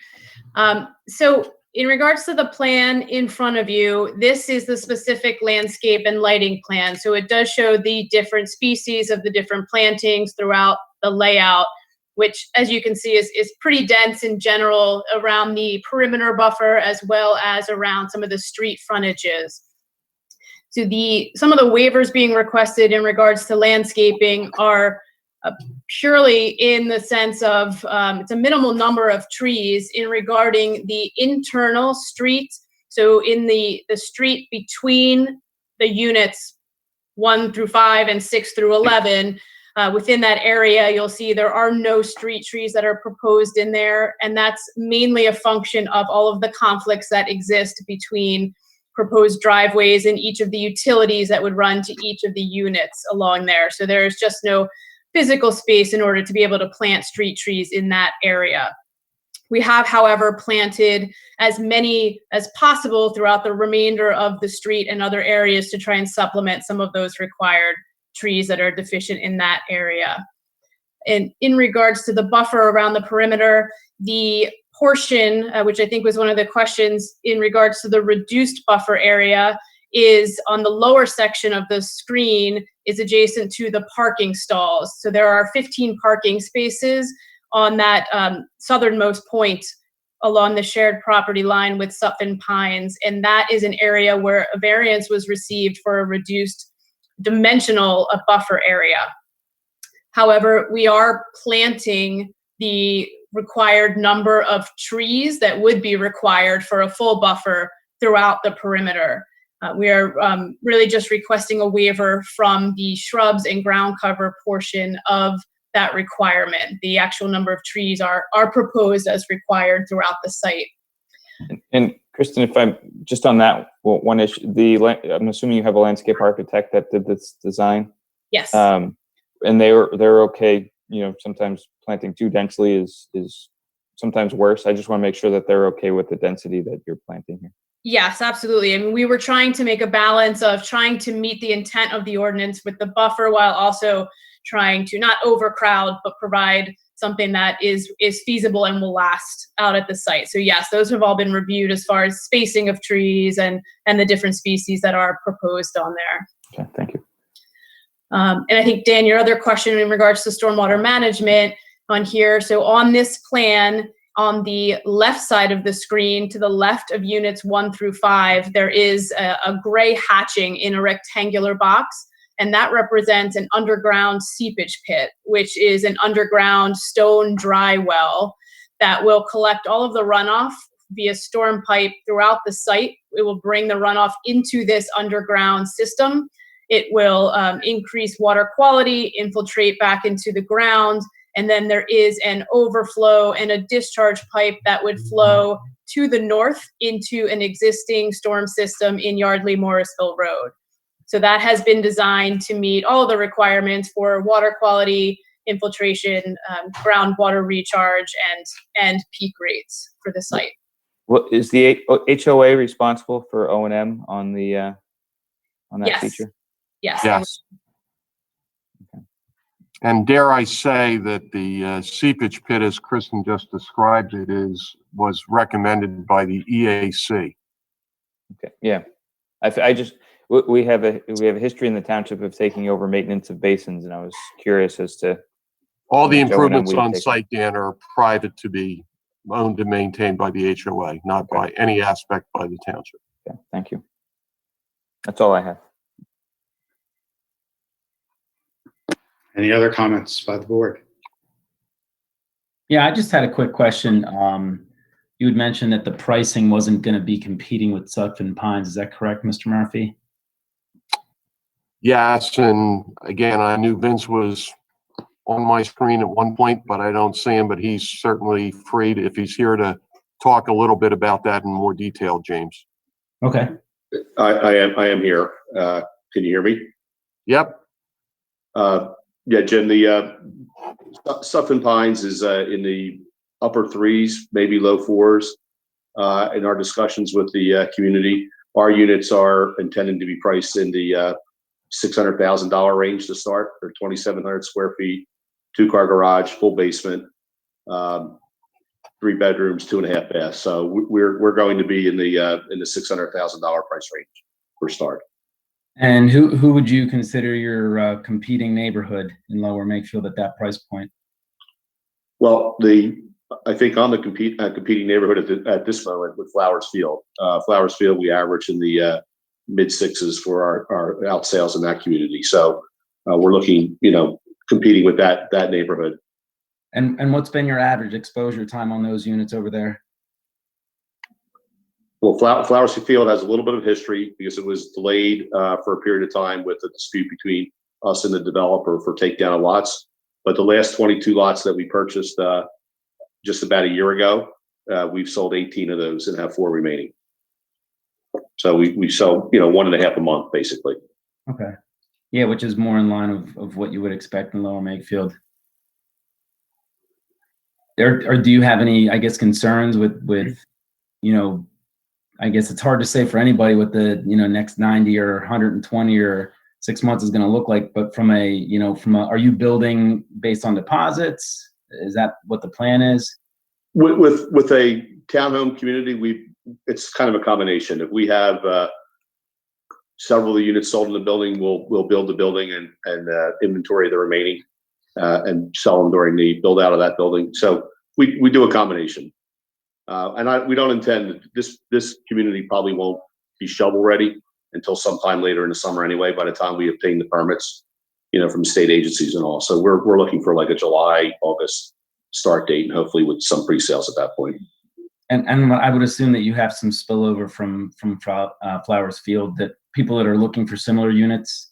So in regards to the plan in front of you, this is the specific landscape and lighting plan. So it does show the different species of the different plantings throughout the layout, which, as you can see, is pretty dense in general around the perimeter buffer as well as around some of the street frontages. So some of the waivers being requested in regards to landscaping are purely in the sense of it's a minimal number of trees in regarding the internal street. So in the street between the units 1 through 5 and 6 through 11, within that area, you'll see there are no street trees that are proposed in there. And that's mainly a function of all of the conflicts that exist between proposed driveways and each of the utilities that would run to each of the units along there. So there's just no physical space in order to be able to plant street trees in that area. We have, however, planted as many as possible throughout the remainder of the street and other areas to try and supplement some of those required trees that are deficient in that area. And in regards to the buffer around the perimeter, the portion, which I think was one of the questions in regards to the reduced buffer area, is on the lower section of the screen, is adjacent to the parking stalls. So there are 15 parking spaces on that southernmost point along the shared property line with Sutphin Pines. And that is an area where a variance was received for a reduced dimensional buffer area. However, we are planting the required number of trees that would be required for a full buffer throughout the perimeter. We are really just requesting a waiver from the shrubs and ground cover portion of that requirement. The actual number of trees are proposed as required throughout the site. And Kristen, if I'm just on that one issue, I'm assuming you have a landscape architect that did this design. Yes. And they're okay. You know, sometimes planting too densely is sometimes worse. I just want to make sure that they're okay with the density that you're planting here. Yes, absolutely. I mean, we were trying to make a balance of trying to meet the intent of the ordinance with the buffer while also trying to not overcrowd, but provide something that is feasible and will last out at the site. So yes, those have all been reviewed as far as spacing of trees and the different species that are proposed on there. Okay, thank you. And I think, Dan, your other question in regards to stormwater management on here. So on this plan, on the left side of the screen, to the left of units 1 through 5, there is a gray hatching in a rectangular box, and that represents an underground seepage pit, which is an underground stone dry well that will collect all of the runoff via storm pipe throughout the site. It will bring the runoff into this underground system. It will increase water quality, infiltrate back into the ground, and then there is an overflow and a discharge pipe that would flow to the north into an existing storm system in Yardley Morrisville Road. So that has been designed to meet all of the requirements for water quality, infiltration, groundwater recharge, and peak rates for the site. What is the HOA responsible for O&M on that Yes. feature? Yes. Yes. And dare I say that the seepage pit, as Kristen just described it, was recommended by the EAC. Okay. Yeah. We have a history in the township of taking over maintenance of basins, and I was curious as to all the how much improvements O&M on we've site, Dan, are private to be owned and maintained by the HOA, not by any aspect by the township. Okay. Thank you. That's all I have. Any other comments by the board? Yeah, I just had a quick question. You had mentioned that the pricing wasn't going to be competing with Sutphin Pines. Is that correct, Mr. Murphy? Yes, and again, I knew Vince was on my screen at one point, but I don't see him, but he's certainly free if he's here to talk a little bit about that in more detail, James. Okay. I am here. Can you hear me? Yep. Yeah, Jim, the Sutphin Pines is in the upper 3s, maybe low 4s. In our discussions with the community, our units are intended to be priced in the $600,000 range to start, or 2,700 square feet, 2-car garage, full basement. 3 bedrooms, 2.5 baths. So we're going to be in the $600,000 price range for start. And who would you consider your competing neighborhood in Lower Makefield at that price point? Well, I think on the competing neighborhood at this moment with Flowers Field. Flowers Field, we average in the mid sixes for our out sales in that community. So we're looking, competing with that neighborhood. And what's been your average exposure time on those units over there? Well, Flowers Field has a little bit of history because it was delayed for a period of time with a dispute between us and the developer for takedown of lots. But the last 22 lots that we purchased just about a year ago, we've sold 18 of those and have 4 remaining. So we sell, 1.5 a month, basically. Okay. Yeah, which is more in line of what you would expect in Lower Makefield. Or do you have any, I guess, concerns with, I guess it's hard to say for anybody what the, next 90 or 120 or 6 months is going to look like, but from are you building based on deposits? Is that what the plan is? With a townhome community, it's kind of a combination. If we have several of the units sold in the building, we'll build the building and inventory the remaining and sell them during the build out of that building. So we do a combination. And we don't intend, this community probably won't be shovel ready until sometime later in the summer anyway, by the time we obtain the permits, from state agencies and all. So we're looking for like a July, August start date, and hopefully with some pre-sales at that point. And I would assume that you have some spillover from Flowers Field, that people that are looking for similar units.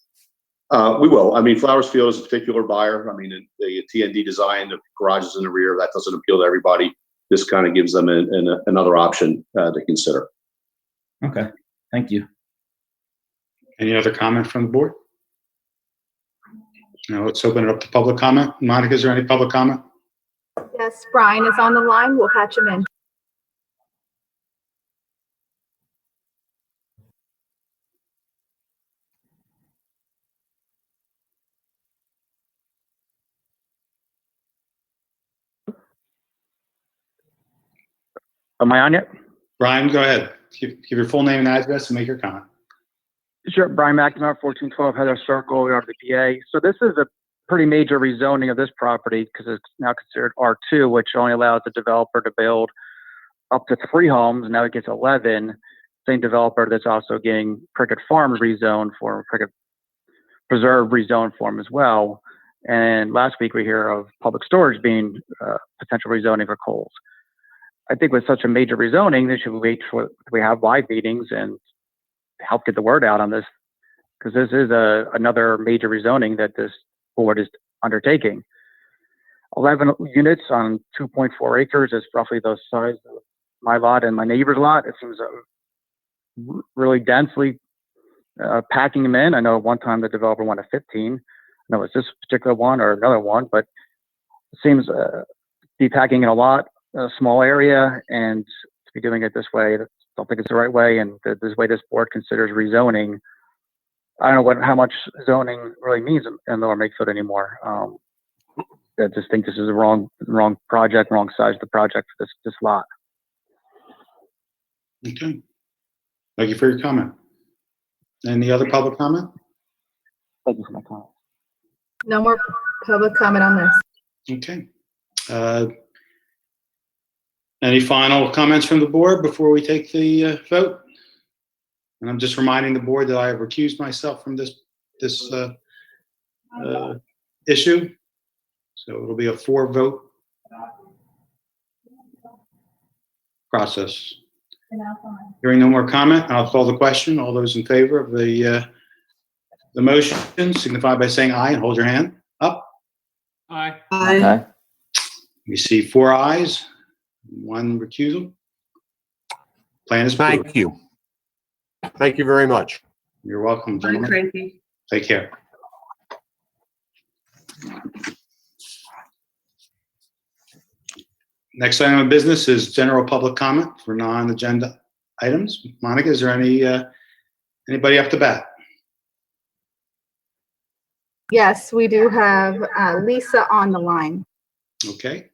We will. I mean, Flowers Field is a particular buyer. I mean, the TND design, the garages in the rear, that doesn't appeal to everybody. This kind of gives them another option to consider. Okay, thank you. Any other comment from the board? Now let's open it up to public comment. Monica, is there any public comment? Yes, Brian is on the line. We'll patch him in. Am I on yet? Brian, go ahead. Give your full name and address and make your comment. Sure. Brian McNamara, 1412 Heather Circle, we are the PA. So this is a pretty major rezoning of this property because it's now considered R2, which only allows the developer to build up to 3 homes. Now it gets 11. Same developer that's also getting Prickett Farms rezoned for Prickett Preserve rezoned for him as well. And last week we hear of public storage being potential rezoning for Kohl's. I think with such a major rezoning, they should wait for we have live meetings and help get the word out on this, because this is another major rezoning that this board is undertaking. 11 units on 2.4 acres is roughly the size of my lot and my neighbor's lot. It seems really densely packing them in. I know at one time the developer wanted 15. I know it's this particular one or another one, but it seems to be packing in a small area, and to be doing it this way, I don't think it's the right way. And this way this board considers rezoning, I don't know how much zoning really means in Lower Makefield anymore. I just think this is the wrong project, wrong size of the project for this lot. Okay. Thank you for your comment. Any other public comment? Thank you for my comment. No more public comment on this. Okay. Any final comments from the board before we take the vote? And I'm just reminding the board that I have recused myself from this issue. So it'll be a 4-vote process. Hearing no more comment, I'll call the question. All those in favor of the motion signify by saying aye and hold your hand up. Aye. Aye. We see 4 ayes, 1 recusal. Plan is approved. Thank you. Thank you very much. You're welcome, gentlemen. Frankie. Take care. Next item of business is general public comment for non-agenda items. Monica, is there anybody up to bat? Yes, we do have Lisa on the line. Okay.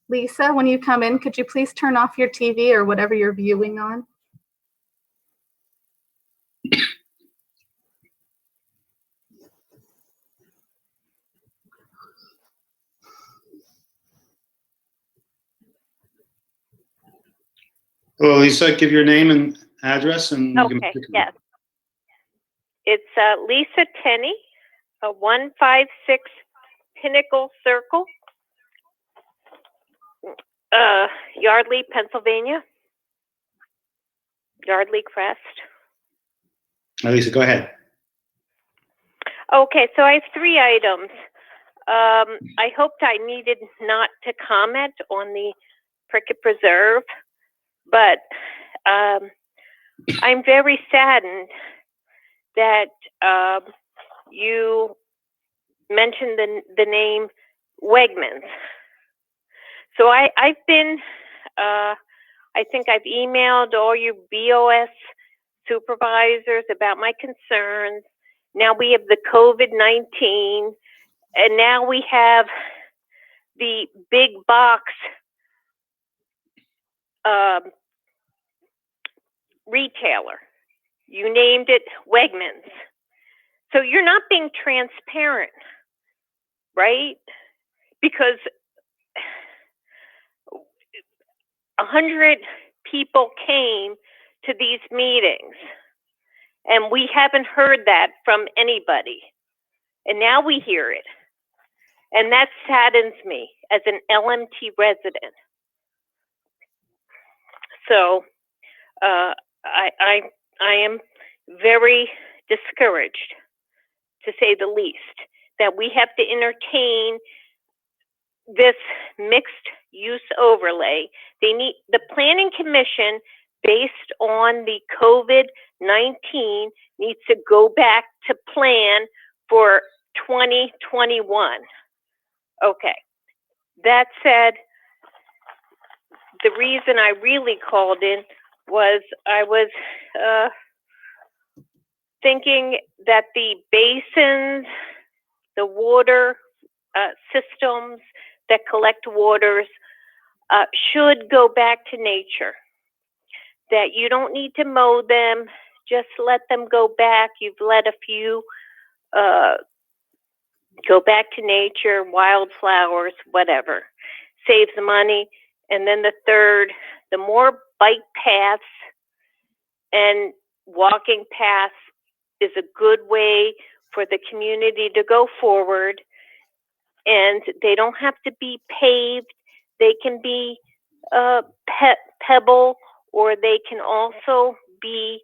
Lisa, when you come in, could you please turn off your TV or whatever you're viewing on? Hello, Lisa, give your name and address and you can Okay, pick it up. yes. It's Lisa Tenney, 156 Pinnacle Circle, Yardley, Pennsylvania. Yardley Crest. Lisa, go ahead. Okay, so I have 3 items. I hoped I needed not to comment on the Prickett Preserve, but I'm very saddened that you mentioned the name Wegmans. So I've been, I think I've emailed all your BOS supervisors about my concerns. Now we have the COVID-19, and now we have the big box retailer. You named it Wegmans. So you're not being transparent, right? Because 100 people came to these meetings, and we haven't heard that from anybody. And now we hear it. And that saddens me as an LMT resident. So I am very discouraged, to say the least, that we have to entertain this mixed use overlay. The Planning Commission, based on the COVID-19, needs to go back to plan for 2021. Okay. That said, the reason I really called in was I was thinking that the basins, the water systems that collect waters should go back to nature. That you don't need to mow them, just let them go back. You've let a few go back to nature, wildflowers, whatever. Saves money. And then the third, the more bike paths and walking paths is a good way for the community to go forward. And they don't have to be paved. They can be pebble, or they can also be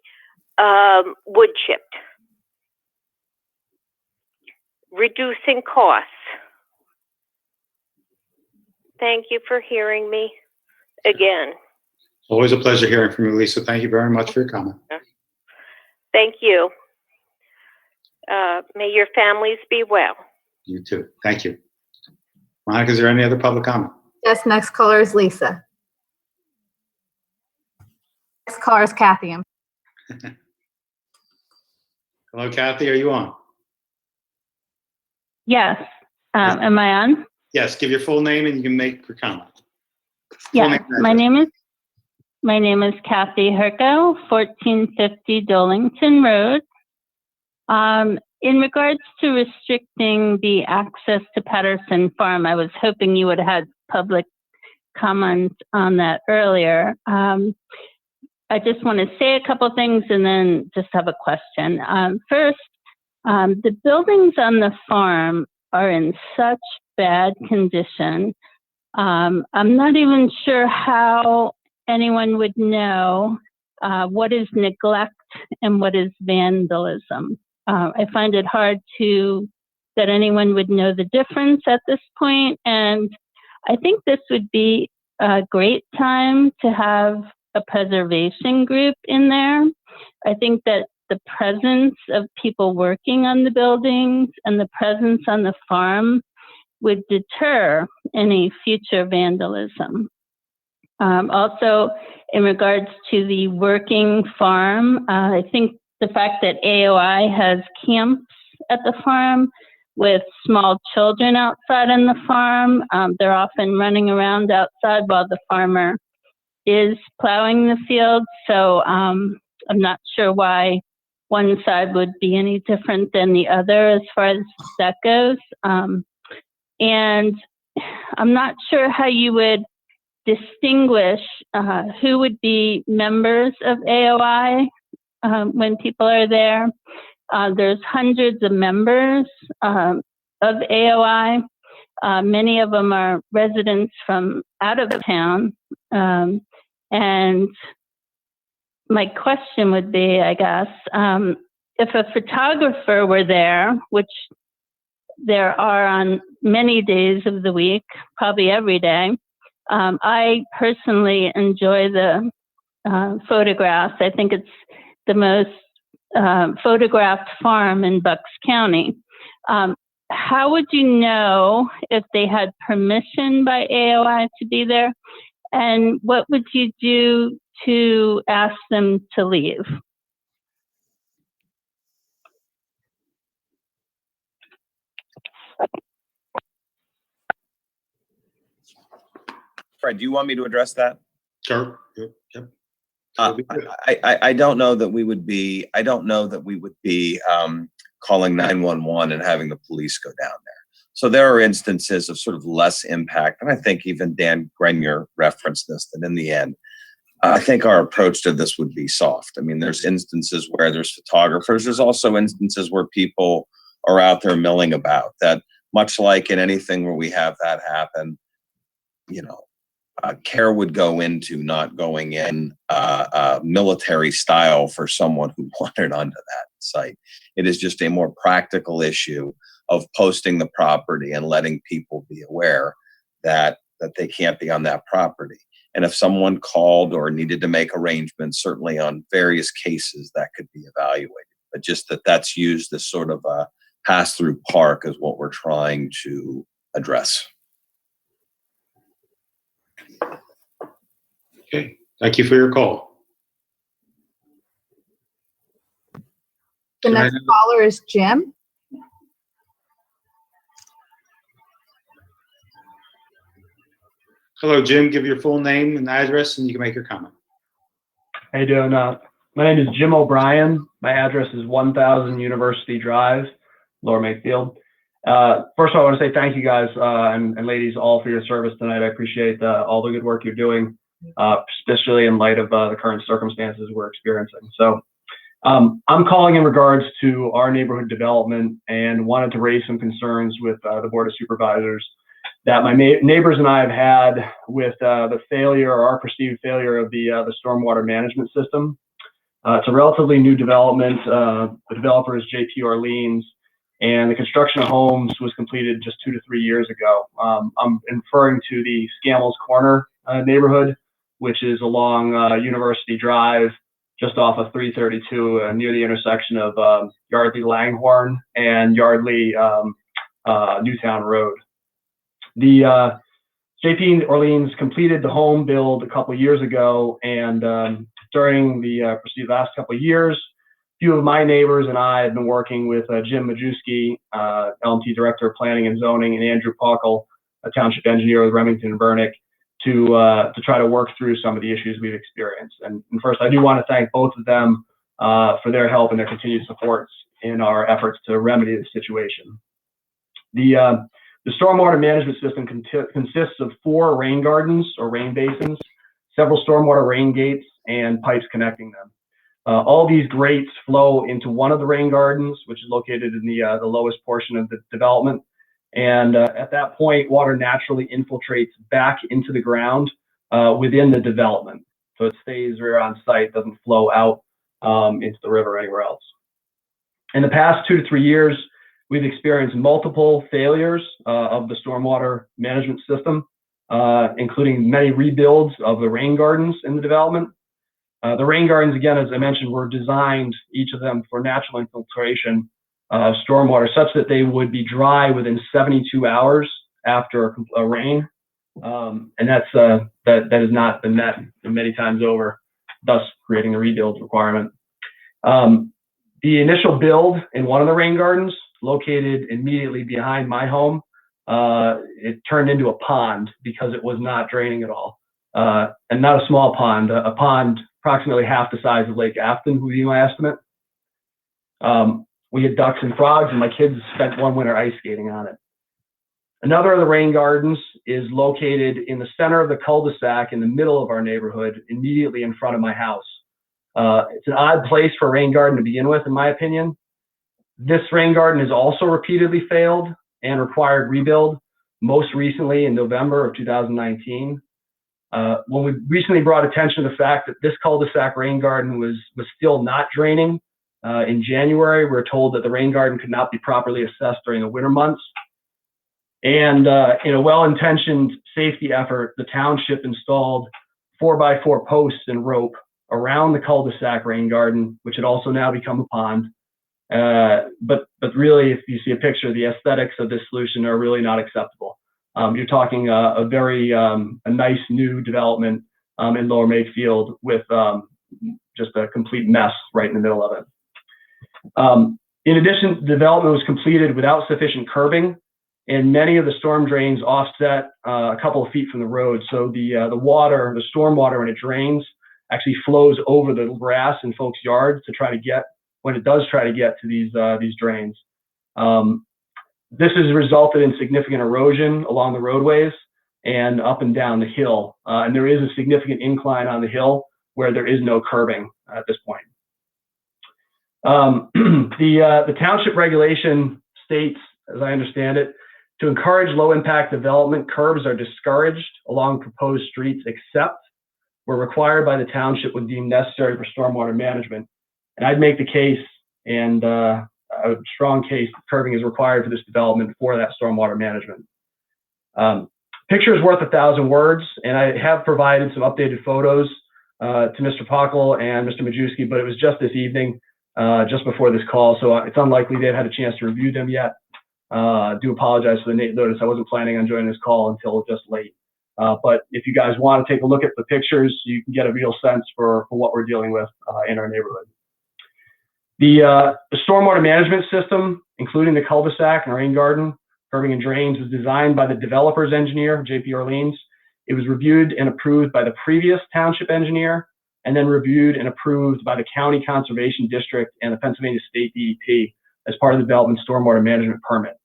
wood chipped. Reducing costs. Thank you for hearing me again. Always a pleasure hearing from you, Lisa. Thank you very much for your comment. Thank you. May your families be well. You too. Thank you. Monica, is there any other public comment? Yes, next caller is Lisa. Next caller is Kathy. Hello, Kathy, are you on? Yes. Am I on? Yes, give your full name and you can make your comment. Yes. My name is Kathy Herko, 1450 Dolington Road. In regards to restricting the access to Patterson Farm, I was hoping you would have had public comment on that earlier. I just want to say a couple things and then just have a question. First, the buildings on the farm are in such bad condition. I'm not even sure how anyone would know what is neglect and what is vandalism. I find it hard that anyone would know the difference at this point, and I think this would be a great time to have a preservation group in there. I think that the presence of people working on the buildings and the presence on the farm would deter any future vandalism. Also, in regards to the working farm, I think the fact that AOI has camps at the farm with small children outside on the farm. They're often running around outside while the farmer is plowing the field. So I'm not sure why one side would be any different than the other as far as that goes. And I'm not sure how you would distinguish who would be members of AOI when people are there. There's hundreds of members of AOI. Many of them are residents from out of town. And my question would be, I guess, if a photographer were there, which there are on many days of the week, probably every day. I personally enjoy the photographs. I think it's the most photographed farm in Bucks County. How would you know if they had permission by AOI to be there? And what would you do to ask them to leave? Fred, do you want me to address that? Sure. Yep. I don't know that we would be, calling 911 and having the police go down there. So there are instances of sort of less impact. And I think even Dan Grenier referenced this, that in the end, I think our approach to this would be soft. I mean, there's instances where there's photographers. There's also instances where people are out there milling about, that much like in anything where we have that happen, care would go into not going in military style for someone who wandered onto that site. It is just a more practical issue of posting the property and letting people be aware that they can't be on that property. And if someone called or needed to make arrangements, certainly on various cases that could be evaluated. But just that's used as sort of a pass-through park is what we're trying to address. Okay, thank you for your call. The next caller is Jim. Hello, Jim. Give your full name and address, and you can make your comment. How you doing? My name is Jim O'Brien. My address is 1000 University Drive, Lower Makefield. First of all, I want to say thank you guys and ladies all for your service tonight. I appreciate all the good work you're doing, especially in light of the current circumstances we're experiencing. So I'm calling in regards to our neighborhood development and wanted to raise some concerns with the Board of Supervisors that my neighbors and I have had with the failure or our perceived failure of the stormwater management system. It's a relatively new development. The developer is JP Orleans, and the construction of homes was completed just 2 to 3 years ago. I'm referring to the Scammell's Corner neighborhood, which is along University Drive, just off of 332 near the intersection of Yardley Langhorne and Yardley Newtown Road. The JP Orleans completed the home build a couple years ago, and during the last couple of years, a few of my neighbors and I have been working with Jim Majewski, LMT Director of Planning and Zoning, and Andrew Paukel, a Township Engineer with Remington and Burnick, to try to work through some of the issues we've experienced. And first, I do want to thank both of them for their help and their continued support in our efforts to remedy the situation. The stormwater management system consists of 4 rain gardens or rain basins, several stormwater rain gates, and pipes connecting them. All these grates flow into one of the rain gardens, which is located in the lowest portion of the development. And at that point, water naturally infiltrates back into the ground within the development. So it stays right on site, doesn't flow out into the river or anywhere else. In the past 2 to 3 years, we've experienced multiple failures of the stormwater management system, including many rebuilds of the rain gardens in the development. The rain gardens, again, as I mentioned, were designed, each of them, for natural infiltration of stormwater, such that they would be dry within 72 hours after a rain. And that has not been met many times over, thus creating a rebuild requirement. The initial build in one of the rain gardens located immediately behind my home, it turned into a pond because it was not draining at all. And not a small pond, a pond approximately half the size of Lake Afton would be my estimate. We had ducks and frogs, and my kids spent one winter ice skating on it. Another of the rain gardens is located in the center of the cul-de-sac in the middle of our neighborhood, immediately in front of my house. It's an odd place for a rain garden to begin with, in my opinion. This rain garden has also repeatedly failed and required rebuild, most recently in November of 2019. When we recently brought attention to the fact that this cul-de-sac rain garden was still not draining, in January, we were told that the rain garden could not be properly assessed during the winter months. And in a well-intentioned safety effort, the township installed 4x4 posts and rope around the cul-de-sac rain garden, which had also now become a pond. But really, if you see a picture, the aesthetics of this solution are really not acceptable. You're talking a very a nice new development in Lower Makefield with just a complete mess right in the middle of it. In addition, the development was completed without sufficient curbing, and many of the storm drains offset a couple of feet from the road. So the water, the storm water, when it drains, actually flows over the grass in folks' yards to try to get, when it does try to get to these drains. This has resulted in significant erosion along the roadways and up and down the hill. And there is a significant incline on the hill where there is no curbing at this point. The township regulation states, as I understand it, to encourage low-impact development, curbs are discouraged along proposed streets except where required by the township would deem necessary for stormwater management. And I'd make the case, and a strong case, that curbing is required for this development for that stormwater management. Picture is worth 1,000 words, and I have provided some updated photos to Mr. Pockel and Mr. Majewski, but it was just this evening, just before this call, so it's unlikely they've had a chance to review them yet. I do apologize for the late notice. I wasn't planning on joining this call until just late. But if you guys want to take a look at the pictures, you can get a real sense for what we're dealing with in our neighborhood. The stormwater management system, including the cul-de-sac and rain garden, curbing and drains, was designed by the developer's engineer, J.P. Orleans. It was reviewed and approved by the previous township engineer, and then reviewed and approved by the County Conservation District and the Pennsylvania State DEP as part of the development stormwater management permit.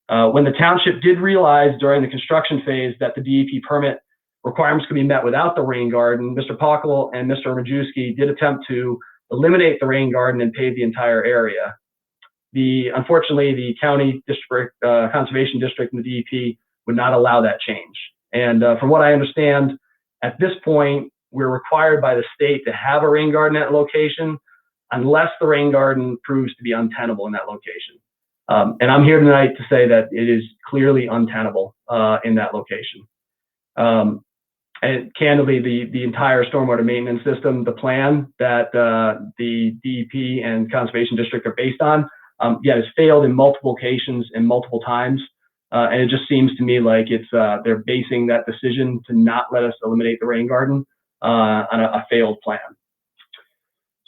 When the township did realize during the construction phase that the DEP permit requirements could be met without the rain garden, Mr. Pockel and Mr. Majewski did attempt to eliminate the rain garden and pave the entire area. Unfortunately, the County District, Conservation District and the DEP would not allow that change. And from what I understand, at this point, we're required by the state to have a rain garden at a location unless the rain garden proves to be untenable in that location. And I'm here tonight to say that it is clearly untenable in that location. And candidly, the entire stormwater maintenance system, the plan that the DEP and Conservation District are based on, has failed in multiple locations and multiple times. And it just seems to me like it's they're basing that decision to not let us eliminate the rain garden on a failed plan.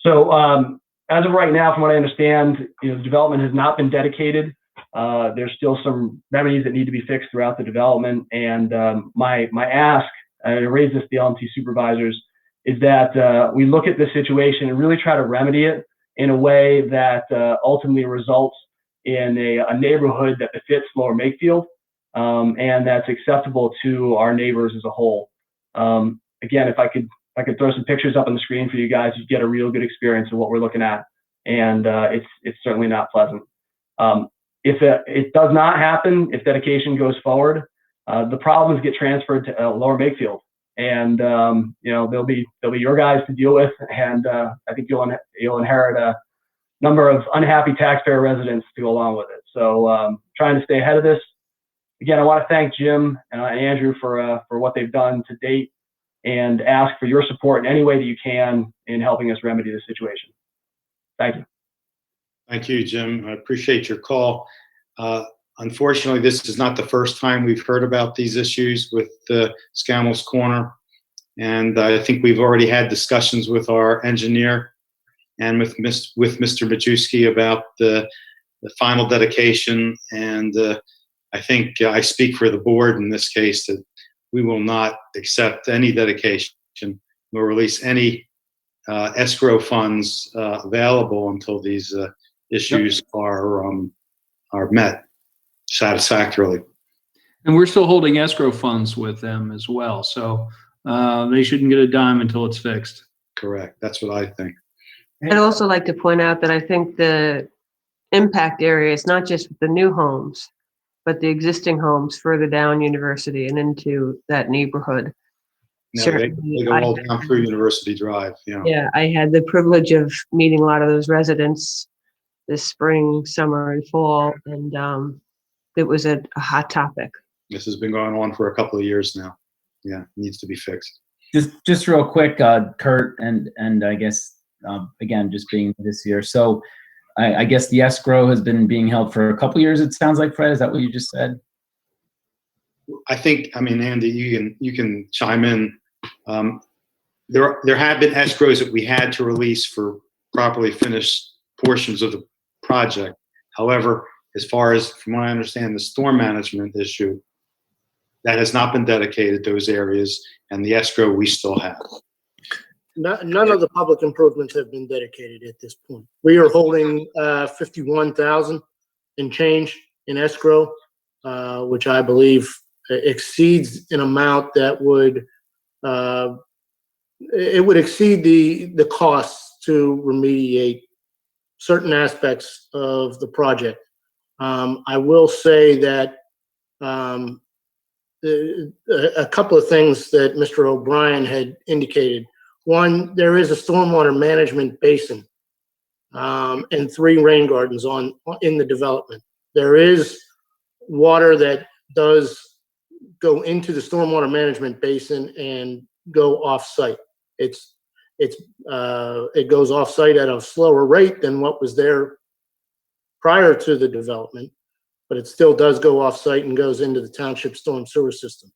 So as of right now, from what I understand, the development has not been dedicated. There's still some remedies that need to be fixed throughout the development. And my ask, and I raised this to the LMT supervisors, is that we look at this situation and really try to remedy it in a way that ultimately results in a neighborhood that befits Lower Makefield and that's acceptable to our neighbors as a whole. Again, if I could throw some pictures up on the screen for you guys, you get a real good experience of what we're looking at, and it's certainly not pleasant. If it does not happen, if dedication goes forward, the problems get transferred to Lower Makefield, and they'll be your guys to deal with, and I think you'll inherit a number of unhappy taxpayer residents to go along with it. So trying to stay ahead of this. Again, I want to thank Jim and Andrew for what they've done to date, and ask for your support in any way that you can in helping us remedy the situation. Thank you. Thank you, Jim. I appreciate your call. Unfortunately, this is not the first time we've heard about these issues with Scammell's Corner. And I think we've already had discussions with our engineer and with Mr. Majewski about the final dedication. And I think I speak for the board in this case that we will not accept any dedication nor release any escrow funds available until these issues are met satisfactorily. And we're still holding escrow funds with them as well. So they shouldn't get a dime until it's fixed. Correct. That's what I think. I'd also like to point out that I think the impact area is not just the new homes, but the existing homes further down University and into that neighborhood. No, Certainly, they go all down through University Drive. Yeah, I had the privilege of meeting a lot of those residents this spring, summer, and fall, and it was a hot topic. This has been going on for a couple of years now. Yeah, it needs to be fixed. Just real quick, Kurt, and I guess again, just being this year. So I guess the escrow has been being held for a couple years. It sounds like, Fred. Is that what you just said? I think. I mean, Andy, you can chime in. There have been escrows that we had to release for properly finished portions of the project. However, as far as from what I understand, the storm management issue, that has not been dedicated to those areas, and the escrow we still have. None of the public improvements have been dedicated at this point. We are holding 51,000 and change in escrow, which I believe exceeds an amount that would exceed the costs to remediate certain aspects of the project. I will say that a couple of things that Mr. O'Brien had indicated. One, there is a stormwater management basin and 3 rain gardens in the development. There is water that does go into the stormwater management basin and go off-site. It goes off-site at a slower rate than what was there prior to the development, but it still does go off-site and goes into the township storm sewer system.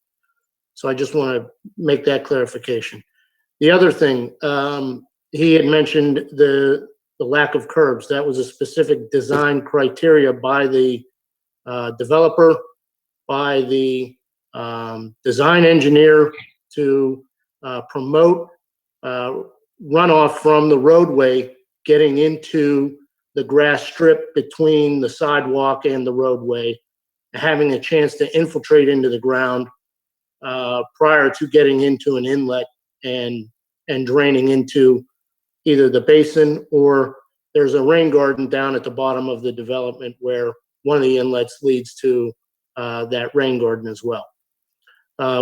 So I just want to make that clarification. The other thing, he had mentioned the lack of curbs. That was a specific design criteria by the developer, by the design engineer to promote runoff from the roadway getting into the grass strip between the sidewalk and the roadway, having a chance to infiltrate into the ground prior to getting into an inlet and draining into either the basin, or there's a rain garden down at the bottom of the development where one of the inlets leads to that rain garden as well.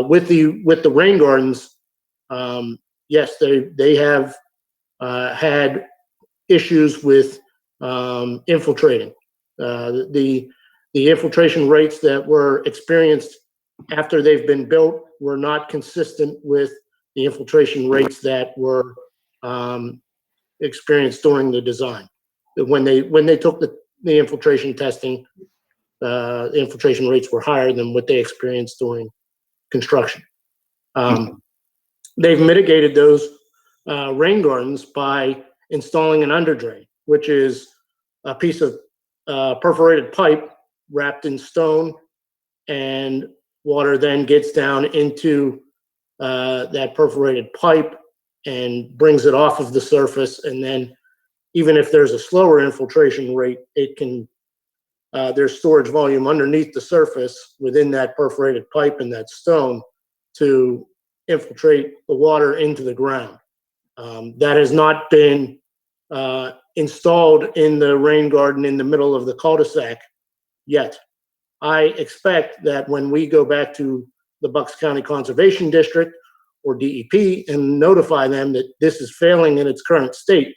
With the rain gardens, yes, they have had issues with infiltrating. The infiltration rates that were experienced after they've been built were not consistent with the infiltration rates that were experienced during the design. When they took the infiltration testing, the infiltration rates were higher than what they experienced during construction. They've mitigated those rain gardens by installing an underdrain, which is a piece of perforated pipe wrapped in stone, and water then gets down into that perforated pipe and brings it off of the surface. And then even if there's a slower infiltration rate, it can there's storage volume underneath the surface within that perforated pipe and that stone to infiltrate the water into the ground. That has not been installed in the rain garden in the middle of the cul-de-sac yet. I expect that when we go back to the Bucks County Conservation District or DEP and notify them that this is failing in its current state,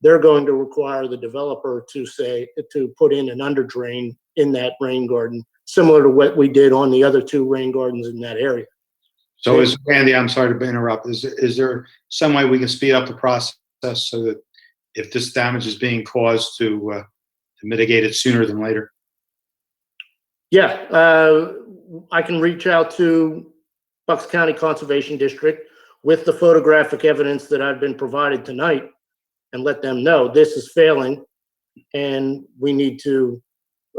they're going to require the developer to put in an underdrain in that rain garden, similar to what we did on the other 2 rain gardens in that area. So is Andy, I'm sorry to interrupt. Is there some way we can speed up the process so that if this damage is being caused to mitigate it sooner than later? Yeah, I can reach out to Bucks County Conservation District with the photographic evidence that I've been provided tonight and let them know this is failing. and we need to,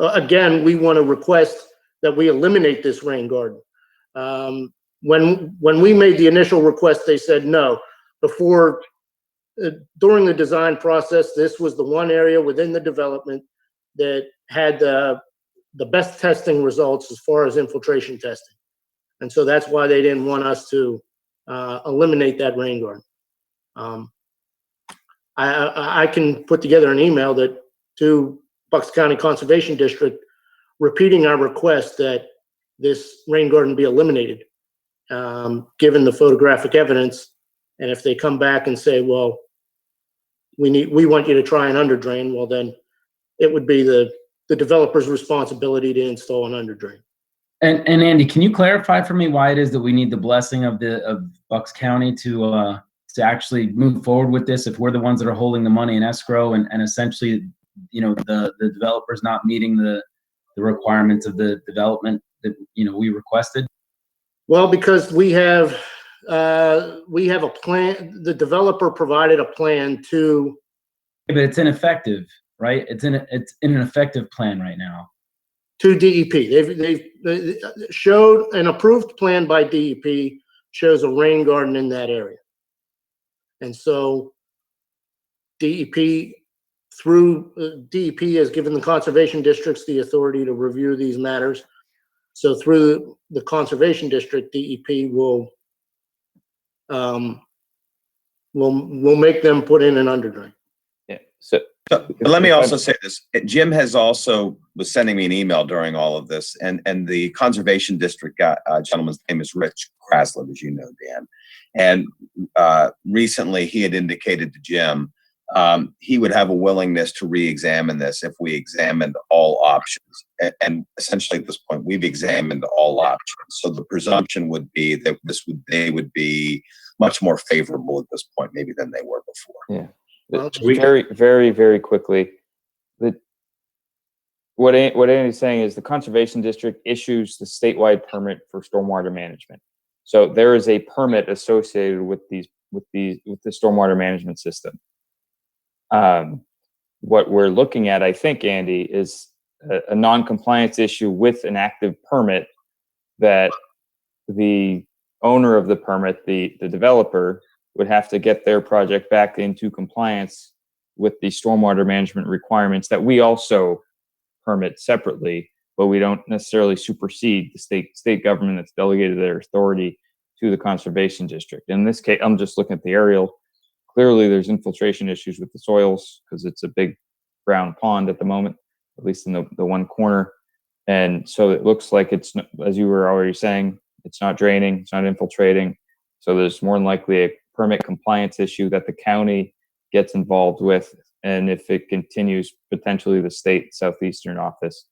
again, we want to request that we eliminate this rain garden. When we made the initial request, they said no. During the design process, this was the one area within the development that had the best testing results as far as infiltration testing. And so that's why they didn't want us to eliminate that rain garden. I can put together an email to Bucks County Conservation District repeating our request that this rain garden be eliminated, given the photographic evidence. And if they come back and say, well, we want you to try an underdrain, well, then it would be the developer's responsibility to install an underdrain. And Andy, can you clarify for me why it is that we need the blessing of Bucks County to actually move forward with this if we're the ones that are holding the money in escrow and essentially, the developer's not meeting the requirements of the development that, we requested? Well, because we have a plan, the developer provided a plan to. But it's ineffective, right? It's in an effective plan right now. To DEP. They've showed an approved plan by DEP shows a rain garden in that area. And so DEP has given the conservation districts the authority to review these matters. So through the conservation district, DEP will make them put in an underdrain. Yeah. So but let me also say this. Jim has also was sending me an email during all of this, and the conservation district gentleman's name is Rich Kraslev, as you know, Dan. And recently he had indicated to Jim he would have a willingness to re-examine this if we examined all options. And essentially at this point, we've examined all options. So the presumption would be that they would be much more favorable at this point, maybe than they were before. Yeah. Very, very, very quickly. What Andy's saying is the conservation district issues the statewide permit for stormwater management. So there is a permit associated with the stormwater management system. What we're looking at, I think, Andy, is a non-compliance issue with an active permit that the owner of the permit, the developer, would have to get their project back into compliance with the stormwater management requirements that we also permit separately, but we don't necessarily supersede the state government that's delegated their authority to the conservation district. In this case, I'm just looking at the aerial. Clearly, there's infiltration issues with the soils because it's a big brown pond at the moment, at least in the one corner. And so it looks like it's, as you were already saying, it's not draining, it's not infiltrating. So there's more than likely a permit compliance issue that the county gets involved with. And if it continues, potentially the state southeastern office,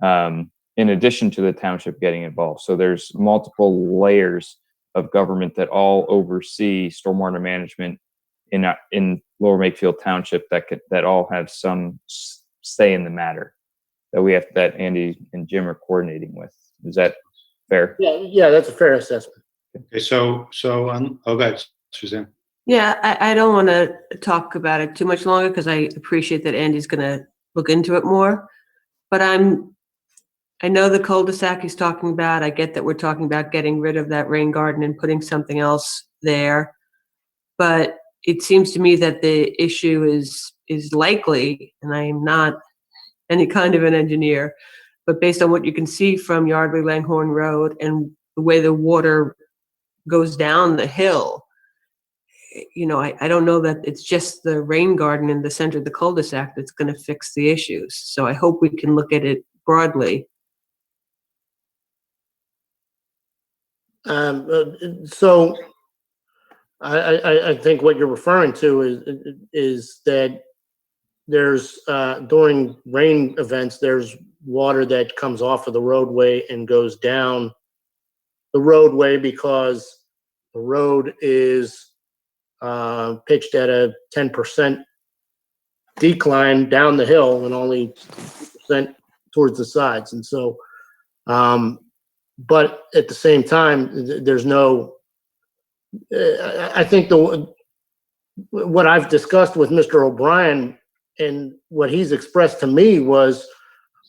in addition to the township getting involved. So there's multiple layers of government that all oversee stormwater management in Lower Makefield Township that all have some say in the matter that Andy and Jim are coordinating with. Is that fair? Yeah, that's a fair assessment. Okay, so go ahead, Suzanne. Yeah, I don't want to talk about it too much longer because I appreciate that Andy's going to look into it more. But I know the cul-de-sac he's talking about. I get that we're talking about getting rid of that rain garden and putting something else there. But it seems to me that the issue is likely, and I am not any kind of an engineer, but based on what you can see from Yardley Langhorne Road and the way the water goes down the hill, I don't know that it's just the rain garden in the center of the cul-de-sac that's going to fix the issues. So I hope we can look at it broadly. So I think what you're referring to is that there's during rain events, there's water that comes off of the roadway and goes down the roadway because the road is pitched at a 10% decline down the hill and only 2% towards the sides. And so, but at the same time, there's no, I think what I've discussed with Mr. O'Brien and what he's expressed to me was,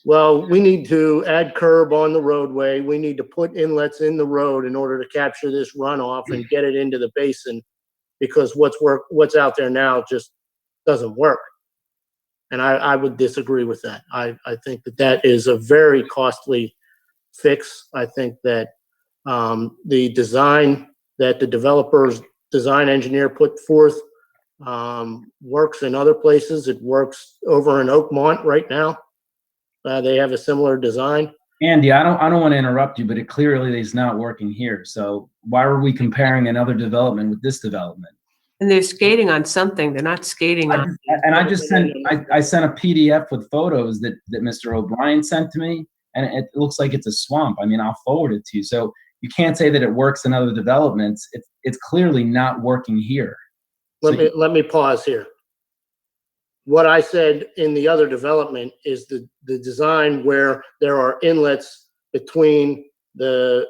well, we need to add curb on the roadway. We need to put inlets in the road in order to capture this runoff and get it into the basin, because what's out there now just doesn't work. And I would disagree with that. I think that is a very costly fix. I think that the design that the developer's design engineer put forth works in other places. It works over in Oakmont right now. They have a similar design. Andy, I don't want to interrupt you, but it clearly is not working here. So why were we comparing another development with this development? And they're skating on something. They're not skating on. I sent a PDF with photos that Mr. O'Brien sent to me, and it looks like it's a swamp. I mean, I'll forward it to you. So you can't say that it works in other developments. It's clearly not working here. Let me pause here. What I said in the other development is the design where there are inlets between the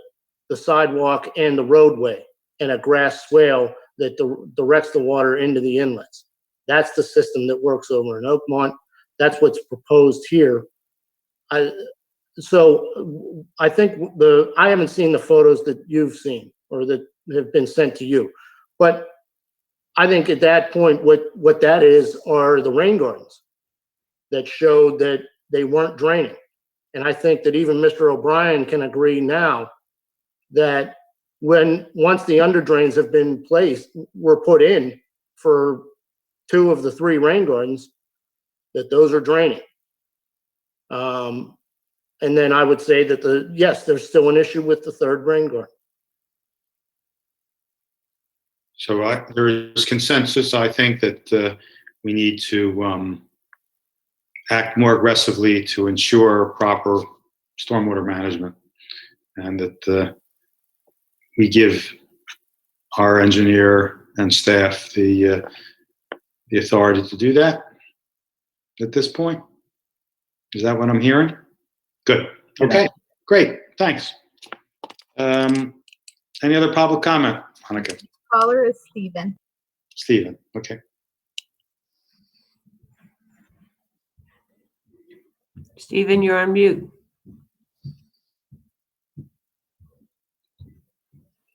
sidewalk and the roadway and a grass swale that directs the water into the inlets. That's the system that works over in Oakmont. That's what's proposed here. So I think I haven't seen the photos that you've seen or that have been sent to you, but I think at that point, what that is are the rain gardens that showed that they weren't draining. And I think that even Mr. O'Brien can agree now that once the under drains have been were put in for 2 of the 3 rain gardens, that those are draining. And then I would say that yes, there's still an issue with the 3rd rain garden. So there is consensus, I think, that we need to act more aggressively to ensure proper stormwater management, and that we give our engineer and staff the authority to do that at this point. Is that what I'm hearing? Good. Okay, great. Thanks. Any other public comment, Monica? Caller is Stephen. Stephen, okay. Stephen, you're on mute.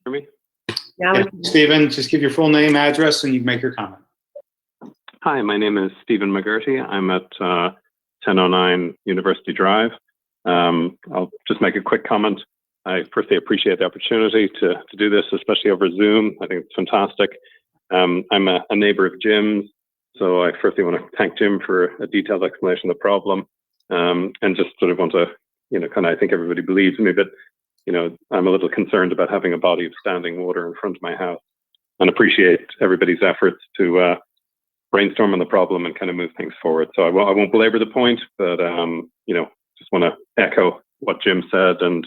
Hear me? Yeah, Stephen, just give your full name, address, and you can make your comment. Hi, my name is Stephen McGurty. I'm at 1009 University Drive. I'll just make a quick comment. I firstly appreciate the opportunity to do this, especially over Zoom. I think it's fantastic. I'm a neighbor of Jim's, so I firstly want to thank Jim for a detailed explanation of the problem, and just sort of want to, I think everybody believes me, but, I'm a little concerned about having a body of standing water in front of my house, and appreciate everybody's efforts to brainstorm on the problem and kind of move things forward. So I won't belabor the point, but, just want to echo what Jim said, and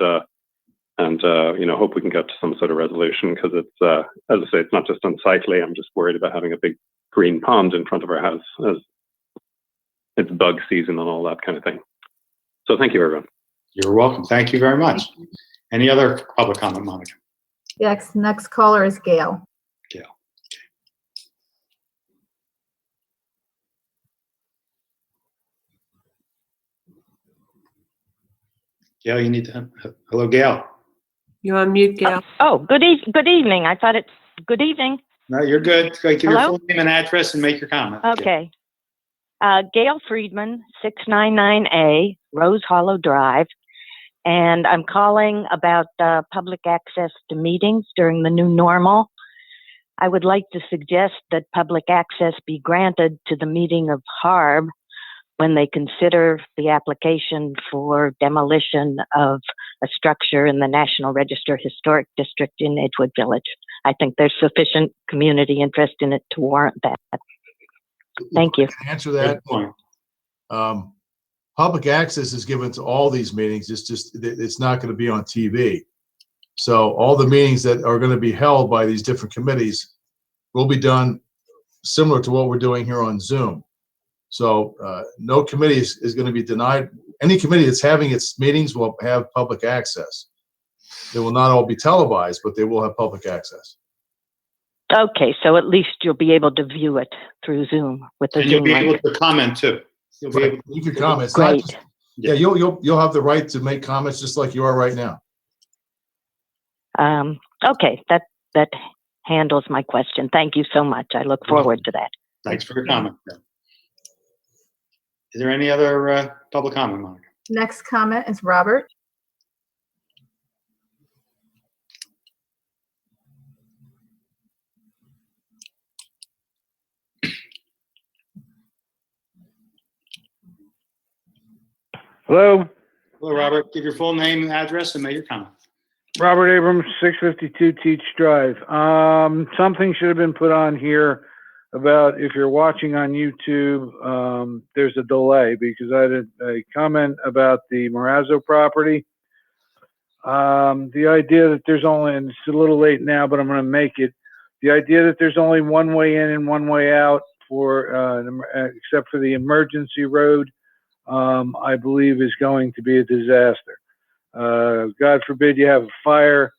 hope we can get to some sort of resolution, because it's, as I say, it's not just unsightly. I'm just worried about having a big green pond in front of our house as it's bug season and all that kind of thing. So thank you, everyone. You're welcome. Thank you very much. Any other public comment, Monica? Yes, next caller is Gail. Gail. Gail, you need to. Hello, Gail. You're on mute, Gail. Good evening. I thought it's good evening. No, you're good. Give your Hello? full name and address and make your comment. Okay. Gail Friedman, 699A, Rose Hollow Drive. And I'm calling about public access to meetings during the new normal. I would like to suggest that public access be granted to the meeting of HARB when they consider the application for demolition of a structure in the National Register Historic District in Edgewood Village. I think there's sufficient community interest in it to warrant that. Thank you. To answer that point, public access is given to all these meetings. It's not going to be on TV. So all the meetings that are going to be held by these different committees will be done similar to what we're doing here on Zoom. So no committee is going to be denied. Any committee that's having its meetings will have public access. They will not all be televised, but they will have public access. Okay, so at least you'll be able to view it through Zoom with the And you'll Zoom be link. able to comment too. You'll be able You can comment. It's not Great. just- Yeah, you'll have the right to make comments just like you are right now. Okay, that handles my question. Thank you so much. I look forward to that. Thanks for your comment. Is there any other public comment, Monica? Next comment is Robert. Hello, Hello, Robert. Give your full name and address and make your comment. Robert Abrams, 652 Teach Drive. Something should have been put on here about if you're watching on YouTube, there's a delay because I had a comment about the Marazzo property. The idea that there's only, and it's a little late now, but I'm going to make it. The idea that there's only one way in and one way out for, except for the emergency road, I believe is going to be a disaster. God forbid you have a fire,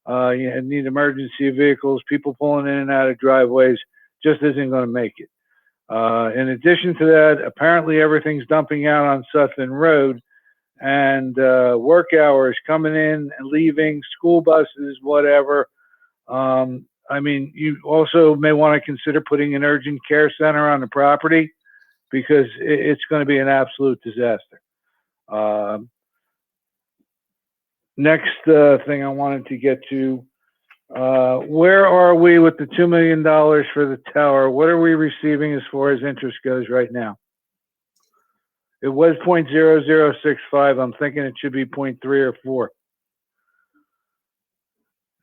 you need emergency vehicles, people pulling in and out of driveways, just isn't going to make it. In addition to that, apparently everything's dumping out on Sutphin Road, and work hours coming in and leaving, school buses, whatever. I mean, you also may want to consider putting an urgent care center on the property because it's going to be an absolute disaster. Next thing I wanted to get to, where are we with the $2 million for the tower? What are we receiving as far as interest goes right now? It was 0.0065. I'm thinking it should be 0.3 or 4.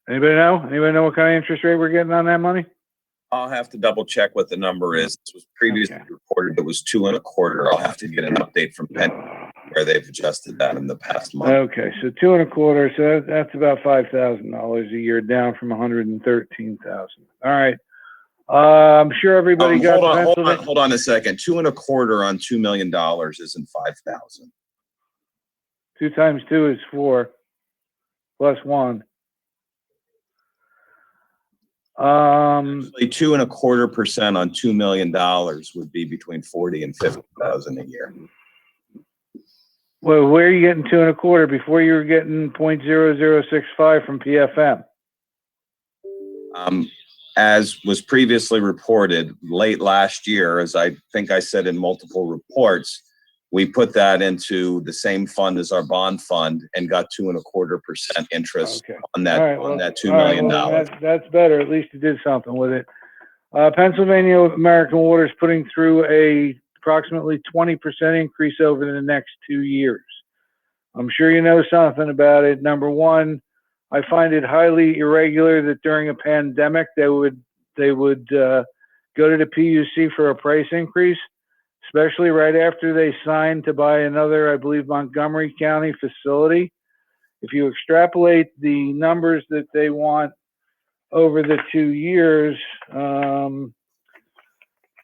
Anybody know? Anybody know what kind of interest rate we're getting on that money? I'll have to double check what the number is. This was previously reported. It was 2.25. I'll have to get an update from Penn where they've adjusted that in the past month. Okay, so 2.25. So that's about $5,000 a year, down from 113,000. All right. I'm sure everybody got Hold on a second. 2.25 on $2 million isn't 5,000. 2 times 2 is 4, plus 1. Actually, 2.25% on $2 million would be between 40 and 50,000 a year. Well, where are you getting 2.25 before you were getting 0.0065 from PFM? As was previously reported late last year, as I think I said in multiple reports, we put that into the same fund as our bond fund and got 2.25% interest on that on that $2 million. That's better. At least you did something with it. Pennsylvania American Water is putting through a approximately 20% increase over the next 2 years. I'm sure you know something about it. Number one, I find it highly irregular that during a pandemic they would go to the PUC for a price increase, especially right after they signed to buy another, I believe, Montgomery County facility. If you extrapolate the numbers that they want over the 2 years,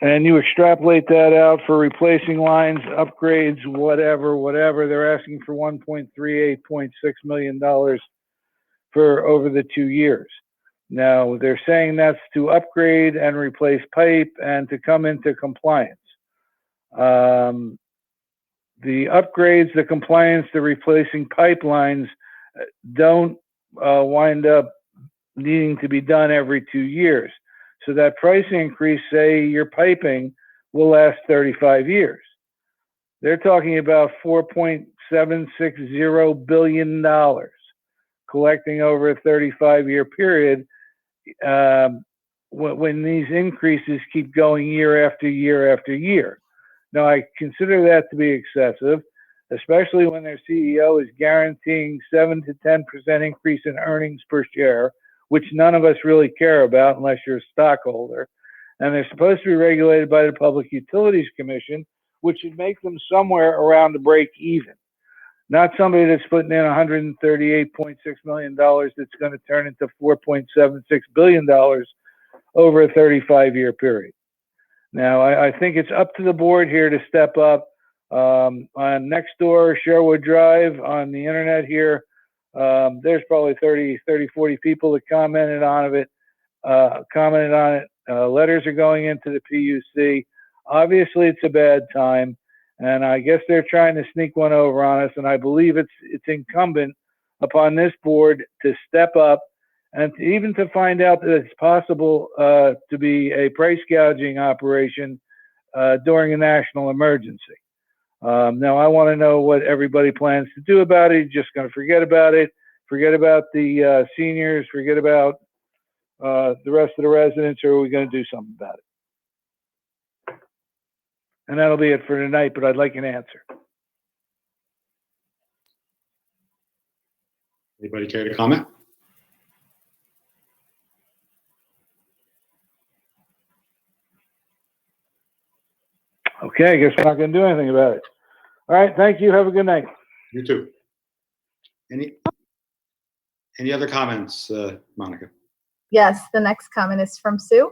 and you extrapolate that out for replacing lines, upgrades, whatever, they're asking for $1.38.6 million for over the 2 years. Now, they're saying that's to upgrade and replace pipe and to come into compliance. The upgrades, the compliance, the replacing pipelines don't wind up needing to be done every 2 years. So that price increase, say your piping will last 35 years. They're talking about $4.760 billion collecting over a 35-year period when these increases keep going year after year after year. Now, I consider that to be excessive, especially when their CEO is guaranteeing 7 to 10% increase in earnings per share, which none of us really care about unless you're a stockholder. And they're supposed to be regulated by the Public Utilities Commission, which should make them somewhere around the break even. Not somebody that's putting in $138.6 million that's going to turn into $4.76 billion over a 35-year period. Now, I think it's up to the board here to step up. On next door, Sherwood Drive, on the internet here, there's probably 30, 40 people that commented on it. commented on it. Letters are going into the PUC. Obviously, it's a bad time, and I guess they're trying to sneak one over on us, and I believe it's incumbent upon this board to step up and even to find out that it's possible to be a price gouging operation during a national emergency. Now, I want to know what everybody plans to do about it. You're just going to forget about it, forget about the seniors, forget about the rest of the residents, or are we going to do something about it? And that'll be it for tonight, but I'd like an answer. Anybody care to comment? Okay, I guess we're not going to do anything about it. All right, thank you. Have a good night. You too. Any other comments, Monica? Yes, the next comment is from Sue.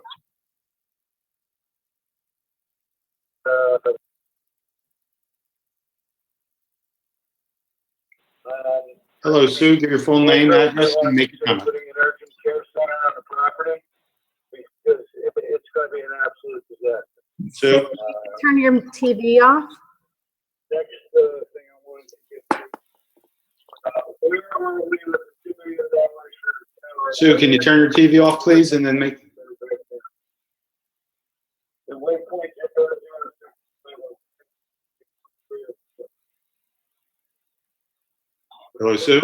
Hello, Sue. Give your full name, address, and make your comment. Putting an urgent care center on the property because it's going to be an absolute disaster. Sue? Turn your TV off. Next thing I wanted to get to. We were with $2 million. Sue, can you turn your TV off, please, and then make... The waypoint. Hello, Sue?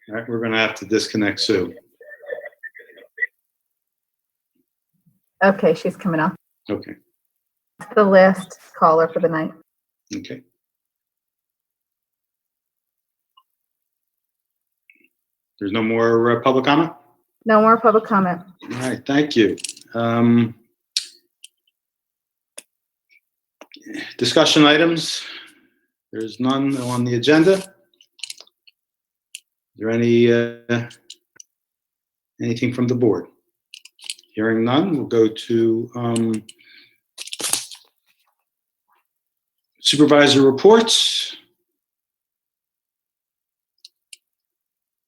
All right, we're going to have to disconnect Sue. Okay, she's coming up. Okay. The last caller for the night. Okay. There's no more public comment? No more public comment. All right, thank you. Discussion items. There's none on the agenda. Is there anything from the board? Hearing none, we'll go to supervisor reports.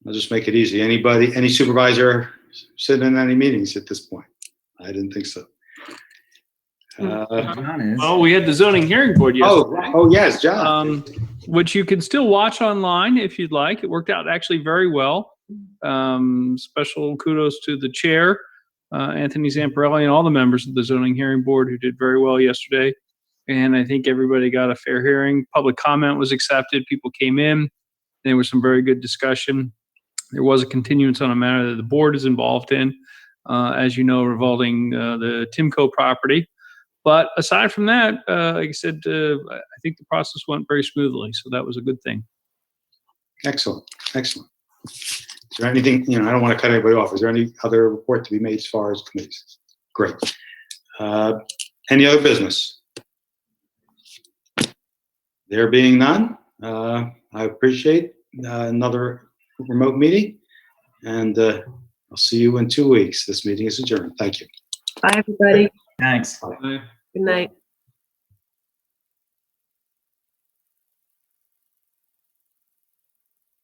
I'll just make it easy. Any supervisor sitting in any meetings at this point? I didn't think so. Oh, we had the zoning hearing board yesterday. Oh yes, John. Which you can still watch online if you'd like. It worked out actually very well. Special kudos to the chair, Anthony Zamparelli, and all the members of the zoning hearing board who did very well yesterday. And I think everybody got a fair hearing. Public comment was accepted. People came in. There was some very good discussion. There was a continuance on a matter that the board is involved in, as you know, revolving the Timco property. But aside from that, like I said, I think the process went very smoothly, so that was a good thing. Excellent, excellent. Is there anything, I don't want to cut anybody off. Is there any other report to be made as far as committees? Great. Any other business? There being none, I appreciate another remote meeting, and I'll see you in 2 weeks. This meeting is adjourned. Thank you. Bye, everybody. Thanks. Bye. Good night.